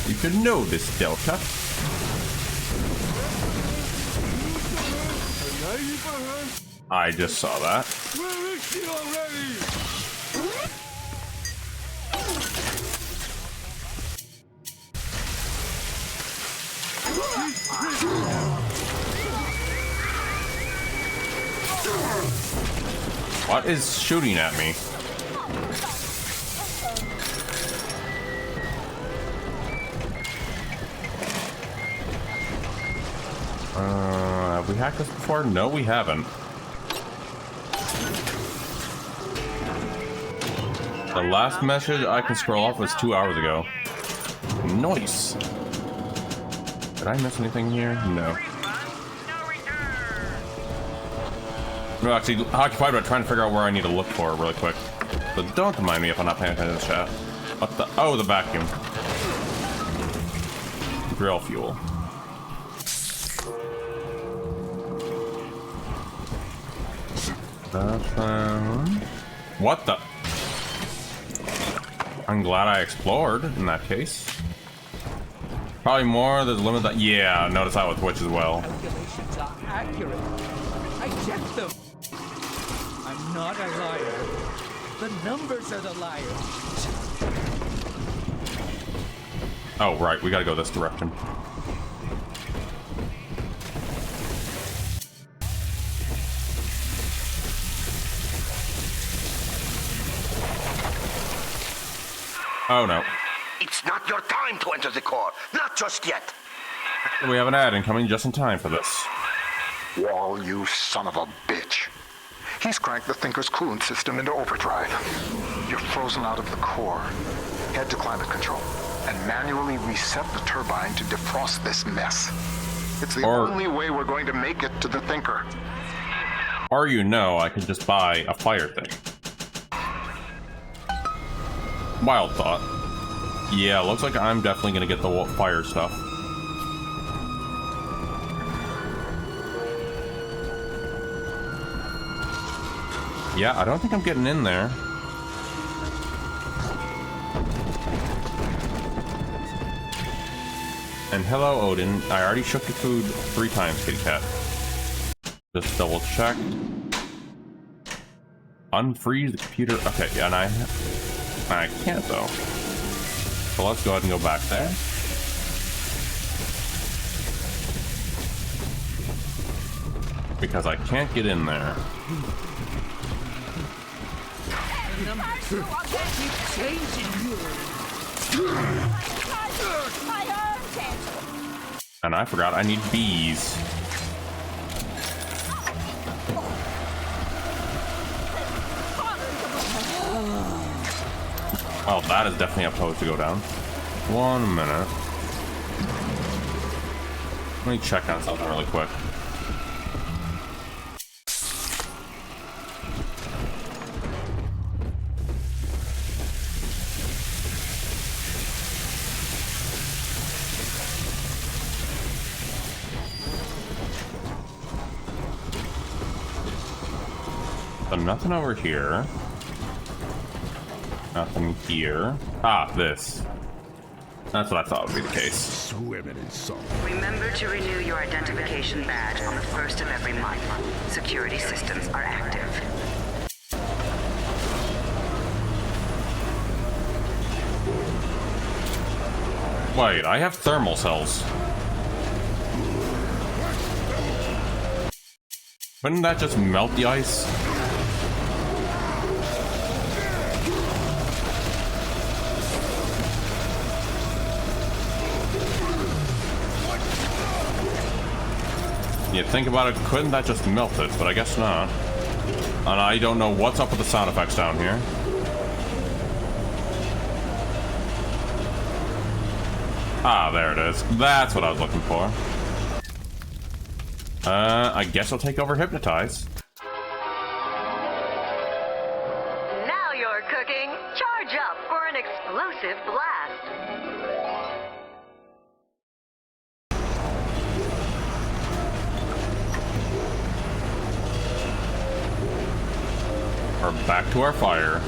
You should know this, Delta. I just saw that. Where is she already? What is shooting at me? Have we hacked this before? No, we haven't. The last message I can scroll off was 2 hours ago. Nice. Did I miss anything here? No. I'm actually occupied by trying to figure out where I need to look for really quick. So don't mind me if I'm not paying attention to the chat. What the? Oh, the vacuum. Drill fuel. What the? I'm glad I explored in that case. Probably more. There's a limit that. Yeah, notice that with Twitch as well. Calculations are accurate. I checked them. I'm not a liar. The numbers are the liars. Oh, right. We gotta go this direction. Oh, no. It's not your time to enter the core. Not just yet. We have an ad incoming just in time for this. Wall, you son of a bitch. He's cranked the Thinker's coolant system into overdrive. You're frozen out of the core. Head to climate control and manually reset the turbine to defrost this mess. It's the only way we're going to make it to the Thinker. Or I could just buy a fire thing. Wild thought. Yeah, looks like I'm definitely gonna get the fire stuff. Yeah, I don't think I'm getting in there. And hello, Odin. I already shook your food 3 times, kitty cat. Just double check. Unfreeze the computer. Okay, yeah, and I can't though. So let's go ahead and go back there. Because I can't get in there. And I forgot I need bees. Oh, that is definitely a pose to go down. 1 minute. Let me check on something really quick. So nothing over here. Nothing here. Ah, this. That's what I thought would be the case. Swimming in salt. Remember to renew your identification badge on the 1st of every month. Security systems are active. Wait, I have thermal cells. Wouldn't that just melt the ice? You think about it, couldn't that just melt it? But I guess not. And I don't know what's up with the sound effects down here. Ah, there it is. That's what I was looking for. I guess I'll take over Hypnotize. Now you're cooking. Charge up for an explosive blast. We're back to our fire.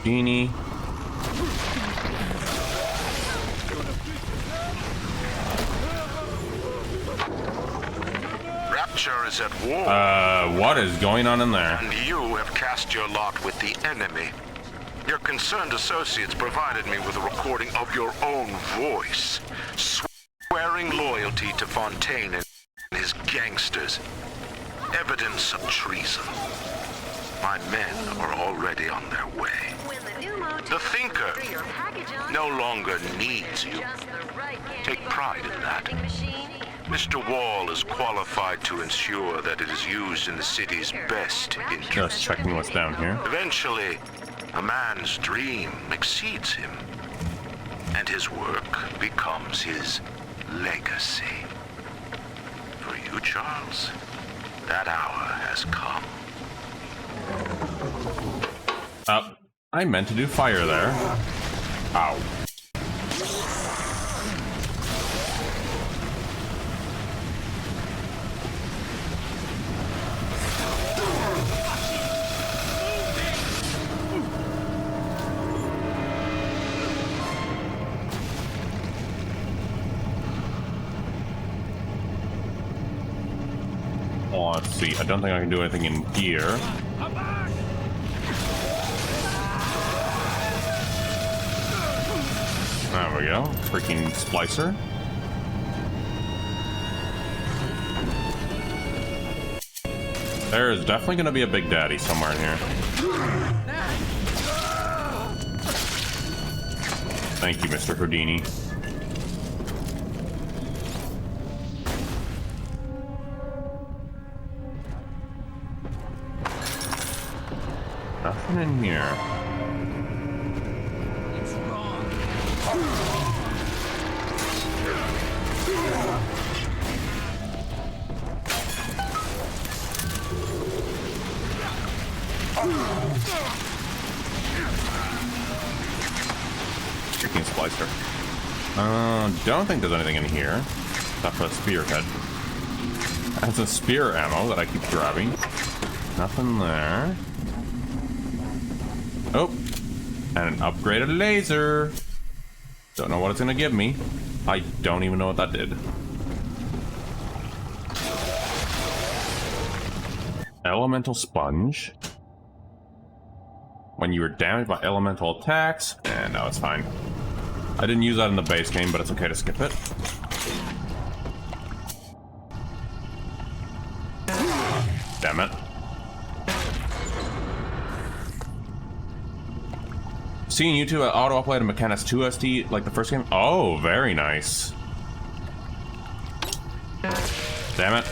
Genie. Rapture is at war. What is going on in there? And you have cast your lot with the enemy. Your concerned associates provided me with a recording of your own voice, swearing loyalty to Fontaine and his gangsters. Evidence of treason. My men are already on their way. The Thinker no longer needs you. Take pride in that. Mr. Wall is qualified to ensure that it is used in the city's best interest. Just checking what's down here. Eventually, a man's dream exceeds him, and his work becomes his legacy. For you, Charles, that hour has come. I meant to do fire there. Ow. Oh, let's see. I don't think I can do anything in here. There we go. Freaking splicer. There is definitely going to be a Big Daddy somewhere in here. Thank you, Mr. Houdini. Nothing in here. Freaking splicer. Don't think there's anything in here. Except for a spearhead. That's a spear ammo that I keep grabbing. Nothing there. Oh. And an upgraded laser. Don't know what it's gonna give me. I don't even know what that did. Elemental sponge. When you were damaged by elemental attacks. And no, it's fine. I didn't use that in the base game, but it's okay to skip it. Damn it. Seeing you two auto-upload a Mechanics 2 ST like the first game? Oh, very nice. Damn it.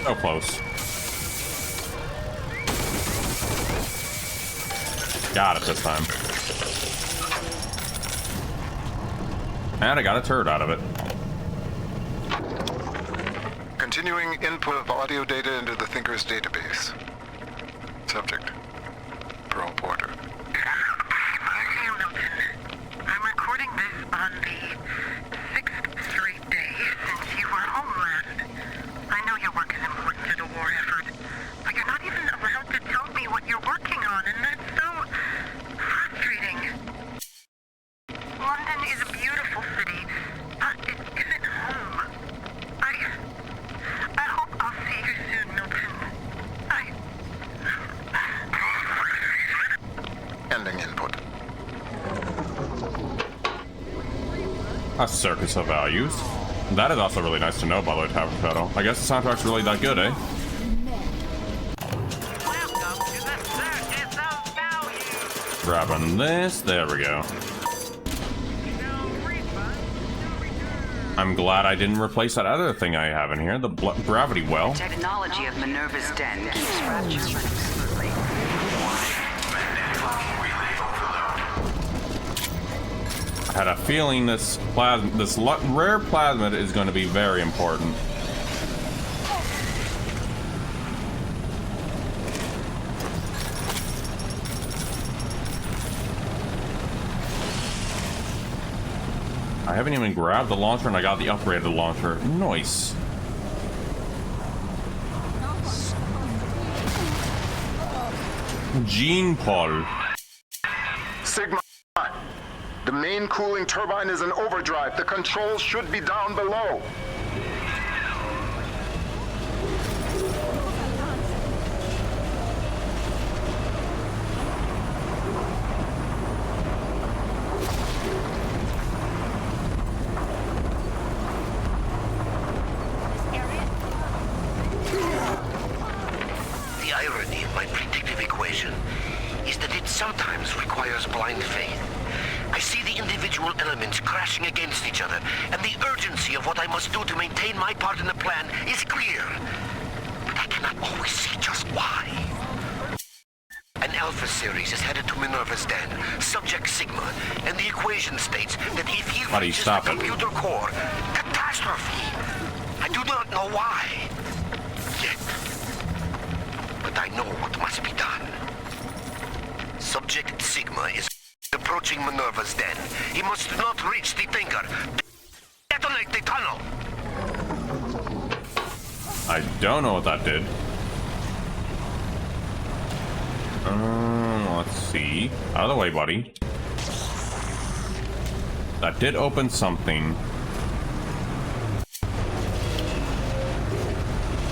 So close. Got it this time. And I got a turret out of it. Continuing input of audio data into the Thinker's database. Subject, Pearl Porter. I'm recording this on the 6th straight day since you were home last. I know your work is important to the war effort, but you're not even allowed to tell me what you're working on, and that's so frustrating. London is a beautiful city, but it isn't home. I hope I'll see you soon, Milton. Ending input. A circus of values. That is also really nice to know, by the way, Tavern Shadow. I guess the soundtrack's really that good, eh? Grabbing this. There we go. I'm glad I didn't replace that other thing I have in here, the gravity well. Technology of Minerva's den keeps Rapture running smoothly. I had a feeling this rare plasmid is going to be very important. I haven't even grabbed the launcher and I got the upgraded launcher. Nice. Gene Paul. Sigma, the main cooling turbine is in overdrive. The controls should be down below. The irony of my predictive equation is that it sometimes requires blind faith. I see the individual elements crashing against each other, and the urgency of what I must do to maintain my part in the plan is clear. But I cannot always see just why. An Alpha series is headed to Minerva's den, subject Sigma, and the equation states that if he reaches the computer core, catastrophe. I do not know why. Yet. But I know what must be done. Subject Sigma is approaching Minerva's den. He must not reach the Thinker. Detonate the tunnel! I don't know what that did. Let's see. Out of the way, buddy. That did open something.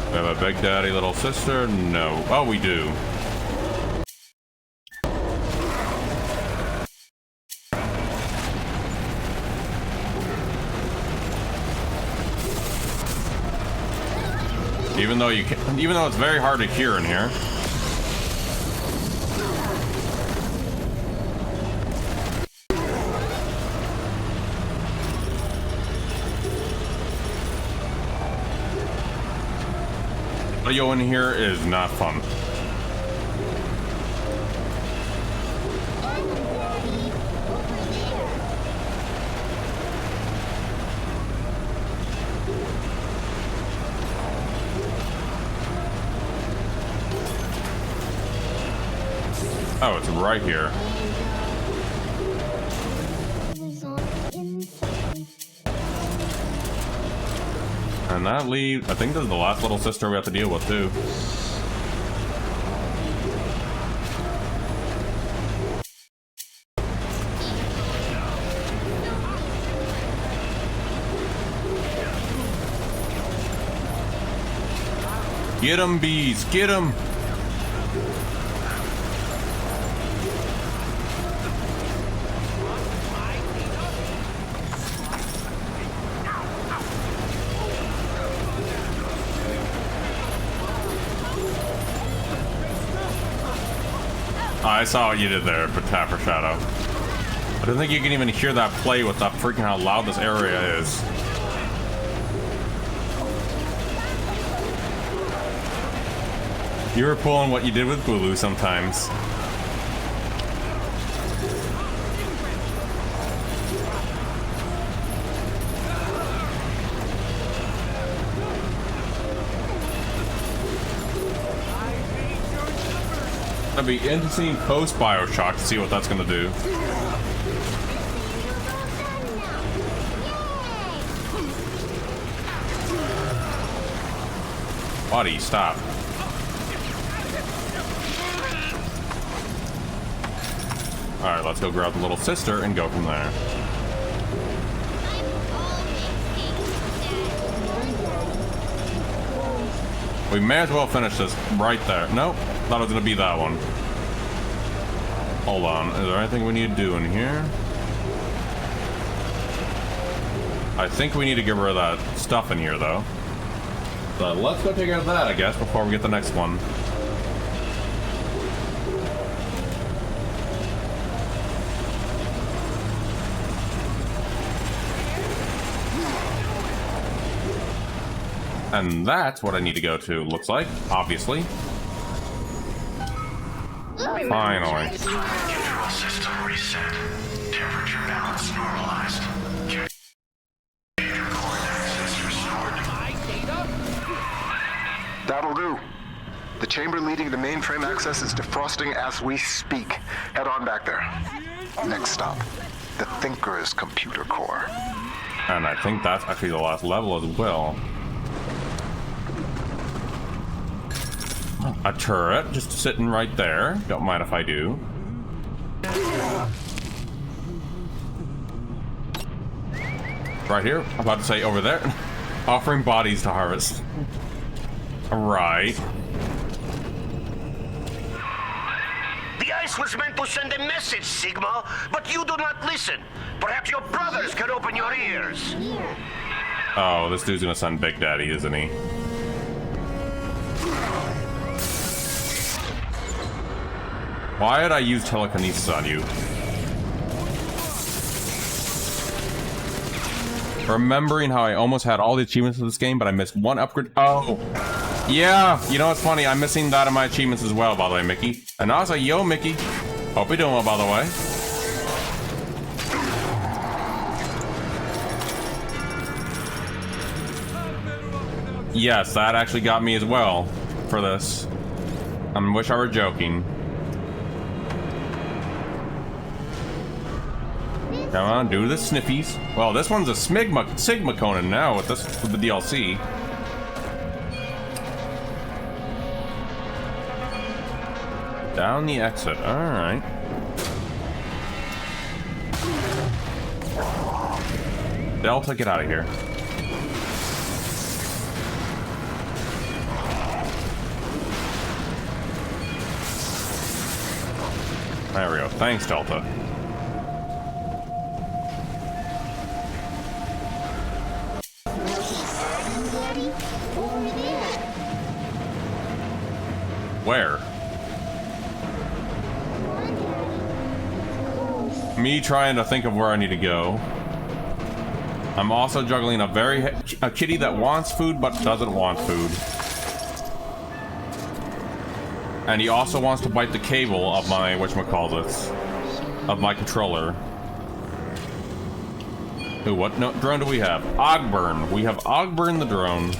We have a big daddy, little sister? No. Oh, we do. Even though it's very hard to hear in here. Audio in here is not fun. Oh, it's right here. And that leaves... I think this is the last little sister we have to deal with, too. Get 'em, bees! Get 'em! I saw what you did there, but Tapper Shadow. I don't think you can even hear that play with that freaking how loud this area is. You were pulling what you did with Bulu sometimes. It'll be interesting post Bioshock to see what that's gonna do. Buddy, stop. Alright, let's go grab the little sister and go from there. We may as well finish this right there. Nope, thought it was gonna be that one. Hold on, is there anything we need to do in here? I think we need to get rid of that stuff in here, though. So let's go take care of that, I guess, before we get the next one. And that's what I need to go to, looks like, obviously. Finally. Control system reset. Temperature balance normalized. Core access restored. That'll do. The chamber leading to mainframe access is defrosting as we speak. Head on back there. Next stop, the Thinker's computer core. And I think that's actually the last level as well. A turret just sitting right there. Don't mind if I do. Right here. I'm about to say over there. Offering bodies to harvest. Right. The ice was meant to send a message, Sigma, but you do not listen. Perhaps your brothers can open your ears. Oh, this dude's gonna send Big Daddy, isn't he? Why did I use telekinesis on you? Remembering how I almost had all the achievements of this game, but I missed one upgrade. Oh, yeah. You know what's funny? I'm missing that in my achievements as well, by the way, Mickey. And also, yo, Mickey. Hope you're doing well, by the way. Yes, that actually got me as well for this. I wish I were joking. Come on, do the sniffies. Well, this one's a Sigma Conan now with the DLC. Down the exit. All right. Delta, get out of here. There we go. Thanks, Delta. Where? Me trying to think of where I need to go. I'm also juggling a kitty that wants food but doesn't want food. And he also wants to bite the cable of my whatchamacallits, of my controller. Ooh, what drone do we have? Ogburn. We have Ogburn the drone.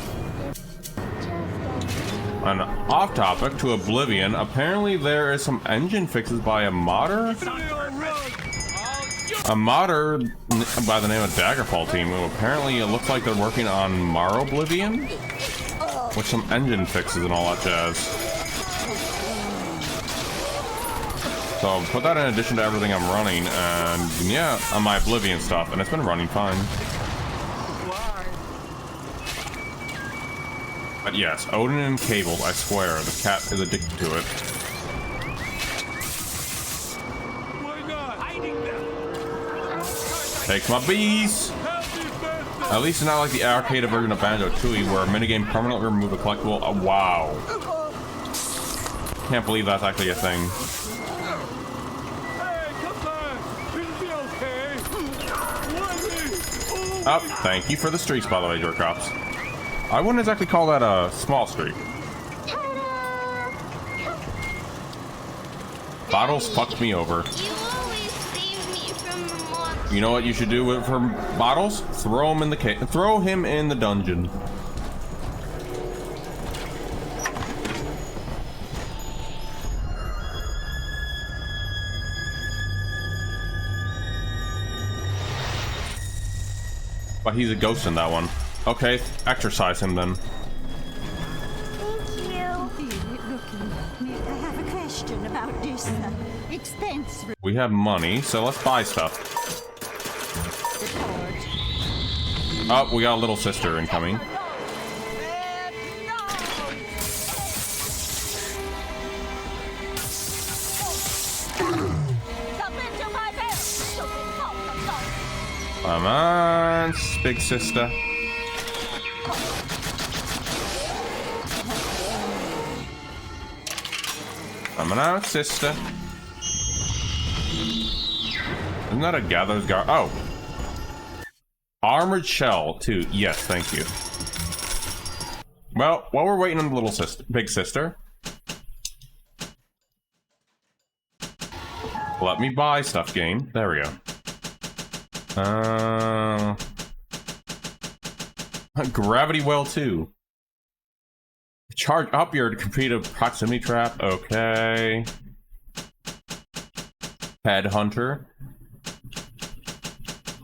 And off topic to Oblivion, apparently there is some engine fixes by a modder. A modder by the name of Daggerfall team, who apparently it looks like they're working on Mar Oblivion, with some engine fixes and all that jazz. So put that in addition to everything I'm running, and yeah, on my Oblivion stuff, and it's been running fine. But yes, Odin and cables, I swear, the cat is addicted to it. Take my bees! At least it's not like the arcade version of Banjo-Tooie, where a minigame permanently remove a collectible. Oh, wow. Can't believe that's actually a thing. Oh, thank you for the streaks, by the way, Jerk Cops. I wouldn't exactly call that a small streak. Bottles fucked me over. You know what you should do for Bottles? Throw him in the throw him in the dungeon. But he's a ghost in that one. Okay, exercise him then. Thank you. I have a question about this expense. We have money, so let's buy stuff. Oh, we got a little sister incoming. Come on, big sister. Coming out, sister. Isn't that a Gather's Guard? Oh. Armored shell, too. Yes, thank you. Well, while we're waiting on the little sister, big sister, let me buy stuff, game. There we go. Gravity well, too. Charge up your to complete a proximity trap. Okay. Headhunter.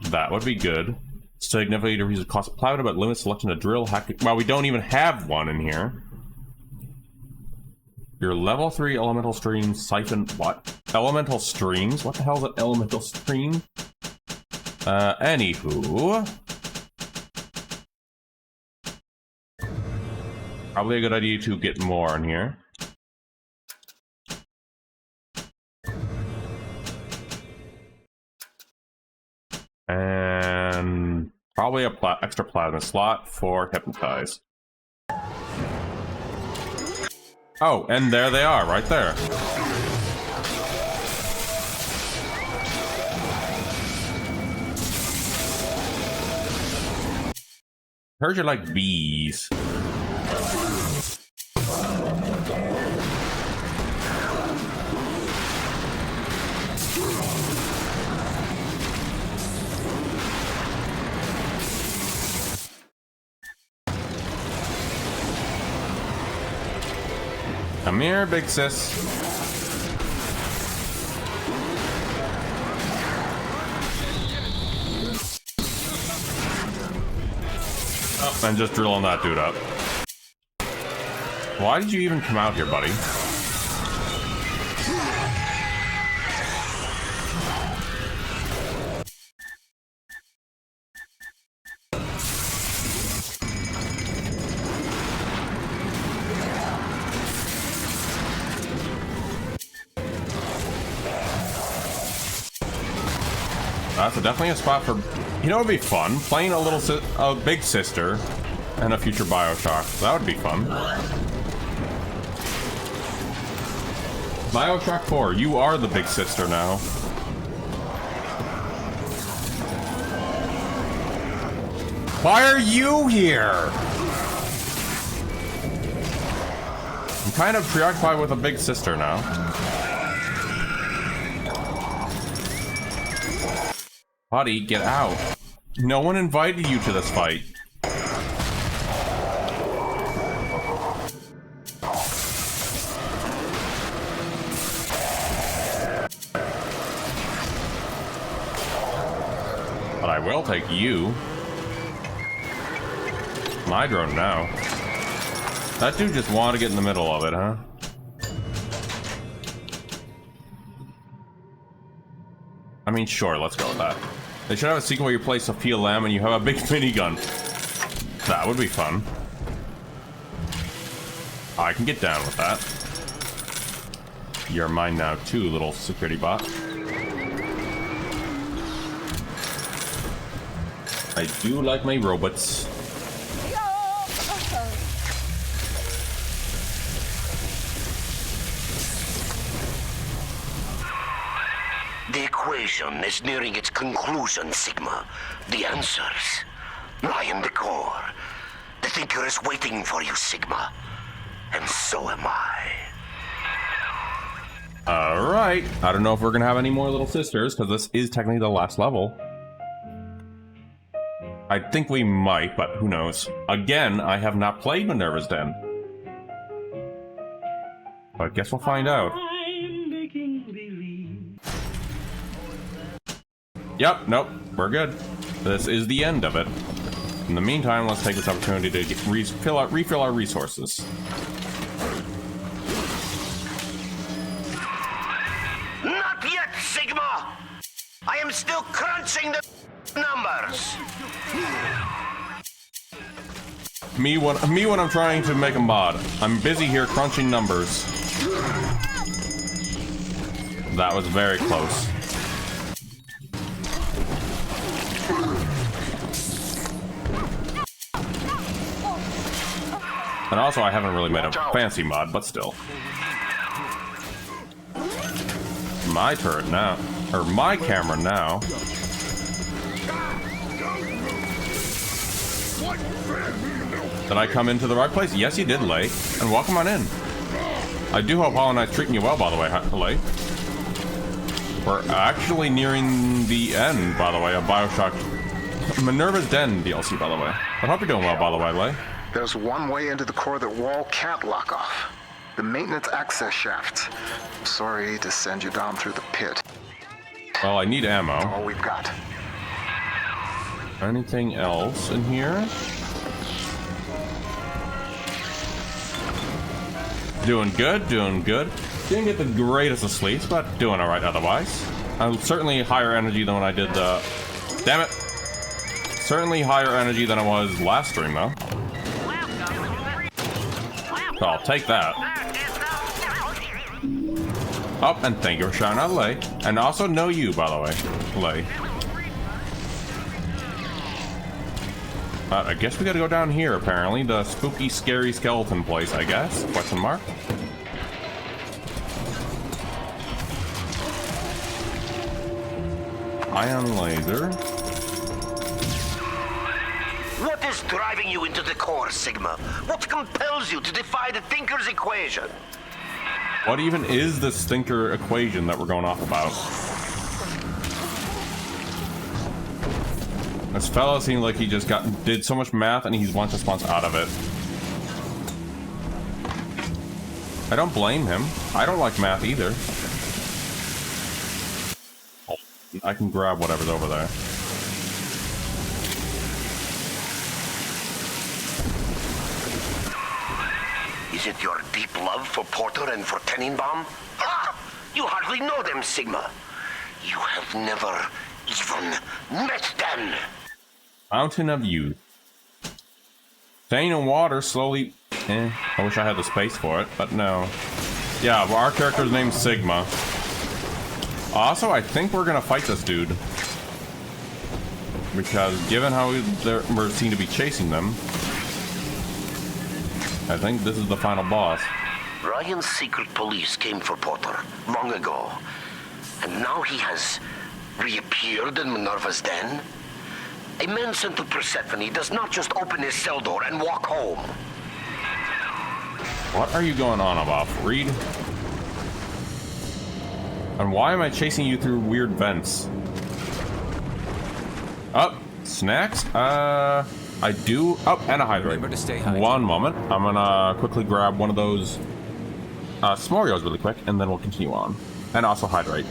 That would be good. Significantly reduces the cost of plywood, but limits selection of drill hacking. Well, we don't even have one in here. Your level 3 elemental stream siphon. What? Elemental streams? What the hell is an elemental stream? Anywho. Probably a good idea to get more in here. And probably a extra plasma slot for hypnotize. Oh, and there they are, right there. Heard you like bees. Come here, big sis. Oh, and just drilling that dude up. Why did you even come out here, buddy? That's definitely a spot for, you know, it'd be fun playing a big sister and a future Bioshock. That would be fun. Bioshock 4, you are the big sister now. Why are you here? I'm kind of preoccupied with a big sister now. Buddy, get out. No one invited you to this fight. I will take you. My drone now. That dude just wanted to get in the middle of it, huh? I mean, sure, let's go with that. They should have a sequel where you play Sophia Lamb and you have a big minigun. That would be fun. I can get down with that. You're mine now too, little security bot. I do like my robots. The equation is nearing its conclusion, Sigma. The answers lie in the core. The Thinker is waiting for you, Sigma. And so am I. Alright. I don't know if we're gonna have any more little sisters, because this is technically the last level. I think we might, but who knows. Again, I have not played Minerva's Den. But I guess we'll find out. Yep, nope, we're good. This is the end of it. In the meantime, let's take this opportunity to refill our resources. Not yet, Sigma! I am still crunching the numbers. Me when I'm trying to make a mod. I'm busy here crunching numbers. That was very close. And also, I haven't really made a fancy mod, but still. My turret now. Or my camera now. Did I come into the right place? Yes, you did, Lay. And welcome on in. I do hope Hollow Knight's treating you well, by the way, Lay. We're actually nearing the end, by the way, of Bioshock. Minerva's Den DLC, by the way. I hope you're doing well, by the way, Lay. There's one way into the core that wall can't lock off. The maintenance access shaft. Sorry to send you down through the pit. Well, I need ammo. That's all we've got. Anything else in here? Doing good, doing good. Didn't get the greatest of sleeps, but doing alright otherwise. I'm certainly higher energy than when I did the... Damn it! Certainly higher energy than I was last stream, though. So I'll take that. Oh, and thank you for shouting out Lay. And also know you, by the way, Lay. I guess we gotta go down here, apparently. The spooky, scary skeleton place, I guess? Question mark? Ion laser. What is driving you into the core, Sigma? What compels you to defy the Thinker's equation? What even is this Thinker equation that we're going off about? This fella seemed like he just did so much math and he wants out of it. I don't blame him. I don't like math either. Oh, I can grab whatever's over there. Is it your deep love for Porter and for Tenenbaum? Ah! You hardly know them, Sigma. You have never even met them. Fountain of Youth. Staying in water slowly... I wish I had the space for it, but no. Yeah, well, our character's name's Sigma. Also, I think we're gonna fight this dude. Because given how we seem to be chasing them, I think this is the final boss. Ryan's secret police came for Porter long ago. And now he has reappeared in Minerva's den? A man sent to Persephone does not just open his cell door and walk home. What are you going on about, Reed? And why am I chasing you through weird vents? Oh, snacks? I do. Oh, and a hydrate. Remember to stay hydrated. One moment. I'm gonna quickly grab one of those Smorgasbords really quick, and then we'll continue on. And also hydrate.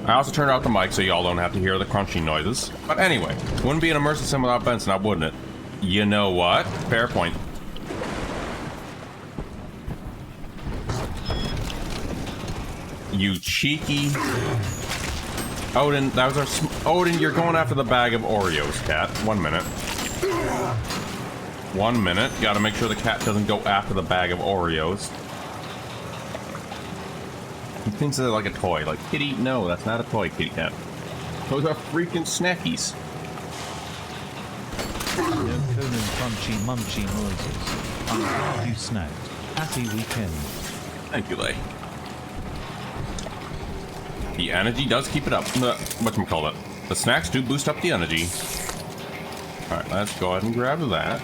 I also turned out the mic so y'all don't have to hear the crunching noises. But anyway, wouldn't be an immersive sim without Benson, now wouldn't it? You know what? Fair point. You cheeky... Odin, that was our... Odin, you're going after the bag of Oreos, cat. 1 minute. 1 minute. Gotta make sure the cat doesn't go after the bag of Oreos. He thinks they're like a toy. Like, kitty, no, that's not a toy, kitty cat. Those are freaking snackies. No cool and crunchy munchy noises. I'm glad you snacked. Happy weekend. Thank you, Lay. The energy does keep it up. Whatchamacallit? The snacks do boost up the energy. Alright, let's go ahead and grab that.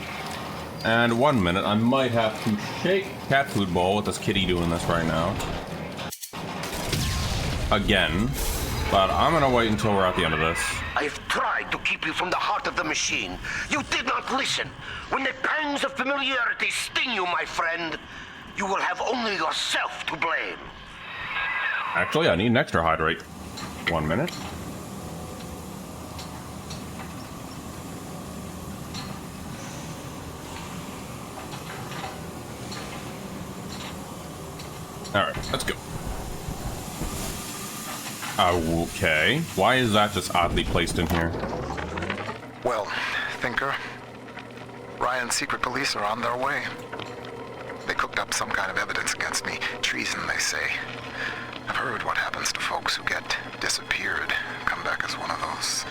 And 1 minute, I might have to shake cat food bowl with this kitty doing this right now. Again. But I'm gonna wait until we're at the end of this. I've tried to keep you from the heart of the machine. You did not listen. When the pangs of familiarity sting you, my friend, you will have only yourself to blame. Actually, I need an extra hydrate. 1 minute. Alright, let's go. Okay. Why is that just oddly placed in here? Well, Thinker, Ryan's secret police are on their way. They cooked up some kind of evidence against me. Treason, they say. I've heard what happens to folks who get disappeared, come back as one of those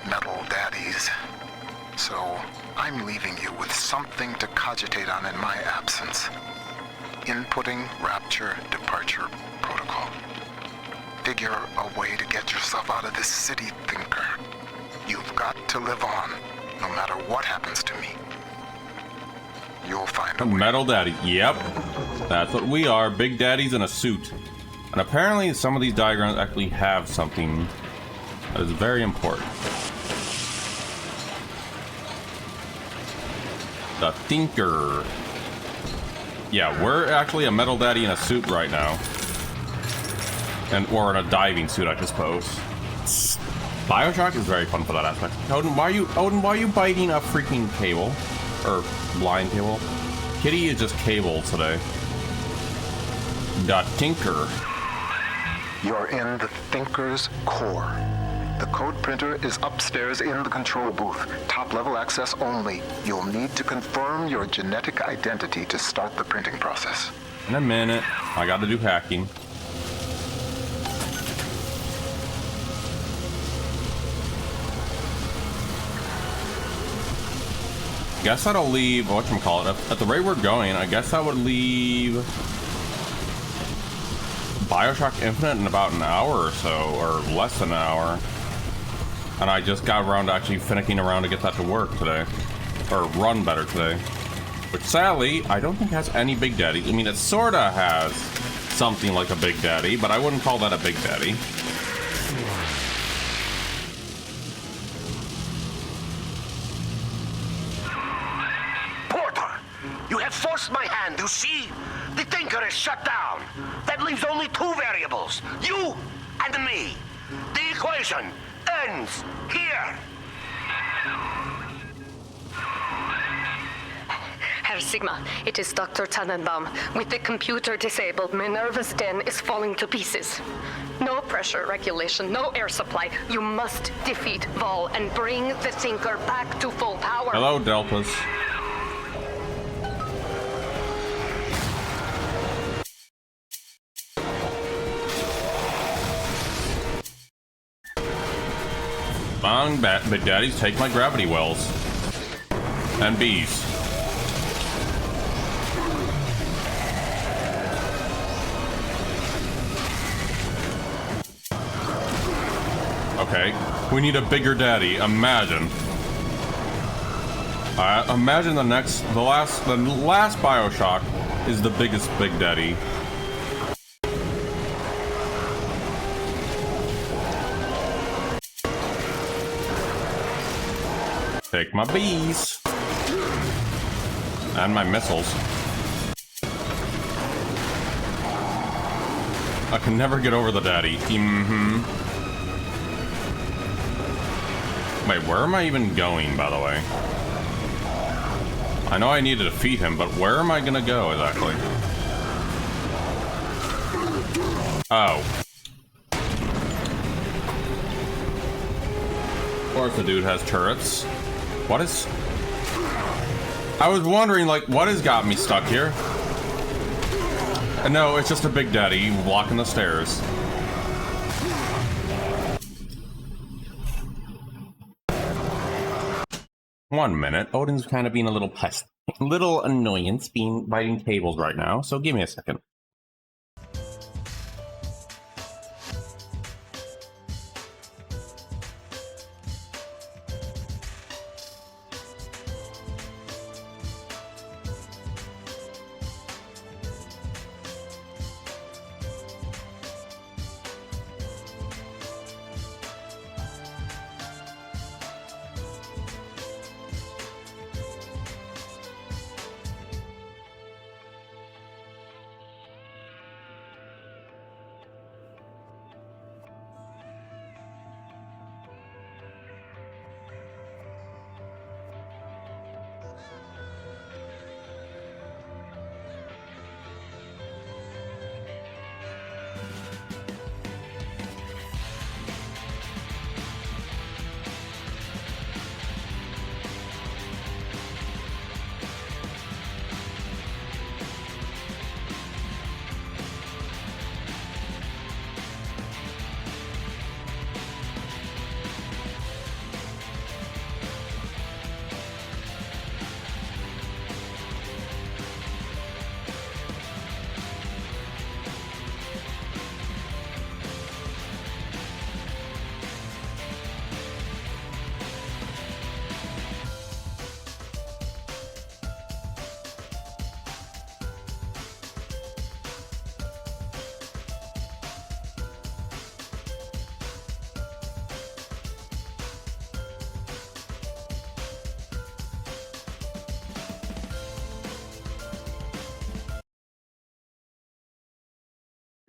metal daddies. So, I'm leaving you with something to cogitate on in my absence. Inputting Rapture Departure Protocol. Figure a way to get yourself out of this city, Thinker. You've got to live on, no matter what happens to me. You'll find a way. Metal daddy. Yep. That's what we are. Big daddies in a suit. And apparently some of these diagrams actually have something that is very important. The Thinker. Yeah, we're actually a metal daddy in a suit right now. Or in a diving suit, I suppose. Bioshock is very fun for that aspect. Odin, why are you biting a freaking cable? Or blind cable? Kitty is just cable today. The Tinker. You're in the Thinker's core. The code printer is upstairs in the control booth. Top level access only. You'll need to confirm your genetic identity to start the printing process. In a minute. I gotta do hacking. Guess that'll leave, whatchamacallit, at the rate we're going, I guess that would leave Bioshock Infinite in about an hour or so, or less than an hour. And I just got around to actually finicking around to get that to work today. Or run better today. Which sadly, I don't think has any Big Daddy. I mean, it sorta has something like a Big Daddy, but I wouldn't call that a Big Daddy. You have forced my hand, you see? The Thinker is shut down. That leaves only two variables, you and me. The equation ends here. Herr Sigma, it is Dr. Tannenbaum. With the computer disabled, Minerva's den is falling to pieces. No pressure regulation, no air supply. You must defeat Vol and bring the Thinker back to full power. Hello, Deltas. Come on, Big Daddies, take my gravity wells. And bees. Okay, we need a bigger daddy. Imagine. Imagine the last Bioshock is the biggest Big Daddy. Take my bees. And my missiles. I can never get over the daddy. Wait, where am I even going, by the way? I know I need to defeat him, but where am I gonna go, exactly? Oh. Of course the dude has turrets. What is... I was wondering, like, what has got me stuck here? No, it's just a Big Daddy blocking the stairs. One minute. Odin's kind of being a little little annoyance, biting cables right now, so give me a second.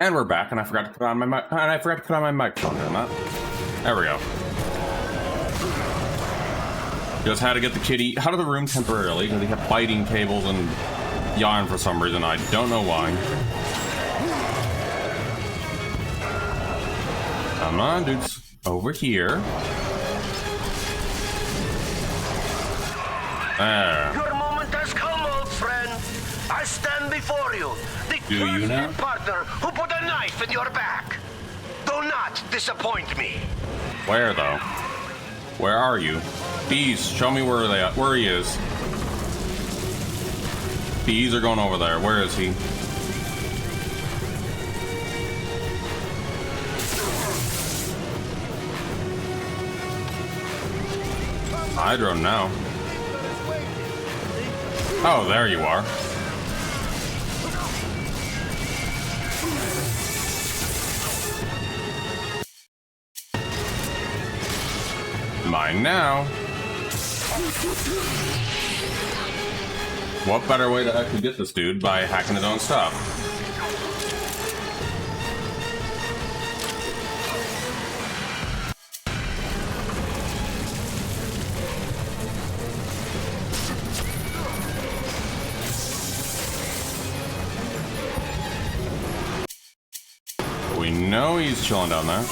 And we're back, and I forgot to put on my microphone during that. There we go. Just had to get the kitty out of the room temporarily because he kept biting cables and yawning for some reason. I don't know why. Come on, dudes. Over here. There. Your moment has come, old friend. I stand before you, the Do you now? trusted partner who put a knife in your back. Do not disappoint me. Where, though? Where are you? Bees, show me where they are. Where he is. Bees are going over there. Where is he? Hydro now. Oh, there you are. Mine now. What better way to actually get this dude by hacking his own stuff? We know he's chilling down there.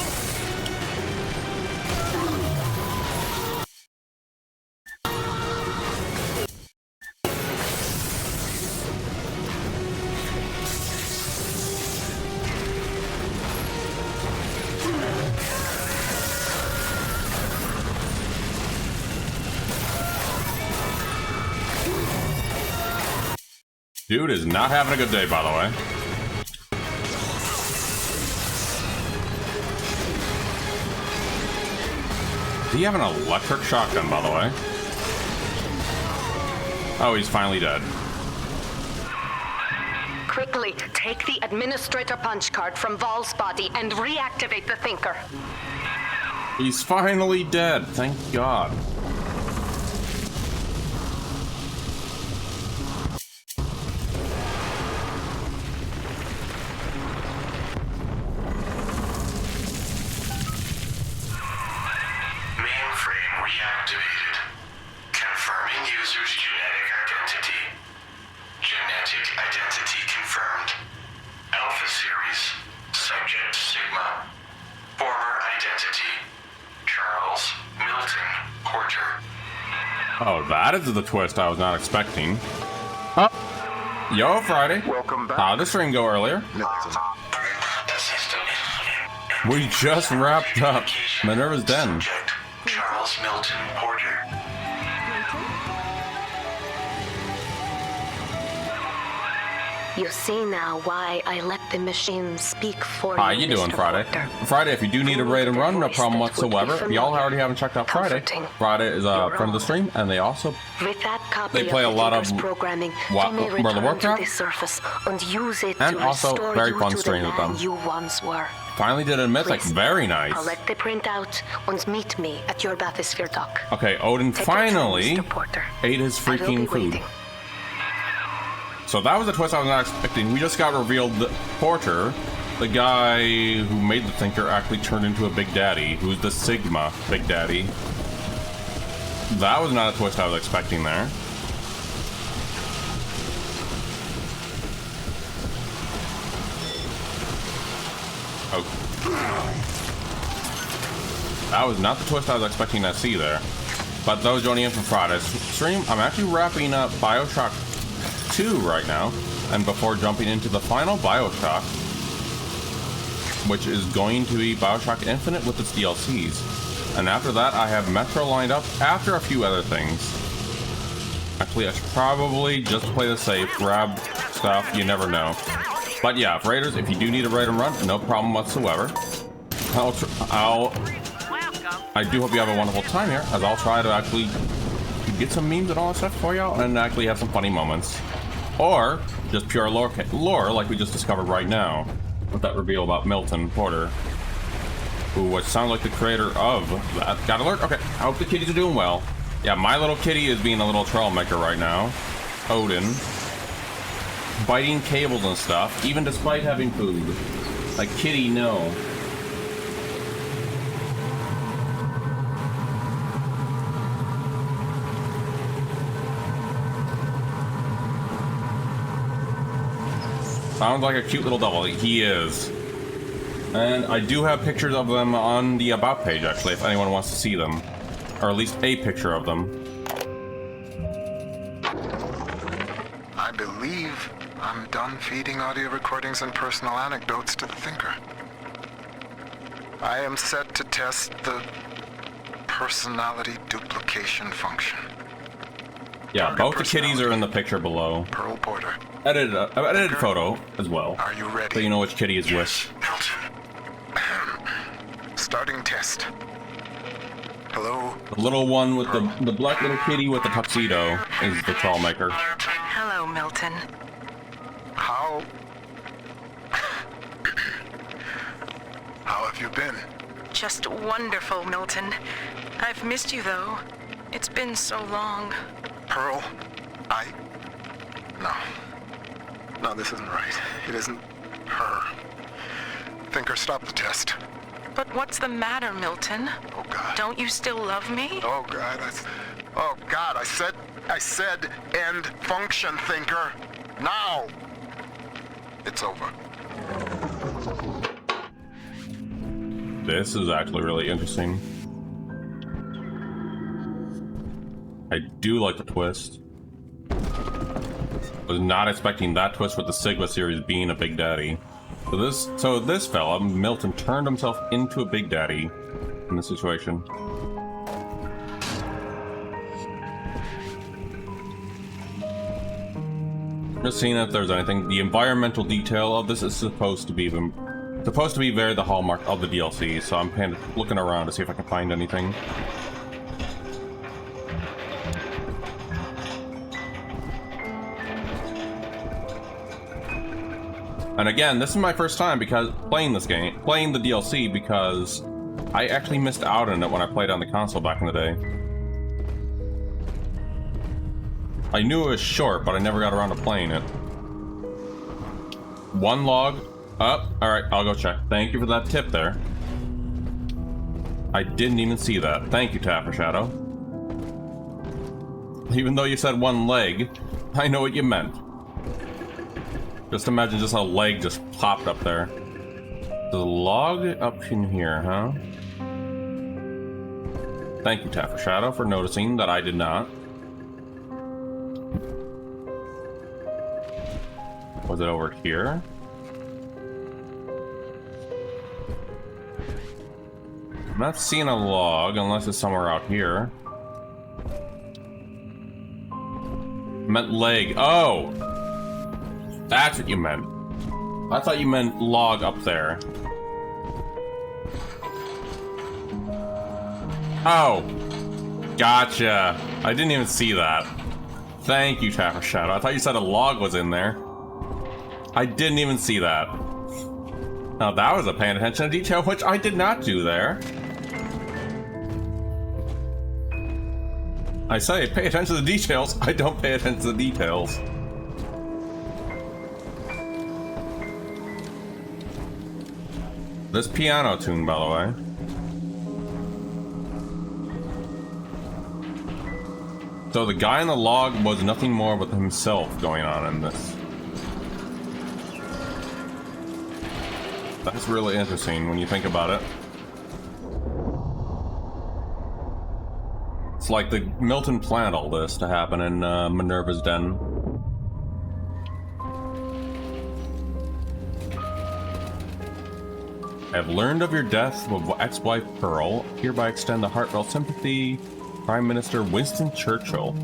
Dude is not having a good day, by the way. Does he have an electric shotgun, by the way? Oh, he's finally dead. Quickly, take the administrator punch card from Vol's body and reactivate the Thinker. He's finally dead, thank God. officer's genetic identity. Genetic identity confirmed. Alpha Series, Subject Sigma. Former identity, Charles Milton Porter. Oh, that is the twist I was not expecting. Oh. Yo, Friday. Welcome back. How'd the stream go earlier? We just wrapped up Minerva's Den. Charles Milton Porter. You see now why I let the machine speak for How you, you doing, Mr. Friday? Porter. Friday, if you do need a raid and run, no problem whatsoever. If y'all already haven't checked out Friday, Friday is a friend of the stream, and they also With that copy play a of lot of programming, World you may of return Warcraft, to the surface and use it and to also restore very you fun to streams the with man them. you once were. Finally did a mythic, Please, very nice. collect the printout and meet me at your bathysphere dock. Okay, Odin Take your time, finally Mr. Porter. ate his I will be freaking food. waiting. So that was a twist I was not expecting. We just got revealed that Porter, the guy who made the Thinker, actually turned into a Big Daddy, who's the Sigma Big Daddy. That was not a twist I was expecting there. Oh. That was not the twist I was expecting to see there. But those joining in for Friday's stream, I'm actually wrapping up Bioshock 2 right now, and before jumping into the final Bioshock, which is going to be Bioshock Infinite with its DLCs. And after that, I have Metro lined up after a few other things. Actually, I should probably just play the safe, grab stuff, you never know. But yeah, Raiders, if you do need a raid and run, no problem whatsoever. I do hope you have a wonderful time here, as I'll try to actually get some memes and all that stuff for y'all, and actually have some funny moments. Or just pure lore like we just discovered right now, with that reveal about Milton Porter, who sounds like the creator of that. Got alert? Okay, I hope the kitties are doing well. Yeah, my little kitty is being a little troublemaker right now. Odin. Biting cables and stuff, even despite having food. Like, kitty, no. Sounds like a cute little devil. He is. And I do have pictures of them on the About page, actually, if anyone wants to see them. Or at least a picture of them. I believe I'm done feeding audio recordings and personal anecdotes to the Thinker. I am set to test the personality duplication function. Yeah, both the kitties are in the picture below. Pearl Porter. Edited photo as well. Are you ready? So you know which kitty is which. Starting test. Hello? The little one with the black little kitty with the tuxedo is the trollmaker. Hello, Milton. How have you been? Just wonderful, Milton. I've missed you, though. It's been so long. Pearl, No, this isn't right. It isn't her. Thinker, stop the test. But what's the matter, Milton? Oh, God. Don't you still love me? Oh, God, I said end function, Thinker. Now! It's over. This is actually really interesting. I do like the twist. Was not expecting that twist with the Sigma series being a Big Daddy. So this fella, Milton, turned himself into a Big Daddy in this situation. Just seeing if there's anything. The environmental detail of this is supposed to be very the hallmark of the DLC, so I'm kind of looking around to see if I can find anything. And again, this is my first time because playing the DLC, because I actually missed out on it when I played on the console back in the day. I knew it was short, but I never got around to playing it. One log up. Alright, I'll go check. Thank you for that tip there. I didn't even see that. Thank you, Tapper Shadow. Even though you said one leg, I know what you meant. Just imagine just a leg just popped up there. The log up in here, huh? Thank you, Taffer Shadow, for noticing that I did not. Was it over here? I'm not seeing a log unless it's somewhere out here. Meant leg. Oh! That's what you meant. I thought you meant log up there. Oh! Gotcha. I didn't even see that. Thank you, Taffer Shadow. I thought you said a log was in there. I didn't even see that. Now that was a paying attention to detail, which I did not do there. I say, pay attention to the details. I don't pay attention to the details. This piano tune, by the way. So the guy in the log was nothing more but himself going on in this. That's really interesting when you think about it. It's like the Milton planned all this to happen in Minerva's den. I have learned of your death of ex-wife Pearl. Hereby extend a heartfelt sympathy, Prime Minister Winston Churchill.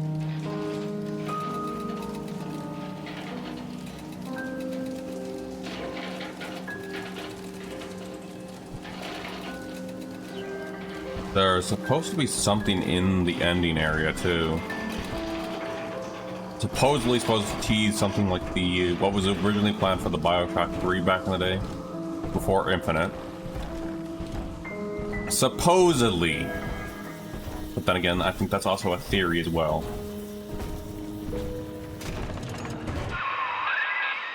There's supposed to be something in the ending area too. Supposedly supposed to tease something like the what was originally planned for the Bioshock 3 back in the day, before Infinite. Supposedly. But then again, I think that's also a theory as well.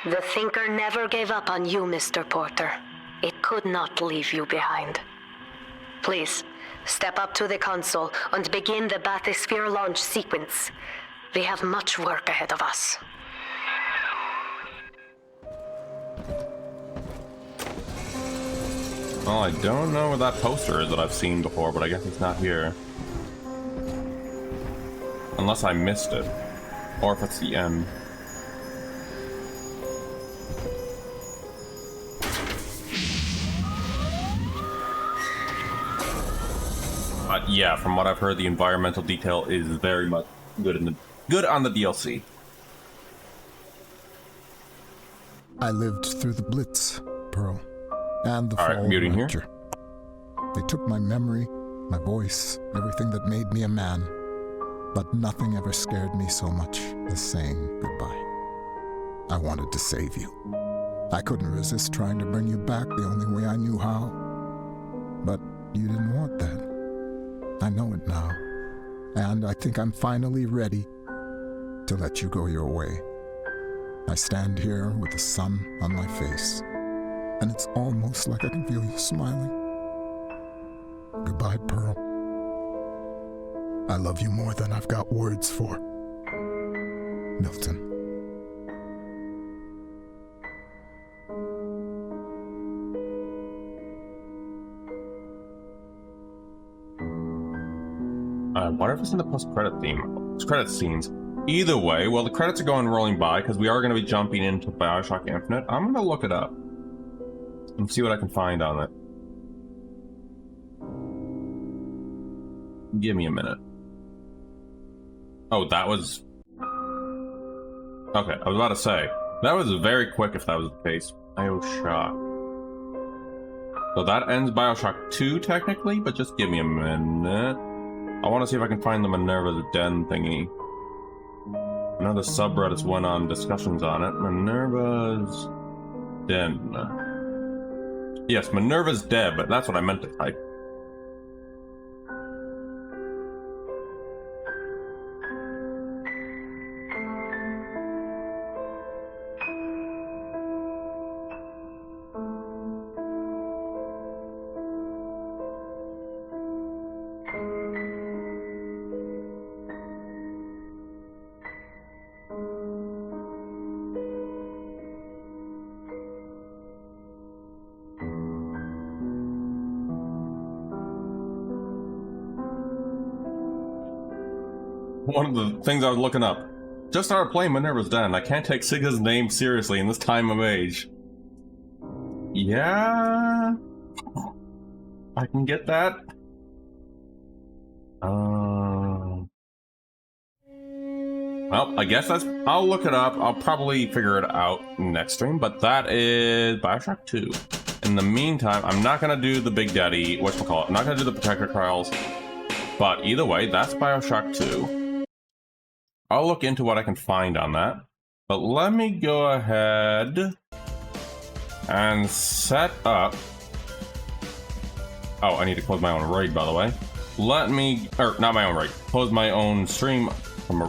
The Thinker never gave up on you, Mr. Porter. It could not leave you behind. Please, step up to the console and begin the bathysphere launch sequence. We have much work ahead of us. Well, I don't know where that poster is that I've seen before, but I guess it's not here. Unless I missed it. Or if it's the end. Yeah, from what I've heard, the environmental detail is very much good on the DLC. I lived through the Blitz, Pearl, and the fall of Rapture. They took my memory, my voice, everything that made me a man, but nothing ever scared me so much as saying goodbye. I wanted to save you. I couldn't resist trying to bring you back the only way I knew how, but you didn't want that. I know it now, and I think I'm finally ready to let you go your way. I stand here with the sun on my face, and it's almost like I can feel you smiling. Goodbye, Pearl. I love you more than I've got words for. Milton. What if it's in the post-credit theme? Credit scenes. Either way, well, the credits are going rolling by because we are going to be jumping into Bioshock Infinite. I'm going to look it up and see what I can find on it. Give me a minute. Oh, that was... Okay, I was about to say. That was very quick if that was the case. Bioshock. So that ends Bioshock 2, technically, but just give me a minute. I want to see if I can find the Minerva's Den thingy. I know the subreddits went on discussions on it. Minerva's Den. Yes, Minerva's Den, but that's what I meant to type. one of the things I was looking up. Just started playing Minerva's Den. I can't take Sigga's name seriously in this time of age. Yeah, I can get that. Well, I guess that's... I'll look it up. I'll probably figure it out next stream, but that is Bioshock 2. In the meantime, I'm not going to do the Big Daddy, whatchamacallit, I'm not going to do the Protector Trials, but either way, that's Bioshock 2. I'll look into what I can find on that, but let me go ahead and set up... Oh, I need to close my own raid, by the way. Let me... Or, not my own raid. Close my own stream